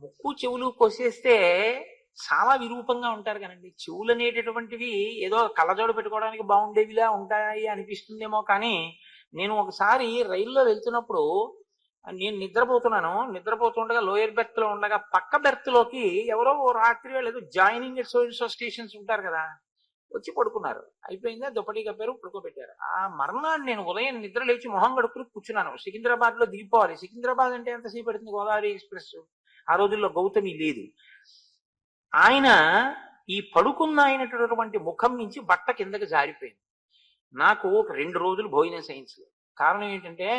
ముక్కు చెవులు కోసేస్తే చాలా విరూపంగా ఉంటారు కదండి. చెవులు అనేటటువంటివి ఏదో కళ్ళజోడు పెట్టుకోవడానికి బాగుండేవిలా ఉంటాయి అనిపిస్తుందేమో, కానీ నేను ఒకసారి రైల్లో వెళ్తున్నప్పుడు నేను నిద్రపోతుండగా లోయర్ బెర్త్ లో ఉండగా పక్క బెర్త్ లోకి ఎవరో రాత్రి లేదు జాయినింగ్ ఎట్ సో స్టేషన్స్ ఉంటారు కదా, వచ్చి పడుకున్నారు. అయిపోయిందా, దుప్పటి కప్పారు, పడుకోబెట్టారు. ఆ మర్నాడు నేను ఉదయం నిద్ర లేచి మొహం గడుపుని కూర్చున్నాను. సికింద్రాబాద్ లో దిగిపోవాలి. సికింద్రాబాద్ అంటే ఎంతసేపు పడుతుంది? గోదావరి ఎక్స్ప్రెస్. ఆ రోజుల్లో గౌతమి లేదు. ఆయన ఈ పడుకున్న అయినటువంటి ముఖం నుంచి బట్ట కిందకి జారిపోయింది. నాకు ఒక 2 రోజులు భోజనం సహించలేదు. కారణం ఏంటంటే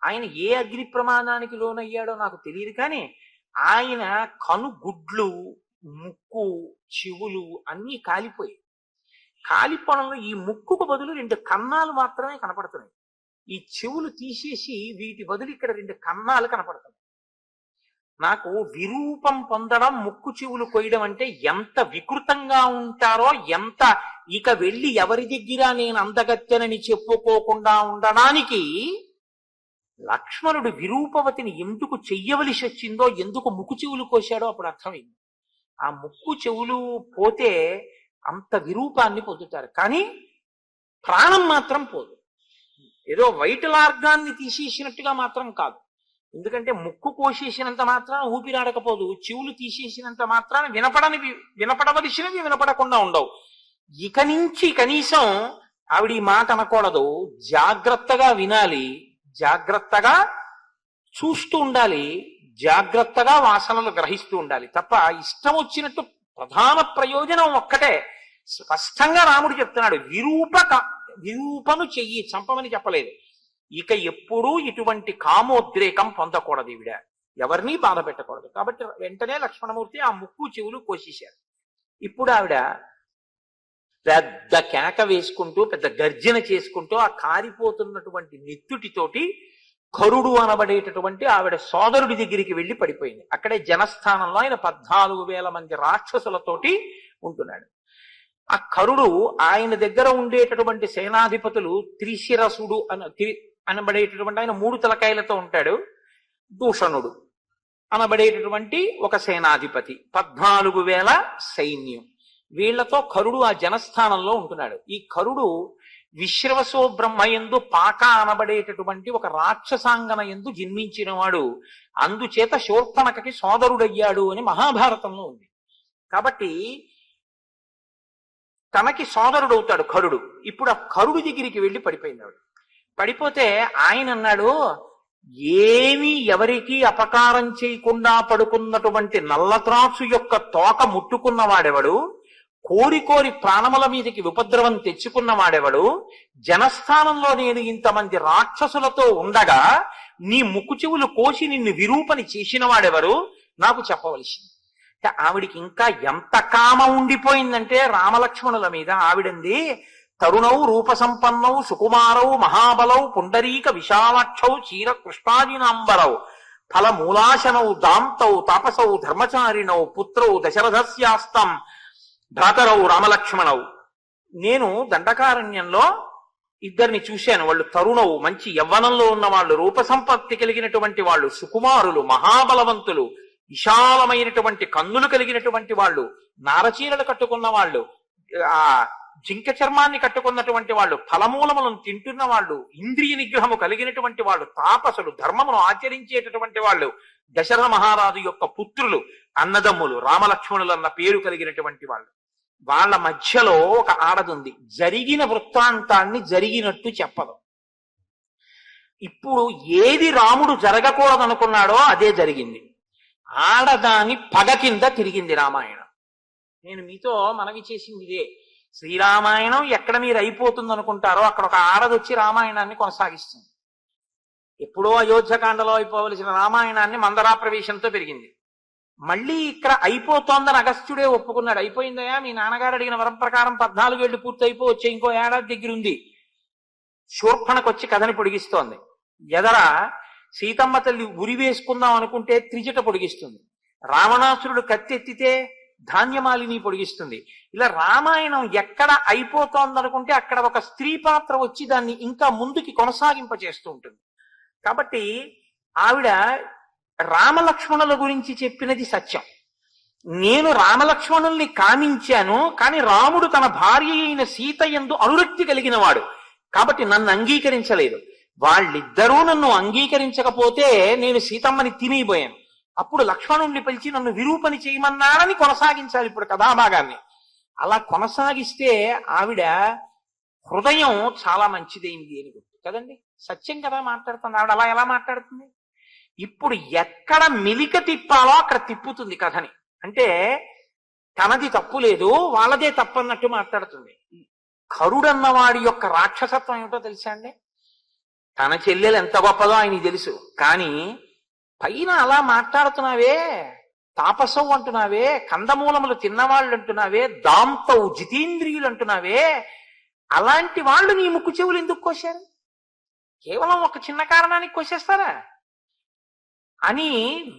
ఆయన ఏ అగ్ని ప్రమాదానికి లోనయ్యాడో నాకు తెలియదు, కానీ ఆయన కనుగుడ్లు, ముక్కు, చెవులు అన్నీ కాలిపోయాయి. కాలిపోవడంలో ఈ ముక్కుకు బదులు 2 కన్నాలు మాత్రమే కనపడుతున్నాయి. ఈ చెవులు తీసేసి వీటి బదులు ఇక్కడ 2 కన్నాలు కనపడుతున్నాయి. నాకు విరూపం పొందడం, ముక్కు చెవులు కొయ్యడం అంటే ఎంత వికృతంగా ఉంటారో, ఎంత ఇక వెళ్ళి ఎవరి దగ్గర నేను అందగత్తెనని చెప్పుకోకుండా ఉండడానికి లక్ష్మణుడు విరూపవతిని ఎందుకు చెయ్యవలసి వచ్చిందో, ఎందుకు ముక్కు చెవులు కోశాడో అప్పుడు అర్థమైంది. ఆ ముక్కు చెవులు పోతే అంత విరూపాన్ని పొందుతారు, కానీ ప్రాణం మాత్రం పోదు. ఏదో వైటల్ ఆర్గాన్ని తీసేసినట్టుగా మాత్రం కాదు. ఎందుకంటే ముక్కు కోసేసినంత మాత్రాన ఊపిరాడకపోదు, చెవులు తీసేసినంత మాత్రాన వినపడవలసినవి వినపడకుండా ఉండవు. ఇక నుంచి కనీసం ఆవిడ ఈ మాట అనకూడదు, జాగ్రత్తగా వినాలి, జాగ్రత్తగా చూస్తూ ఉండాలి, జాగ్రత్తగా వాసనలు గ్రహిస్తూ ఉండాలి తప్ప ఇష్టం వచ్చినట్టు. ప్రధాన ప్రయోజనం ఒక్కటే, స్పష్టంగా రాముడు చెప్తున్నాడు, విరూపను చెయ్యి, చంపమని చెప్పలేదు. ఇక ఎప్పుడూ ఇటువంటి కామోద్రేకం పొందకూడదు, ఈవిడ ఎవరినీ బాధ పెట్టకూడదు. కాబట్టి వెంటనే లక్ష్మణమూర్తి ఆ ముక్కు చెవులు కోసేశారు. ఇప్పుడు ఆవిడ పెద్ద కేక వేసుకుంటూ, పెద్ద గర్జన చేసుకుంటూ ఆ కారిపోతున్నటువంటి నెత్తుటితోటి కరుడు అనబడేటటువంటి ఆవిడ సోదరుడి దగ్గరికి వెళ్ళి పడిపోయింది. అక్కడే జనస్థానంలో ఆయన 14,000 మంది రాక్షసులతోటి ఉంటున్నాడు. ఆ కరుడు ఆయన దగ్గర ఉండేటటువంటి సేనాధిపతులు త్రిశిరసుడు అనబడేటటువంటి ఆయన 3 తలకాయలతో ఉంటాడు. దూషణుడు అనబడేటటువంటి ఒక సేనాధిపతి, 14,000 సైన్యం. వీళ్లతో కరుడు ఆ జనస్థానంలో ఉంటున్నాడు. ఈ కరుడు విశ్రవసో బ్రహ్మయందు పాక అనబడేటటువంటి ఒక రాక్షసాంగన ఎందు జన్మించినవాడు. అందుచేత శూర్పణఖకి సోదరుడయ్యాడు అని మహాభారతంలో ఉంది. కాబట్టి తనకి సోదరుడవుతాడు కరుడు. ఇప్పుడు ఆ కరుడు దగ్గరికి వెళ్ళి పడిపోయింది ఆవిడ. పడిపోతే ఆయన అన్నాడు, ఏమీ ఎవరికి అపకారం చేయకుండా పడుకున్నటువంటి నల్లత్రాసు యొక్క తోక ముట్టుకున్నవాడెవడు, కోరి కోరి ప్రాణముల మీదకి ఉపద్రవం తెచ్చుకున్నవాడెవడు, జనస్థానంలో నేను ఇంతమంది రాక్షసులతో ఉండగా నీ ముక్కు చెవులు కోసి నిన్ను విరూపని చేసిన వాడెవరు, నాకు చెప్పవలసింది. ఆవిడికి ఇంకా ఎంత కామ ఉండిపోయిందంటే రామలక్ష్మణుల మీద. ఆవిడంది, తరుణౌ రూపసంపన్నౌ సుకుమారౌ మహాబలౌ పుండరీక విశాలాక్షౌ చీర కృష్ణాదినాంబరౌ ఫలమూలాశనౌ దాంతౌ తాపసౌ ధర్మచారిణౌ పుత్రౌ దశరథస్యాస్తం భ్రాతరౌ రామలక్ష్మణౌ. నేను దండకారణ్యంలో 2 చూశాను. వాళ్ళు తరుణవు, మంచి యవ్వనంలో ఉన్న వాళ్ళు, రూపసంపత్తి కలిగినటువంటి వాళ్ళు, సుకుమారులు, మహాబలవంతులు, విశాలమైనటువంటి కన్నులు కలిగినటువంటి వాళ్ళు, నారచీరలు కట్టుకున్న వాళ్ళు, ఆ జింక చర్మాన్ని కట్టుకున్నటువంటి వాళ్ళు, ఫలమూలములను తింటున్న వాళ్ళు, ఇంద్రియ నిగ్రహము కలిగినటువంటి వాళ్ళు, తాపసులు, ధర్మమును ఆచరించేటటువంటి వాళ్ళు, దశరథ మహారాజు యొక్క పుత్రులు, అన్నదమ్ములు, రామలక్ష్మణులు అన్న పేరు కలిగినటువంటి వాళ్ళు. వాళ్ళ మధ్యలో ఒక ఆడదుంది. జరిగిన వృత్తాంతాన్ని జరిగినట్టు చెప్పదు. ఇప్పుడు ఏది రాముడు జరగకూడదనుకున్నాడో అదే జరిగింది. ఆడదాని పగ కింద తిరిగింది రామాయణం. నేను మీతో మనవి చేసింది ఇదే. శ్రీరామాయణం ఎక్కడ మీరు అయిపోతుంది అనుకుంటారో అక్కడ ఒక ఆడదొచ్చి రామాయణాన్ని కొనసాగిస్తుంది. ఎప్పుడో అయోధ్యకాండలో అయిపోవలసిన రామాయణాన్ని మందరా ప్రవేశంతో పెరిగింది. మళ్ళీ ఇక్కడ అయిపోతోందని అగస్త్యుడే ఒప్పుకున్నాడు. అయిపోయిందయా, మీ నాన్నగారు అడిగిన వరం ప్రకారం 14 ఏళ్లు పూర్తి అయిపో, వచ్చే ఇంకో ఏడాది దగ్గర ఉంది. శూర్పణకొచ్చి కథని పొడిగిస్తోంది. ఎదర సీతమ్మ తల్లి ఉరి వేసుకుందాం అనుకుంటే త్రిజట పొడిగిస్తుంది. రావణాసురుడు కత్తెత్తితే ధాన్యమాలిని పొడిగిస్తుంది. ఇలా రామాయణం ఎక్కడ అయిపోతోందనుకుంటే అక్కడ ఒక స్త్రీ పాత్ర వచ్చి దాన్ని ఇంకా ముందుకి కొనసాగింపచేస్తూ ఉంటుంది. కాబట్టి ఆవిడ రామలక్ష్మణుల గురించి చెప్పినది సత్యం. నేను రామలక్ష్మణుల్ని కామించాను, కానీ రాముడు తన భార్య అయిన సీత యందు అనురక్తి కలిగిన వాడు కాబట్టి నన్ను అంగీకరించలేదు. వాళ్ళిద్దరూ నన్ను అంగీకరించకపోతే నేను సీతమ్మని తినిపోయాను. అప్పుడు లక్ష్మణుణ్ణి పిలిచి నన్ను విరూపని చేయమన్నారని కొనసాగించాలి ఇప్పుడు కథాభాగాన్ని. అలా కొనసాగిస్తే ఆవిడ హృదయం చాలా మంచిదైంది అని గుర్తు కదండి. సత్యం కదా మాట్లాడుతుంది ఆవిడ. అలా ఎలా మాట్లాడుతుంది? ఇప్పుడు ఎక్కడ మెలిక తిప్పాలో అక్కడ తిప్పుతుంది కథని. అంటే తనది తప్పు లేదు, వాళ్ళదే తప్పన్నట్టు మాట్లాడుతుంది. కరుడన్నవాడి యొక్క రాక్షసత్వం ఏమిటో తెలుసా అండి? తన చెల్లెలు ఎంత గొప్పదో ఆయనకి తెలుసు, కానీ పైన అలా మాట్లాడుతున్నావే, తాపసవు అంటున్నావే, కందమూలములు తిన్నవాళ్ళు అంటున్నావే, దాంతవు జితేంద్రియులు అంటున్నావే, అలాంటి వాళ్ళు నీ ముక్కు చెవులు ఎందుకు కోశారు? కేవలం ఒక చిన్న కారణానికి కోసేస్తారా అని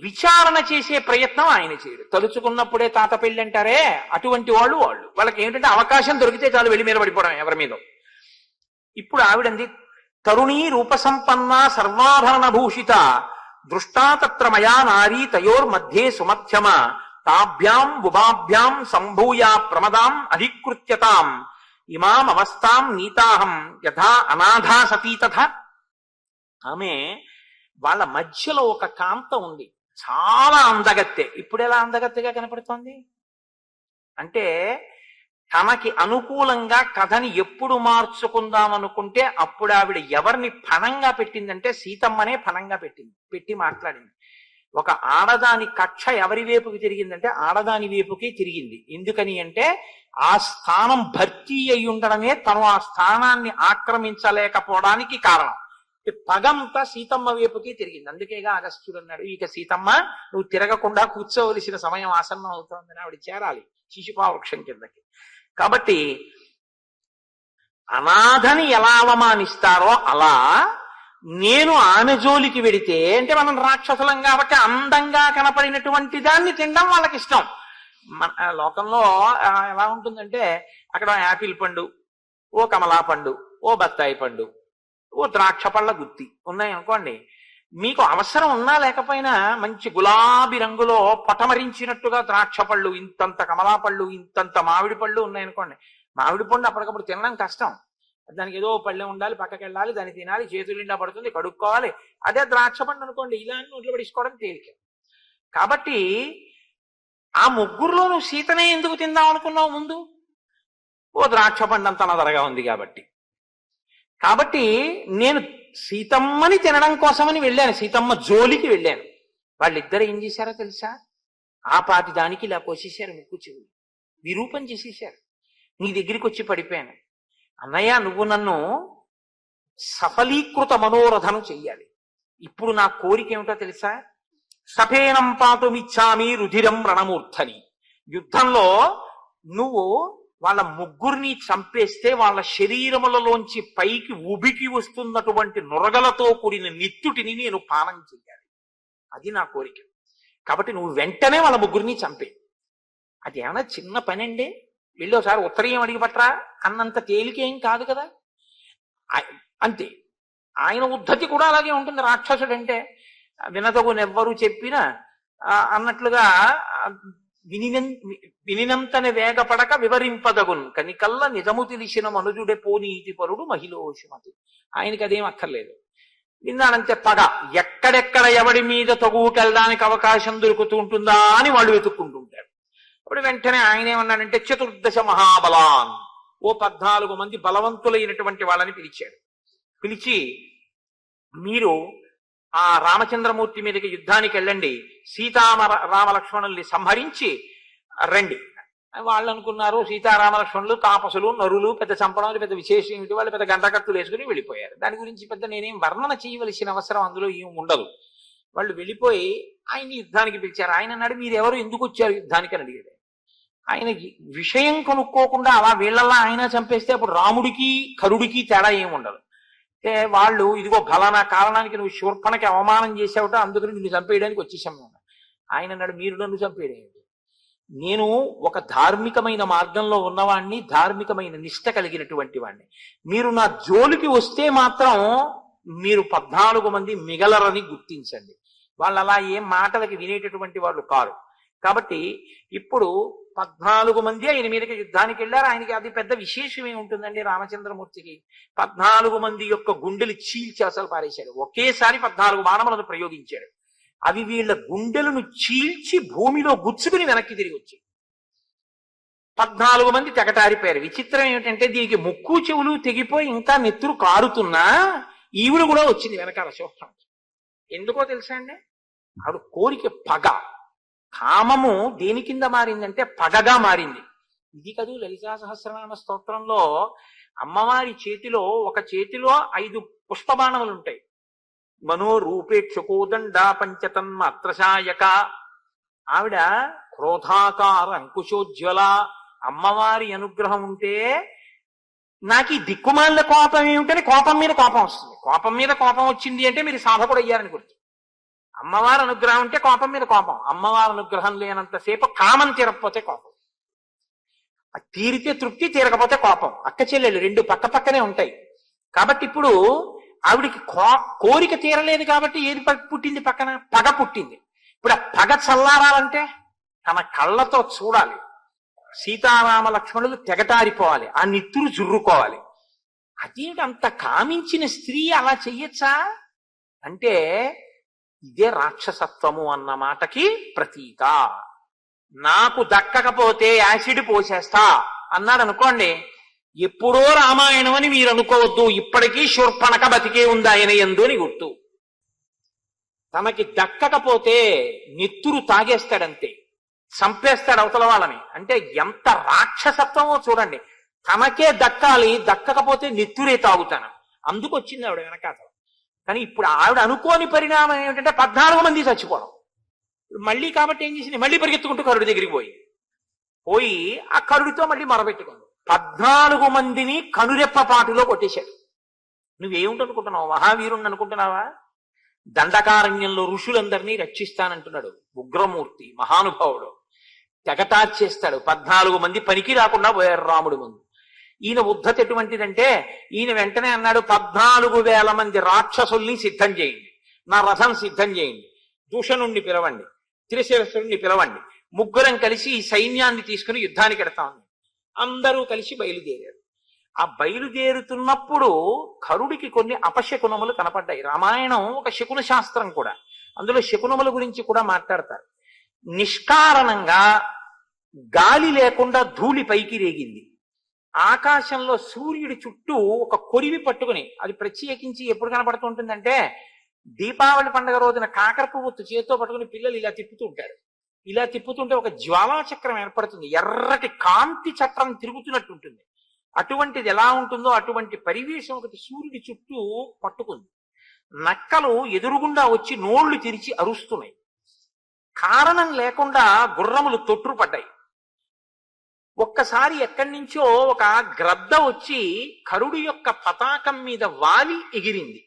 విచారణ చేసే ప్రయత్నం ఆయన చేయడు. తలుచుకున్నప్పుడే తాత పెళ్ళి అంటారే, అటువంటి వాళ్ళకి ఏంటంటే అవకాశం దొరికితే చాలు వెళ్ళి మీద పడిపోవడం ఎవరి మీద. ఇప్పుడు ఆవిడంది, తరుణీ రూపసంపన్న సర్వాభరణ భూషిత దృష్టా తత్ర మయా నారీ తయోర్మధ్యే సుమధ్యమ తాభ్యాం ఉభాభ్యాం సంభూయ ప్రమదాం అధికృత్యతాం ఇమాం అవస్థాం నీతాహం యథా అనాథా సతీ తథా. ఆమె వాళ్ళ మధ్యలో ఒక కాంత ఉంది, చాలా అందగత్తె. ఇప్పుడు ఎలా అందగత్తెగా కనపడుతోంది అంటే, తనకి అనుకూలంగా కథని ఎప్పుడు మార్చుకుందాం అనుకుంటే అప్పుడు ఆవిడ ఎవరిని పణంగా పెట్టిందంటే సీతమ్మనే పణంగా పెట్టి మాట్లాడింది. ఒక ఆడదాని కక్ష ఎవరి వైపుకి తిరిగిందంటే ఆడదాని వైపుకి తిరిగింది. ఎందుకని అంటే ఆ స్థానం భర్తీ అయి ఉండడమే తను ఆ స్థానాన్ని ఆక్రమించలేకపోవడానికి కారణం. పగంతా సీతమ్మ వైపుకి తిరిగింది. అందుకేగా అగస్త్యుడు అన్నాడు, ఇక సీతమ్మ నువ్వు తిరగకుండా కూర్చోవలసిన సమయం ఆసన్నం అవుతోందని ఆవిడ చేరాలి శిశుపా వృక్షం కిందకి. కాబట్టి అనాథని ఎలా అవమానిస్తారో అలా నేను ఆమె జోలికి వెడితే, అంటే మనం రాక్షసులం కాబట్టి అందంగా కనపడినటువంటి దాన్ని తినడం వాళ్ళకి ఇష్టం. మన లోకంలో ఎలా ఉంటుందంటే అక్కడ యాపిల్ పండు, ఓ కమలా పండు, ఓ బత్తాయి పండు, ఓ ద్రాక్ష పళ్ళ గుత్తి ఉన్నాయి అనుకోండి, మీకు అవసరం ఉన్నా లేకపోయినా మంచి గులాబీ రంగులో పటమరించినట్టుగా ద్రాక్ష పళ్ళు, ఇంతంత కమలా పళ్ళు, ఇంతంత మామిడి పళ్ళు ఉన్నాయనుకోండి. మామిడి పండు అప్పటికప్పుడు తినడం కష్టం, దానికి ఏదో పళ్ళెం ఉండాలి, పక్కకి వెళ్ళాలి, దాన్ని తినాలి, చేతులు నిండా పడుతుంది, కడుక్కోవాలి. అదే ద్రాక్ష పండు అనుకోండి, ఇలా నోట్లో పడిసుకోవడం తేలిక. కాబట్టి ఆ ముగ్గురులో నువ్వు సీతనే ఎందుకు తిందాం అనుకున్నావు ముందు? ఓ ద్రాక్ష పండు అంత నదరగా ఉంది కాబట్టి నేను సీతమ్మని తినడం కోసమని వెళ్ళాను, సీతమ్మ జోలికి వెళ్ళాను. వాళ్ళిద్దరు ఏం చేశారో తెలుసా? ఆ పాటి దానికి ఇలా కోసేశారు ముక్కు చెవులు, విరూపం చేసేశారు. నీ దగ్గరికి వచ్చి పడిపోయాను, అన్నయ్య నువ్వు నన్ను సఫలీకృత మనోరథం చెయ్యాలి. ఇప్పుడు నా కోరిక ఏమిటో తెలుసా? సఫేనం పాతుమిచ్చామి రుధిరం రణమూర్ధని. యుద్ధంలో నువ్వు వాళ్ళ ముగ్గురిని చంపేస్తే వాళ్ళ శరీరములలోంచి పైకి ఉబికి వస్తున్నటువంటి నొరగలతో కూడిన నిత్తుటిని నేను పానం చెయ్యాలి. అది నా కోరిక. కాబట్టి నువ్వు వెంటనే వాళ్ళ ముగ్గురిని చంపే. అది ఏమైనా చిన్న పని అండి, వెళ్ళి ఒకసారి ఉత్తరీయం అడిగి పట్రా అన్నంత తేలికేం కాదు కదా. అంతే, ఆయన ఉద్ధతి కూడా అలాగే ఉంటుంది. రాక్షసుడు అంటే వినదగునెవ్వరూ చెప్పినా అన్నట్లుగా వినినంతనే వేగపడక వివరింపదగున్ కనికల్ల నిజము తెలిసిన మనుజుడే పోనీతి పరుడు మహిళోషమతి. ఆయనకి అదేం అక్కర్లేదు, విన్నానంతే పగ. ఎక్కడెక్కడ ఎవడి మీద తగుకెళ్ళడానికి అవకాశం దొరుకుతూ ఉంటుందా అని వాళ్ళు వెతుక్కుంటుంటారు. అప్పుడు వెంటనే ఆయన ఏమన్నాడంటే 14 మహాబలాన్, ఓ 14 మంది బలవంతులైనటువంటి వాళ్ళని పిలిచాడు. పిలిచి మీరు ఆ రామచంద్రమూర్తి మీదకి యుద్ధానికి వెళ్ళండి, రామలక్ష్మణుల్ని సంహరించి రండి. వాళ్ళు అనుకున్నారు సీతారామలక్ష్మణులు తాపసులు నరులు, పెద్ద చంపడం పెద్ద విశేషం ఏమిటి, వాళ్ళు పెద్ద గంటకత్తులు వేసుకుని వెళ్ళిపోయారు. దాని గురించి పెద్ద నేనేం వర్ణన చేయవలసిన అవసరం అందులో ఏం ఉండదు. వాళ్ళు వెళ్ళిపోయి ఆయన్ని యుద్ధానికి పిలిచారు. ఆయన అన్నాడు, మీరు ఎవరు, ఎందుకు వచ్చారు యుద్ధానికి అని అడిగాడు. ఆయన విషయం కనుక్కోకుండా అలా వీళ్ళల్లా ఆయన చంపేస్తే అప్పుడు రాముడికి కరుడికి తేడా ఏమి ఉండదు. వాళ్ళు ఇదిగో ఫలానా కారణానికి నువ్వు శూర్పణకి అవమానం చేసావుట, అందుకని నిన్ను చంపేయడానికి వచ్చేసాము. ఆయన అన్నాడు, మీరు నన్ను చంపేయడం, నేను ఒక ధార్మికమైన మార్గంలో ఉన్నవాణ్ణి, ధార్మికమైన నిష్ట కలిగినటువంటి వాణ్ణి. మీరు నా జోలికి వస్తే మాత్రం మీరు 14 మంది మిగలరని గుర్తించండి. వాళ్ళు అలా ఏం మాటలకి వినేటటువంటి వాళ్ళు కారు. కాబట్టి ఇప్పుడు 14 మంది ఆయన మీదకి యుద్ధానికి వెళ్ళారు. ఆయనకి అది పెద్ద విశేషం ఏముంటుందండి రామచంద్రమూర్తికి? 14 మంది యొక్క గుండెలు చీల్చి అసలు పారేశాడు. ఒకేసారి 14 బాణములను ప్రయోగించాడు. అవి వీళ్ళ గుండెలను చీల్చి భూమిలో గుచ్చుకుని వెనక్కి తిరిగి వచ్చాయి. 14 మంది తెగటారిపోయారు. విచిత్రం ఏమిటంటే దీనికి ముక్కు చెవులు తెగిపోయి ఇంకా నెత్తురు కారుతున్నా ఈవిడ కూడా వచ్చింది వెనకాల శోభ్రం. ఎందుకో తెలుసా అండి? ఆవిడ కోరిక పగ, కామము దేని కింద మారిందంటే పగగా మారింది. ఇది కదూ లలితా సహస్రనామ స్తోత్రంలో అమ్మవారి చేతిలో ఒక చేతిలో 5 పుష్పబాణములు ఉంటాయి. మనోరూపేక్షకోదండ పంచతన్మాత్రశాయక. ఆవిడ క్రోధాకార అంకుశోజ్వల. అమ్మవారి అనుగ్రహం ఉంటే నాకు ఈ దిక్కుమాలిన కోపం ఏమిటని కోపం మీద కోపం వస్తుంది. కోపం మీద కోపం వచ్చింది అంటే మీరు సాధకుడు అయ్యారని గుర్తు. అమ్మవారి అనుగ్రహం ఉంటే కోపం మీద కోపం. అమ్మవారి అనుగ్రహం లేనంతసేపు కామం తీరకపోతే కోపం, తీరితే తృప్తి, తీరకపోతే కోపం. అక్క చెల్లెళ్ళు 2 పక్క పక్కనే ఉంటాయి. కాబట్టి ఇప్పుడు ఆవిడికి కోరిక తీరలేదు కాబట్టి ఏది పుట్టింది? పక్కన పగ పుట్టింది. ఇప్పుడు ఆ పగ చల్లారాలంటే తన కళ్ళతో చూడాలి. సీతారామ లక్ష్మణులు తెగటారిపోవాలి, ఆ నిత్తురు జుర్రుకోవాలి. అదేంటి అంత కామించిన స్త్రీ అలా చెయ్యొచ్చా అంటే ఇదే రాక్షసత్వము అన్న మాటకి ప్రతీక. నాకు దక్కకపోతే యాసిడ్ పోసేస్తా అన్నాడు అనుకోండి, ఎప్పుడో రామాయణం అని మీరు అనుకోవద్దు. ఇప్పటికీ శూర్పణఖ బతికే ఉంది ఆయన యందు అని గుర్తు. తనకి దక్కకపోతే నెత్తురు తాగేస్తాడంతే, చంపేస్తాడు అవతల వాళ్ళని. అంటే ఎంత రాక్షసత్వమో చూడండి. తనకే దక్కాలి, దక్కకపోతే నెత్తురే తాగుతాను. అందుకు వచ్చింది ఆవిడ వెనకాతల. కానీ ఇప్పుడు ఆవిడ అనుకోని పరిణామం ఏమిటంటే 14 మంది చచ్చిపోవడం. మళ్ళీ కాబట్టి ఏం చేసింది? మళ్ళీ పరిగెత్తుకుంటూ కరుడి దగ్గరికి పోయి ఆ కరుడితో మళ్ళీ మొరబెట్టుకుంది. 14 మందిని కనురెప్పపాటులో కొట్టేశాడు. నువ్వేమిటనుకుంటున్నావు? మహావీరుణ్ణి అనుకుంటున్నావా? దండకారణ్యంలో ఋషులందరినీ రక్షిస్తానంటున్నాడు. ఉగ్రమూర్తి, మహానుభావుడు. తెగటార్చేస్తాడు. 14 మంది పనికి రాకుండా పోయారు రాముడి ముందు. ఈయన ఉద్ధత ఎటువంటిదంటే ఈయన వెంటనే అన్నాడు, 14,000 మంది రాక్షసుల్ని సిద్ధం చేయండి, నా రథం సిద్ధం చేయండి, దూషణుణ్ణి పిలవండి, త్రిశిరసుడిని పిలవండి, ముగ్గురం కలిసి ఈ సైన్యాన్ని తీసుకుని యుద్ధానికి ఎడతామని. అందరూ కలిసి బయలుదేరారు. ఆ బయలుదేరుతున్నప్పుడు కరుడికి కొన్ని అపశకునములు కనపడ్డాయి. రామాయణం ఒక శకున శాస్త్రం కూడా. అందులో శకునముల గురించి కూడా మాట్లాడతారు. నిష్కారణంగా గాలి లేకుండా ధూళి పైకి రేగింది. ఆకాశంలో సూర్యుడి చుట్టూ ఒక కొరివి పట్టుకుని, అది ప్రత్యేకించి ఎప్పుడు కనపడుతూ ఉంటుందంటే దీపావళి పండుగ రోజున కాకర పువ్వు చేతితో పట్టుకుని పిల్లలు ఇలా తిప్పుతూ ఉంటారు. ఇలా తిప్పుతుంటే ఒక జ్వాలా చక్రం ఏర్పడుతుంది. ఎర్రటి కాంతి చక్రం తిరుగుతున్నట్టు ఉంటుంది. అటువంటిది ఎలా ఉంటుందో అటువంటి పరివేశం ఒకటి సూర్యుడి చుట్టూ పట్టుకుంది. నక్కలు ఎదురుగుండా వచ్చి నోళ్లు తెరిచి అరుస్తున్నాయి. కారణం లేకుండా గుర్రములు తొట్టుపడ్డాయి. ఒక్కసారి ఎక్కడి నుంచో ఒక గ్రద్ద వచ్చి కరుడు యొక్క పతాకం మీద వాలి ఎగిరింది.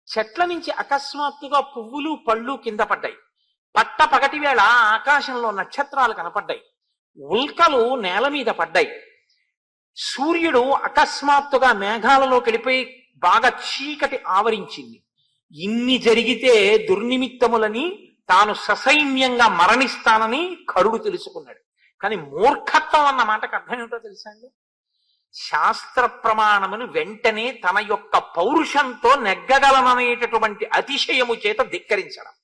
చెట్ల నుంచి అకస్మాత్తుగా పువ్వులు పళ్ళు కింద పడ్డాయి. పట్ట పగటి వేళ ఆకాశంలో నక్షత్రాలు కనపడ్డాయి. ఉల్కలు నేల మీద పడ్డాయి. సూర్యుడు అకస్మాత్తుగా మేఘాలలో వెళ్ళిపోయి బాగా చీకటి ఆవరించింది. ఇన్ని జరిగితే దుర్నిమిత్తములని తాను ససైన్యంగా మరణిస్తానని కరుడు తెలుసుకున్నాడు. కానీ మూర్ఖత్వం అన్న మాటకు అర్థం ఏమిటో తెలుసా అండి? శాస్త్ర ప్రమాణమును వెంటనే తన యొక్క పౌరుషంతో నెగ్గగలననేటటువంటి అతిశయము చేత ధిక్కరించడం.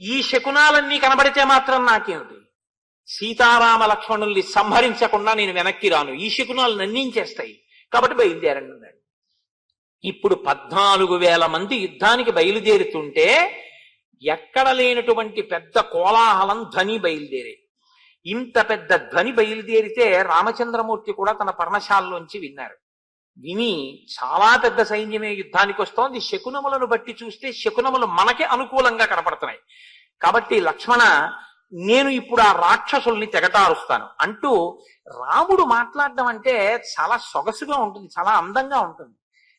ఈ శకునాలన్నీ కనబడితే మాత్రం నాకేమిటి? సీతారామ లక్ష్మణుల్ని సంహరించకుండా నేను వెనక్కి రాను, ఈ శకునాలు నన్నించేస్తాయి, కాబట్టి బయలుదేరండి అన్నాడు. ఇప్పుడు 14,000 మంది యుద్ధానికి బయలుదేరుతుంటే ఎక్కడ లేనటువంటి పెద్ద కోలాహలం ధ్వని బయలుదేరే. ఇంత పెద్ద ధ్వని బయలుదేరితే రామచంద్రమూర్తి కూడా తన పర్ణశాలలోంచి విన్నారు. విని చాలా పెద్ద సైన్యమే యుద్ధానికి వస్తోంది. శకునములను బట్టి చూస్తే శకునములు మనకి అనుకూలంగా కనపడుతున్నాయి. కాబట్టి లక్ష్మణ, నేను ఇప్పుడు ఆ రాక్షసుల్ని తెగటారుస్తాను అంటూ రాముడు మాట్లాడడం అంటే చాలా సొగసుగా ఉంటుంది, చాలా అందంగా ఉంటుంది.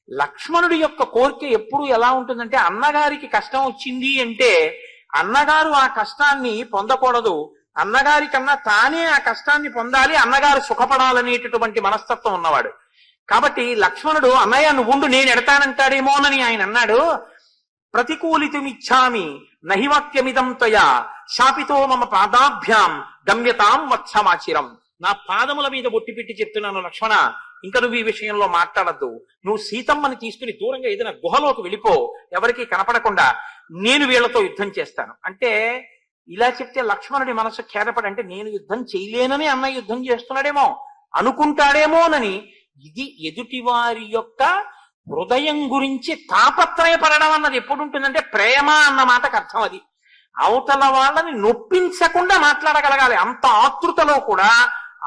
లక్ష్మణుడి యొక్క కోరిక ఎప్పుడు ఎలా ఉంటుందంటే, అన్నగారికి కష్టం వచ్చింది అంటే అన్నగారు ఆ కష్టాన్ని పొందకూడదు, అన్నగారి కన్నా తానే ఆ కష్టాన్ని పొందాలి, అన్నగారు సుఖపడాలనేటటువంటి మనస్తత్వం ఉన్నవాడు. కాబట్టి లక్ష్మణుడు అన్నయ్య నువ్వు ఉండు నేను ఎడతానంటాడేమోనని ఆయన అన్నాడు. ప్రతికూలితుమిచ్చామి నహివాక్యమిదం త్వయా శాపితో మమ పాదాభ్యాం గమ్యతాం వత్సమాచిరం. నా పాదముల మీద ఒట్టి పెట్టి చెప్తున్నాను లక్ష్మణ, ఇంకా నువ్వు ఈ విషయంలో మాట్లాడద్దు. నువ్వు సీతమ్మని తీసుకుని దూరంగా ఏదైనా గుహలోకి వెళ్ళిపో, ఎవరికి కనపడకుండా, నేను వీళ్లతో యుద్ధం చేస్తాను అంటే. ఇలా చెప్తే లక్ష్మణుడి మనసు ఖేదపడి, అంటే నేను యుద్ధం చేయలేనని అన్న యుద్ధం చేస్తున్నాడేమో అనుకుంటాడేమోనని. ఇది ఎదుటివారి యొక్క హృదయం గురించి తాపత్రయపడడం అన్నది ఎప్పుడు ఉంటుందంటే ప్రేమ అన్న మాటకు అర్థం అది. అవతల వాళ్ళని నొప్పించకుండా మాట్లాడగలగాలి. అంత ఆతృతలో కూడా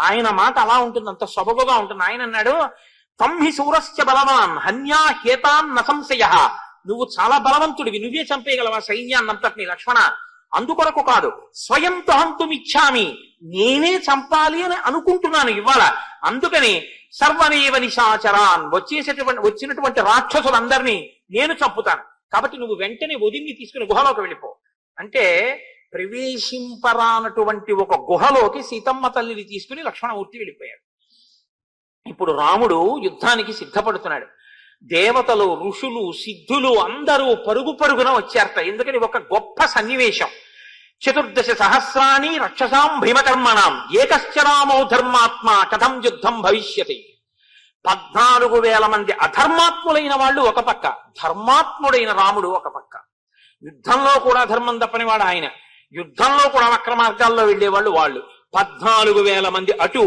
ఆయన మాట అలా ఉంటుంది, అంత సొబగుగా ఉంటుంది. ఆయన అన్నాడు, తంహి శూరశ్చ బలవాన్ హన్యా హేతాన్ న సంశయ. నువ్వు చాలా బలవంతుడివి, నువ్వే చంపేయగలవా సైన్యాన్నంతటిని లక్ష్మణ. అందుకొరకు కాదు, స్వయం తుహంతుమిచ్చామి, నేనే చంపాలి అని అనుకుంటున్నాను ఇవాళ. అందుకని సర్వమేవ నిశాచరాన్, వచ్చినటువంటి రాక్షసులందరినీ నేను చంపుతాను. కాబట్టి నువ్వు వెంటనే వదిన్ని తీసుకుని గుహలోకి వెళ్ళిపో అంటే. ప్రవేశింపరానటువంటి ఒక గుహలోకి సీతమ్మ తల్లిని తీసుకుని లక్ష్మణమూర్తి వెళ్ళిపోయాడు. ఇప్పుడు రాముడు యుద్ధానికి సిద్ధపడుతున్నాడు. దేవతలు, ఋషులు, సిద్ధులు అందరూ పరుగు పరుగున వచ్చారట. ఎందుకని ఒక గొప్ప సన్నివేశం. 14 సహస్రాణి రక్షసాం భీమకర్మణాం ఏకశ్చరామో ధర్మాత్మ కథం యుద్ధం భవిష్యతి. 14,000 మంది అధర్మాత్ములైన వాళ్ళు ఒక పక్క, ధర్మాత్ముడైన రాముడు ఒక పక్క. యుద్ధంలో కూడా ధర్మం తప్పనివాడు ఆయన, యుద్ధంలో కూడా వక్ర మార్గాల్లో వెళ్లేవాళ్ళు వాళ్ళు. 14,000 మంది అటు,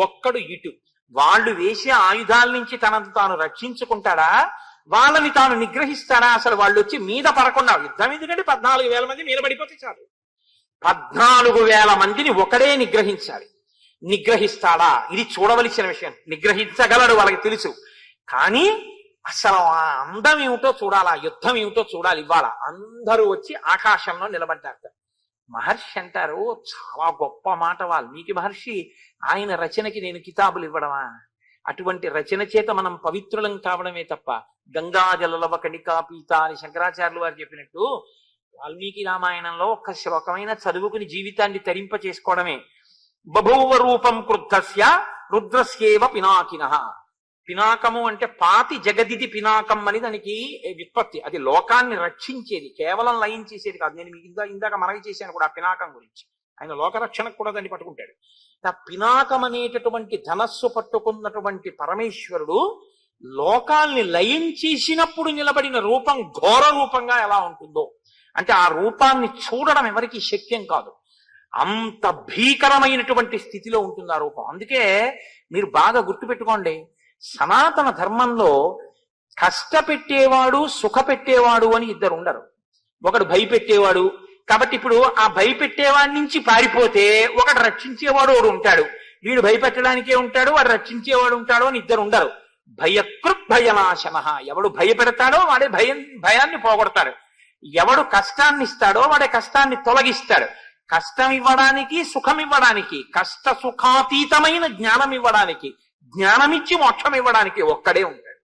ఒక్కడు ఇటు. వాళ్ళు వేసే ఆయుధాల నుంచి తనను తాను రక్షించుకుంటాడా, వాళ్ళని తాను నిగ్రహిస్తాడా? అసలు వాళ్ళు వచ్చి మీద పడకుండా, యుద్ధం ఎందుకంటే 14,000 మంది మీద పడిపోతే చాలు. 14,000 మందిని ఒకడే నిగ్రహించాలి. నిగ్రహిస్తాడా? ఇది చూడవలసిన విషయం. నిగ్రహించగలడు, వాళ్ళకి తెలుసు. కానీ అసలు ఆ అందం ఏమిటో చూడాలి, ఆ యుద్ధం ఏమిటో చూడాలి. ఇవాళ అందరూ వచ్చి ఆకాశంలో నిలబడ్డారు. మహర్షి అంటారు, చాలా గొప్ప మాట వాల్మీకి మహర్షి. ఆయన రచనకి నేను కితాబులు ఇవ్వడమా? అటువంటి రచన చేత మనం పవిత్రులం కావడమే తప్ప గంగాజలలవ కణికా పీత అని శంకరాచార్యులు వారు చెప్పినట్టు వాల్మీకి రామాయణంలో ఒక్క శ్లోకమైన చదువుకుని జీవితాన్ని తరింప చేసుకోవడమే. బభూవ రూపం క్రుద్ధస్య రుద్రస్యేవ పినాకినః. పినాకము అంటే పాతి జగదిది పినాకం అని దానికి వ్యుత్పత్తి. అది లోకాన్ని రక్షించేది, కేవలం లయం చేసేది కాదు. నేను మీకు ఇందాక మనవి చేశాను కూడా ఆ పినాకం గురించి. ఆయన లోకరక్షణకు కూడా దాన్ని పట్టుకుంటాడు. ఆ పినాకం అనేటటువంటి ధనస్సు పట్టుకున్నటువంటి పరమేశ్వరుడు లోకాల్ని లయం చేసినప్పుడు నిలబడిన రూపం ఘోర రూపంగా ఎలా ఉంటుందో అంటే ఆ రూపాన్ని చూడడం ఎవరికి శక్యం కాదు. అంత భీకరమైనటువంటి స్థితిలో ఉంటుంది ఆ రూపం. అందుకే మీరు బాగా గుర్తుపెట్టుకోండి, సనాతన ధర్మంలో కష్టపెట్టేవాడు సుఖపెట్టేవాడు అని ఇద్దరు ఉండరు. ఒకడు భయపెట్టేవాడు, కాబట్టి ఇప్పుడు ఆ భయపెట్టేవాడి నుంచి పారిపోతే ఒకడు రక్షించేవాడు ఒకడు ఉంటాడు. వీడు భయపెట్టడానికే ఉంటాడు, వాడు రక్షించేవాడు ఉంటాడు అని ఇద్దరు ఉండరు. భయకృత్ భయనాశన. ఎవడు భయపెడతాడో వాడే భయాన్ని పోగొడతాడు. ఎవడు కష్టాన్ని ఇస్తాడో వాడే కష్టాన్ని తొలగిస్తాడు. కష్టం ఇవ్వడానికి, సుఖం ఇవ్వడానికి, కష్ట సుఖాతీతమైన జ్ఞానం ఇవ్వడానికి, జ్ఞానమిచ్చి మోక్షం ఇవ్వడానికి ఒక్కడే ఉంటాడు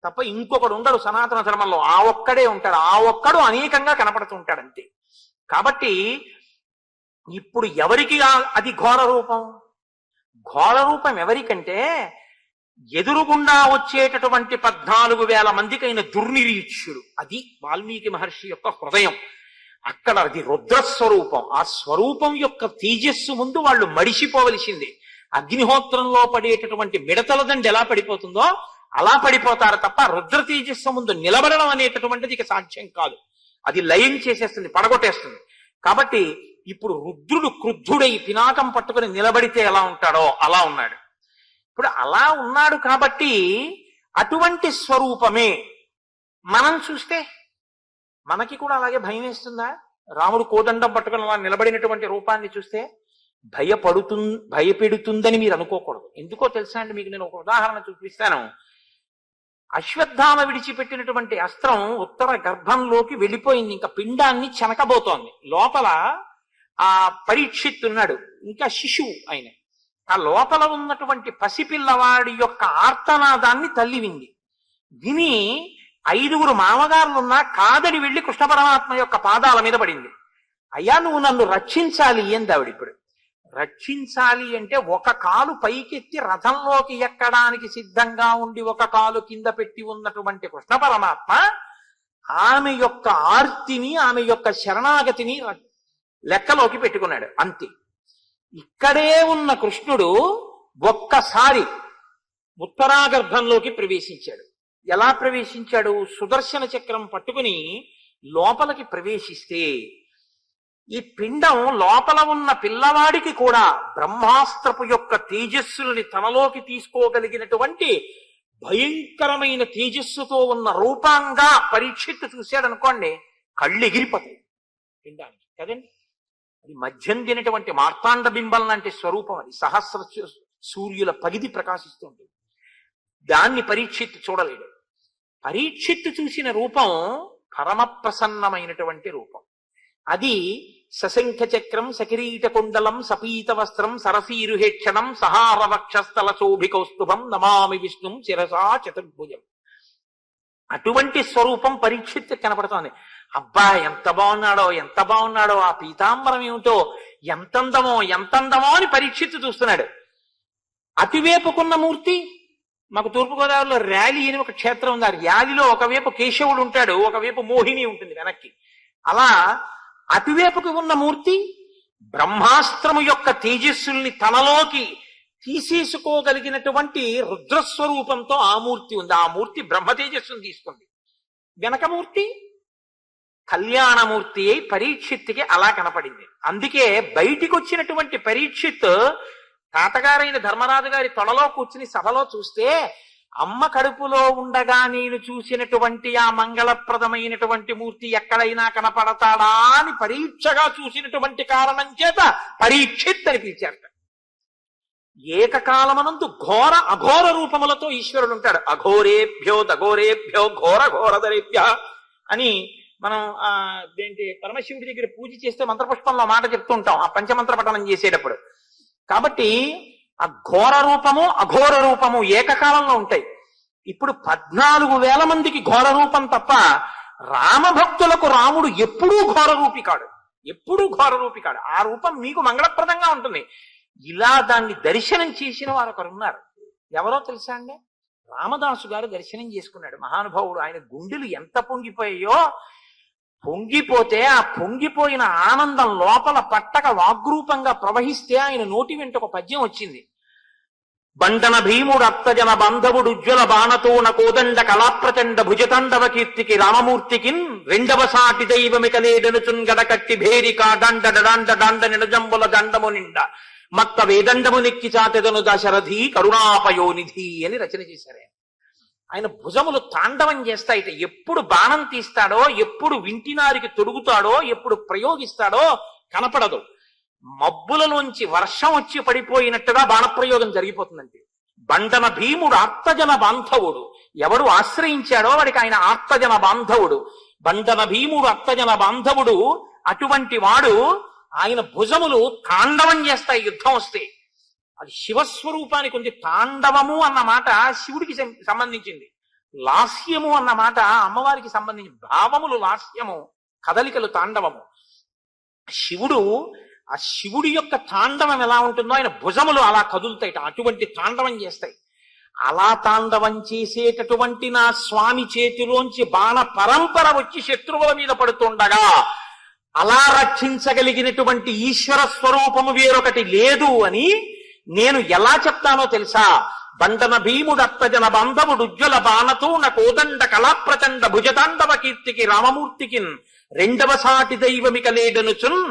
తప్ప ఇంకొకడు ఉండడు సనాతన ధర్మంలో. ఆ ఒక్కడే ఉంటాడు. ఆ ఒక్కడు అనేకంగా కనపడుతూ ఉంటాడు అంతే. కాబట్టి ఇప్పుడు ఎవరికి అది ఘోర రూపం? ఘోర రూపం ఎవరికంటే ఎదురుగుండా వచ్చేటటువంటి 14,000 మందికైన దుర్నిరీక్షుడు. అది వాల్మీకి మహర్షి యొక్క హృదయం. అక్కడ అది రుద్రస్వరూపం. ఆ స్వరూపం యొక్క తేజస్సు ముందు వాళ్ళు మడిసిపోవలసిందే. అగ్నిహోత్రంలో పడేటటువంటి మిడతల దండి ఎలా పడిపోతుందో అలా పడిపోతారు తప్ప రుద్ర తేజస్సు ముందు నిలబడడం అనేటటువంటిది ఇక సాధ్యం కాదు. అది లయం చేసేస్తుంది, పడగొట్టేస్తుంది. కాబట్టి ఇప్పుడు రుద్రుడు క్రుద్ధుడై పినాకం పట్టుకుని నిలబడితే ఎలా ఉంటాడో అలా ఉన్నాడు. ఇప్పుడు అలా ఉన్నాడు కాబట్టి అటువంటి స్వరూపమే మనం చూస్తే మనకి కూడా అలాగే భయం వేస్తుందా? రాముడు కోదండం పట్టుకుని అలా నిలబడినటువంటి రూపాన్ని చూస్తే భయపెడుతుందని మీరు అనుకోకూడదు. ఎందుకో తెలుసా అండి, మీకు నేను ఒక ఉదాహరణ చూపిస్తాను. అశ్వత్థామ విడిచిపెట్టినటువంటి అస్త్రం ఉత్తర గర్భంలోకి వెళ్ళిపోయింది, ఇంకా పిండాన్ని చెనకబోతోంది. లోపల ఆ పరీక్షిత్తున్నాడు, ఇంకా శిశువు ఆయన. ఆ లోపల ఉన్నటువంటి పసిపిల్లవాడి యొక్క ఆర్తనాదాన్ని తల్లి వింది. విని 5 మామగారులున్నా కాదడి వెళ్లి కృష్ణ పరమాత్మ యొక్క పాదాల మీద పడింది. అయ్యా నువ్వు నన్ను రక్షించాలి ఏంది ఆవిడ ఇప్పుడు. రక్షించాలి అంటే ఒక కాలు పైకెత్తి రథంలోకి ఎక్కడానికి సిద్ధంగా ఉండి ఒక కాలు కింద పెట్టి ఉన్నటువంటి కృష్ణ పరమాత్మ ఆమె యొక్క ఆర్తిని ఆమె యొక్క శరణాగతిని లెక్కలోకి పెట్టుకున్నాడు అంతే. ఇక్కడే ఉన్న కృష్ణుడు ఒక్కసారి ఉత్తరాగర్భంలోకి ప్రవేశించాడు. ఎలా ప్రవేశించాడు? సుదర్శన చక్రం పట్టుకుని లోపలికి ప్రవేశిస్తే ఈ పిండం లోపల ఉన్న పిల్లవాడికి కూడా బ్రహ్మాస్త్రపు యొక్క తేజస్సులని తనలోకి తీసుకోగలిగినటువంటి భయంకరమైన తేజస్సుతో ఉన్న రూపంగా పరీక్షిత్తు చూశాడనుకోండి, కళ్ళు ఎగిరిపోతాయి పిండానికి కదండి. అది మధ్యం తినటువంటి మార్తాండ బింబం లాంటి స్వరూపం. అది సహస్ర సూర్యుల పగిది ప్రకాశిస్తుంది. దాన్ని పరీక్షిత్తు చూడలేడు. పరీక్షిత్తు చూసిన రూపం పరమ ప్రసన్నమైనటువంటి రూపం. అది సశంఖ చక్రం సకిరీట కుండలం సపీత వస్త్రం సరసీరుహేక్షణం సహార వక్షస్థల శోభికౌస్తుభం నమామి విష్ణుం శిరసా చతుర్భుజం. అటువంటి స్వరూపం పరీక్షిత్తు కనపడుతోంది. అబ్బా ఎంత బాగున్నాడో ఎంత బాగున్నాడో, ఆ పీతాంబరం ఏమిటో ఎంతందమో అని పరీక్షిత్తు చూస్తున్నాడు. అటువైపుకున్న మూర్తి, మాకు తూర్పుగోదావరిలో ర్యాలీ అని ఒక క్షేత్రం ఉంది. ఆ ర్యాలీలో ఒకవైపు కేశవుడు ఉంటాడు, ఒకవైపు మోహిని ఉంటుంది వెనక్కి. అలా అటువైపుకి ఉన్న మూర్తి బ్రహ్మాస్త్రము యొక్క తేజస్సుల్ని తనలోకి తీసేసుకోగలిగినటువంటి రుద్రస్వరూపంతో ఆ మూర్తి ఉంది. ఆ మూర్తి బ్రహ్మ తేజస్సును తీసుకుంది. వెనకమూర్తి కళ్యాణమూర్తి అయి పరీక్షిత్తుకి అలా కనపడింది. అందుకే బయటికి వచ్చినటువంటి పరీక్షిత్ తాతగారైన ధర్మరాజు గారి తొడలో కూర్చుని సభలో చూస్తే అమ్మ కడుపులో ఉండగా నేను చూసినటువంటి ఆ మంగళప్రదమైనటువంటి మూర్తి ఎక్కడైనా కనపడతాడా అని పరీక్షగా చూసినటువంటి కారణం చేత పరీక్షిత్ అని పిలిచారట. ఏకకాలమనందు ఘోర అఘోర రూపములతో ఈశ్వరుడు ఉంటాడు. అఘోరేభ్యో దఘోరేభ్యో ఘోర ఘోరధరేభ్య అని మనం దేంటి పరమశివుడి దగ్గర పూజ చేస్తే మంత్రపుష్పంలో మాట చెప్తూ ఉంటాం ఆ పంచమంత్ర పఠనం చేసేటప్పుడు. కాబట్టి ఆ ఘోర రూపము అఘోర రూపము ఏకకాలంలో ఉంటాయి. ఇప్పుడు 14,000 మందికి ఘోర రూపం తప్ప రామభక్తులకు రాముడు ఎప్పుడూ ఘోర రూపి కాడు, ఎప్పుడూ ఘోర రూపి కాడు. ఆ రూపం మీకు మంగళప్రదంగా ఉంటుంది. ఇలా దాన్ని దర్శనం చేసిన వారు ఒకరు ఉన్నారు. ఎవరో తెలుసా అండి? రామదాసు గారు దర్శనం చేసుకున్నాడు. మహానుభావుడు. ఆయన గుండెలు ఎంత పొంగిపోయాయో, పొంగిపోతే ఆ పొంగిపోయిన ఆనందం లోపల పట్టక వాగ్రూపంగా ప్రవహిస్తే ఆయన నోటి వెంట ఒక పద్యం వచ్చింది. బండన భీముడు అత్తజన బాంధవుడు ఉజ్వల బాణతోన కోదండ కళాప్రచండ భుజతండవ కీర్తికి రామమూర్తికిన్ రెండవ సాటి దైవమిక లేడనుచున్ గడకట్టి భేరిక దండ డండ దండ నిడజంబుల దండము నిండ మత్త వేదండము నెక్కి చాటెదను దశరథి కరుణాపయోనిధి అని రచన చేశారు. ఆయన భుజములు తాండవం చేస్తాయిట. ఎప్పుడు బాణం తీస్తాడో, ఎప్పుడు వింటినారికి తొడుగుతాడో, ఎప్పుడు ప్రయోగిస్తాడో కనపడదు. మబ్బులలోంచి వర్షం వచ్చి పడిపోయినట్టుగా బాణప్రయోగం జరిగిపోతుందంటే. బండన భీముడు ఆర్తజన బాంధవుడు. ఎవడు ఆశ్రయించాడో వాడికి ఆయన ఆర్తజన బాంధవుడు. బండన భీముడు అర్తజన బాంధవుడు. అటువంటి వాడు ఆయన భుజములు తాండవం చేస్తాయి యుద్ధం వస్తే. అది శివస్వరూపానికి ఉంది. తాండవము అన్న మాట శివుడికి సంబంధించింది, లాస్యము అన్న మాట అమ్మవారికి సంబంధించి. భావములు లాస్యము, కదలికలు తాండవము. శివుడు, ఆ శివుడి యొక్క తాండవం ఎలా ఉంటుందో ఆయన భుజములు అలా కదులుతాయిట, అటువంటి తాండవం చేస్తాయి. అలా తాండవం చేసేటటువంటి నా స్వామి చేతిలోంచి బాణ పరంపర వచ్చి శత్రువుల మీద పడుతుండగా అలా రక్షించగలిగినటువంటి ఈశ్వర స్వరూపము వేరొకటి లేదు అని నేను ఎలా చెప్తానో తెలుసా? బండన భీముడు అత్తజన బాంధవుడు ఉజ్వల బాణతోన కోదండ కళాప్రచండ భుజతాండవ కీర్తికి రామమూర్తికి రెండవ సాటి దైవమిక లేడనుచున్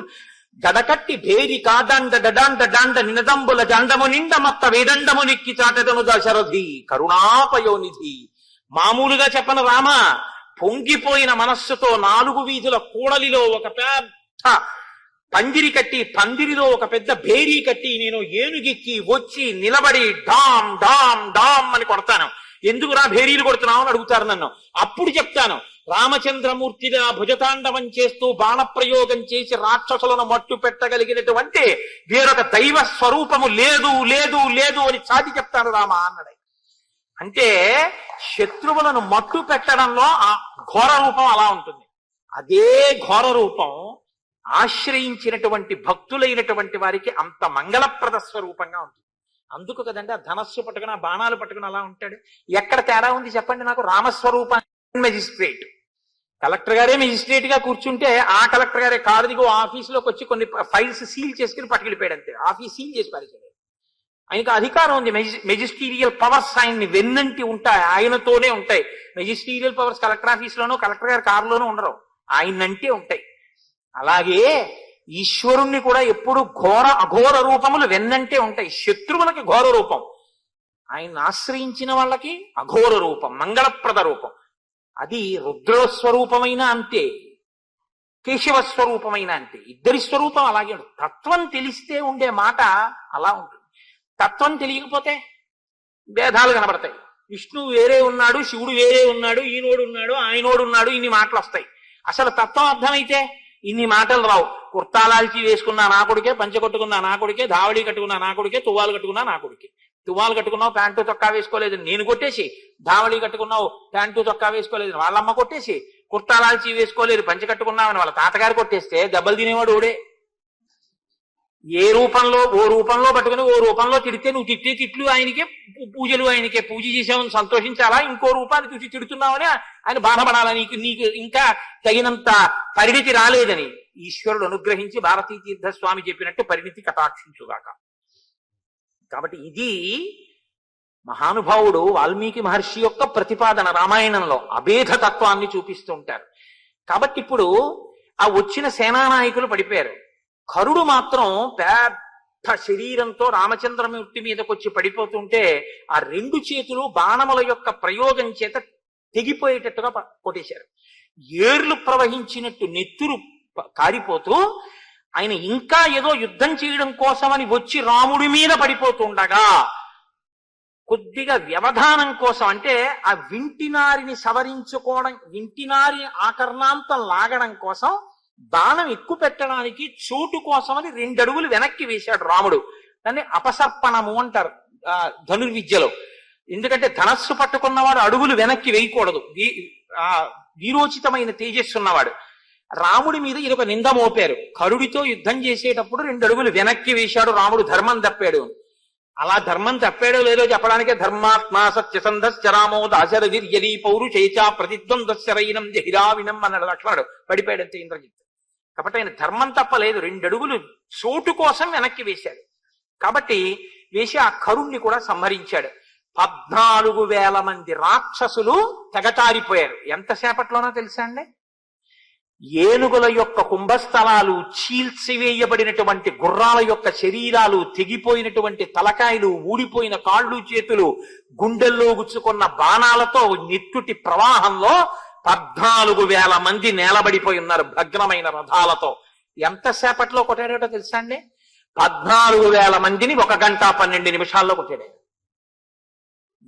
గడకట్టి భేరి కాదండ డడాండ డాండ నినదంబుల జండము నిండ మత్త వేదండము నిక్కి చాటెదను దశరథి కరుణాపయోనిధి. మామూలుగా చెప్పను రామ, పొంగిపోయిన మనస్సుతో 4 వీధుల కూడలిలో ఒక పెద్ద పందిరి కట్టి, పందిరిలో ఒక పెద్ద భేరీ కట్టి నేను ఏనుగెక్కి వచ్చి నిలబడి డామ్ డామ్ డామ్ అని కొడతాను. ఎందుకురా భేరీలు కొడుతున్నావు అని అడుగుతారు నన్ను. అప్పుడు చెప్తాను, రామచంద్రమూర్తిగా భుజతాండవం చేస్తూ బాణప్రయోగం చేసి రాక్షసులను మట్టు పెట్టగలిగినటువంటి వేరొక దైవ స్వరూపము లేదు లేదు లేదు అని చాటి చెప్తాను రామ అన్నాడు. అంటే శత్రువులను మట్టు పెట్టడంలో ఆ ఘోర రూపం అలా ఉంటుంది. అదే ఘోర రూపం ఆశ్రయించినటువంటి భక్తులైనటువంటి వారికి అంత మంగళప్రద స్వరూపంగా ఉంటుంది. అందుకు కదండి ఆ ధనస్సు పట్టుకుని ఆ బాణాలు పట్టుకుని అలా ఉంటాడు. ఎక్కడ తేడా ఉంది చెప్పండి నాకు? రామస్వరూపాన్ని మెజిస్ట్రేట్, కలెక్టర్ గారే మెజిస్ట్రేట్ గా కూర్చుంటే ఆ కలెక్టర్ గారే కారు దిగు ఆఫీసులోకి వచ్చి కొన్ని ఫైల్స్ సీల్ చేసుకుని పట్టుకెళ్ళిపోయాడు అంతే. ఆఫీస్ సీల్ చేసి పారేశాడు. ఆయనకు అధికారం ఉంది. మెజిస్టీరియల్ పవర్స్ ఆయన్ని వెన్నంటి ఉంటాయి, ఆయనతోనే ఉంటాయి. మెజిస్టీరియల్ పవర్స్ కలెక్టర్ ఆఫీసులోనూ కలెక్టర్ గారి కారులోనూ ఉండరు, ఆయనంటే ఉంటాయి. అలాగే ఈశ్వరుణ్ణి కూడా ఎప్పుడు అఘోర రూపములు వెన్నంటే ఉంటాయి. శత్రువులకి ఘోర రూపం, ఆయన్ని ఆశ్రయించిన వాళ్ళకి అఘోర రూపం, మంగళప్రద రూపం. అది రుద్రస్వరూపమైన అంతే, కేశవ స్వరూపమైన అంతే. ఇద్దరి స్వరూపం అలాగే ఉంటుంది. తత్వం తెలిస్తే ఉండే మాట అలా ఉంటుంది. తత్వం తెలియకపోతే భేదాలు కనబడతాయి. విష్ణువు వేరే ఉన్నాడు, శివుడు వేరే ఉన్నాడు, ఈనోడు ఉన్నాడు, ఆయనోడు ఉన్నాడు, ఇన్ని మాటలు వస్తాయి. అసలు తత్వం అర్థమైతే ఇన్ని మాటలు రావు. కుర్తాలాల్చి వేసుకున్నా నా కొడుకే, పంచ కొట్టుకున్నా నా కొడుకే, ధావళి కట్టుకున్నా నా కొడుకే, తువ్వాలు కట్టుకున్నా నా కొడుకే. తువ్వాలు కట్టుకున్నావు ప్యాంటు చొక్కా వేసుకోలేదు నేను కొట్టేసి, ధావళి కట్టుకున్నావు ప్యాంటు చొక్కా వేసుకోలేదు వాళ్ళమ్మ కొట్టేసి, కుర్తాలాల్చి వేసుకోలేదు పంచ కట్టుకున్నావని వాళ్ళ తాతగారు కొట్టేస్తే దెబ్బలు తినేవాడు ఓడే. ఓ రూపంలో పట్టుకుని ఓ రూపంలో తిడితే నువ్వు తిట్టే తిట్లు ఆయనకే, పూజలు ఆయనకే. పూజ చేసామని సంతోషించాలా? ఇంకో రూపాన్ని చూసి తిడుతున్నావని ఆయన బాధపడాలా? నీకు ఇంకా తగినంత పరిణితి రాలేదని ఈశ్వరుడు అనుగ్రహించి భారతీ తీర్థ స్వామి చెప్పినట్టు పరిణితి కటాక్షించుగాక. కాబట్టి ఇది మహానుభావుడు వాల్మీకి మహర్షి యొక్క ప్రతిపాదన. రామాయణంలో అభేద తత్వాన్ని చూపిస్తూ ఉంటారు. కాబట్టి ఇప్పుడు ఆ వచ్చిన సేనానాయకులు పడిపోయారు. కరుడు మాత్రం పెద్ద శరీరంతో రామచంద్రమూర్తి మీదకి వచ్చి పడిపోతుంటే ఆ రెండు చేతులు బాణముల యొక్క ప్రయోగం చేత తెగిపోయేటట్టుగా కొట్టేశారు. ఏర్లు ప్రవహించినట్టు నెత్తురు కారిపోతూ ఆయన ఇంకా ఏదో యుద్ధం చేయడం కోసమని వచ్చి రాముడి మీద పడిపోతుండగా కొద్దిగా వ్యవధానం కోసం, అంటే ఆ వింటినారిని సవరించుకోవడం, వింటినారి ఆకర్ణాంతం లాగడం కోసం బాణం ఎక్కువ పెట్టడానికి చోటు కోసమని 2 అడుగులు వెనక్కి వేశాడు రాముడు. దాన్ని అపసర్పణము అంటారు ధనుర్విద్యలో. ఎందుకంటే ధనస్సు పట్టుకున్నవాడు అడుగులు వెనక్కి వేయకూడదు, వీరోచితమైన తేజస్సు ఉన్నవాడు. రాముడి మీద ఇదొక నింద మోపారు. కరుడితో యుద్ధం చేసేటప్పుడు 2 అడుగులు వెనక్కి వేశాడు రాముడు, ధర్మం తప్పాడు. అలా ధర్మం తప్పాడో లేదో చెప్పడానికే ధర్మాత్మా సత్యసంధశ్చ రామో దాశరథిర్యదీ పౌరుషేచా ప్రతిద్వంద్వశరైనం జహిరావినం అన్నాడు లక్ష్మణుడు. పడిపోయాడంతే ఇంద్రజిత్. కాబట్టి ఆయన ధర్మం తప్పలేదు, 2 అడుగులు చోటు కోసం వెనక్కి వేశాడు. కాబట్టి వేసి ఆ కరుణ్ణి కూడా సంహరించాడు. 14,000 మంది రాక్షసులు తెగటారిపోయారు. ఎంతసేపట్లోనో తెలుసా అండి? ఏనుగుల యొక్క కుంభస్థలాలు, చీల్చివేయబడినటువంటి గుర్రాల యొక్క శరీరాలు, తెగిపోయినటువంటి తలకాయలు, ఊడిపోయిన కాళ్ళు చేతులు, గుండెల్లో గుచ్చుకున్న బాణాలతో నెత్తుటి ప్రవాహంలో 14,000 మంది నేలబడిపోయి ఉన్నారు భగ్నమైన రథాలతో. ఎంతసేపట్లో కొట్టాడో తెలుసా అండి? 14,000 మందిని 1 గంట 12 నిమిషాల్లో కొట్టాడు.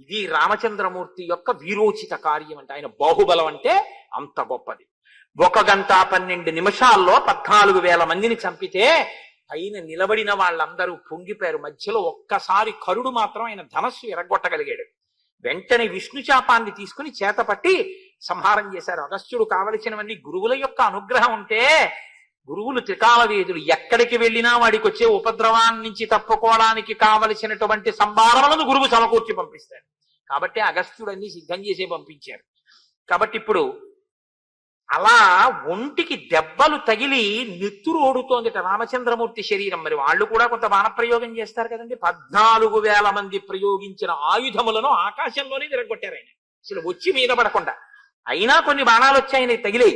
ఇది రామచంద్రమూర్తి యొక్క వీరోచిత కార్యం. అంటే ఆయన బాహుబలం అంటే అంత గొప్పది. 1 గంట 12 నిమిషాల్లో 14,000 మందిని చంపితే పైన నిలబడిన వాళ్ళందరూ పొంగిపోయారు. మధ్యలో ఒక్కసారి కరుడు మాత్రం ఆయన ధనస్సు ఎరగొట్టగలిగాడు. వెంటనే విష్ణు చాపాన్ని తీసుకుని చేతపట్టి సంహారం చేశారు. అగస్త్యుడు కావలసినవన్నీ గురువుల యొక్క అనుగ్రహం ఉంటే, గురువులు త్రికాల వేదులు, ఎక్కడికి వెళ్ళినా వాడికి వచ్చే ఉపద్రవాన్ని నుంచి తప్పుకోవడానికి కావలసినటువంటి సంభారములను గురువు సమకూర్చి పంపిస్తాడు. కాబట్టి అగస్త్యుడు అన్ని సిద్ధం చేసే పంపించారు. కాబట్టి ఇప్పుడు అలా ఒంటికి దెబ్బలు తగిలి నెత్తురు ఓడుతోందిట రామచంద్రమూర్తి శరీరం. మరి వాళ్ళు కూడా కొంత బాణప్రయోగం చేస్తారు కదండి. 14,000 మంది ప్రయోగించిన ఆయుధములను ఆకాశంలోనే విరగొట్టారు ఆయన, అసలు వచ్చి మీద పడకుండా. అయినా కొన్ని బాణాలు వచ్చి ఆయన తగిలే,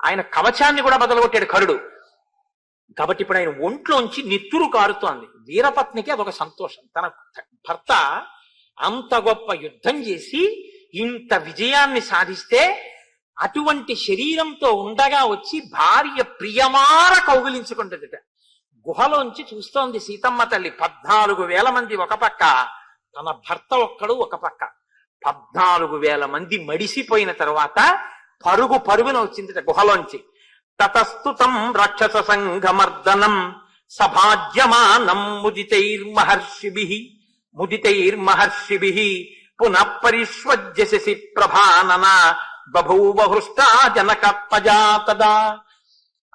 ఆయన కవచాన్ని కూడా బదలగొట్టాడు కరుడు. కాబట్టి ఇప్పుడు ఆయన ఒంట్లోంచి నెత్తురు కారుతోంది. వీరపత్నికి అదొక సంతోషం. తన భర్త అంత గొప్ప యుద్ధం చేసి ఇంత విజయాన్ని సాధిస్తే అటువంటి శరీరంతో ఉండగా వచ్చి భార్య ప్రియమార కౌగిలించుకుంటుందిట. గుహలోంచి చూస్తోంది సీతమ్మ తల్లి. 14,000 మంది ఒక పక్క, తన భర్త ఒక్కడు ఒక పక్క. 14,000 మంది మడిసిపోయిన తరువాత పరుగున వచ్చిందిట గుహలోంచి. తతస్తుతం రాక్షస సంఘమర్దనం సభాజ్యమానం ముదితైర్మహర్షిభిః పునః పరిష్వజ్య శశి ప్రభానన బభూవ హృష్టా జనకత్మజా తదా.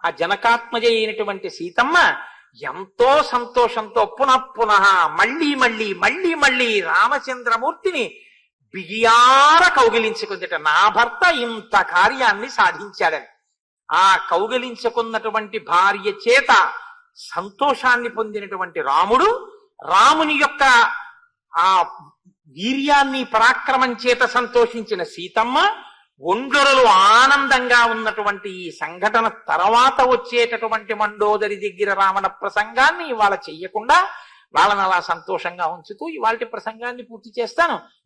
ఆ జనకాత్మజ అయినటువంటి సీతమ్మ ఎంతో సంతోషంతో పునః మళ్ళీ మళ్ళీ మళ్ళీ మళ్ళీ రామచంద్రమూర్తిని బిగియార కౌగిలించుకుందిట. నా భర్త ఇంత కార్యాన్ని సాధించాడని. ఆ కౌగిలించుకున్నటువంటి భార్య చేత సంతోషాన్ని పొందినటువంటి రాముడు, రాముని యొక్క ఆ వీర్యాన్ని పరాక్రమం చేత సంతోషించిన సీతమ్మ, ఒండొరలు ఆనందంగా ఉన్నటువంటి ఈ సంఘటన తర్వాత వచ్చేటటువంటి మండోదరి దగ్గర రావణ ప్రసంగాన్ని ఇవాళ చెయ్యకుండా వాళ్ళని అలా సంతోషంగా ఉంచుతూ ఇవాళ ప్రసంగాన్ని పూర్తి చేస్తాను.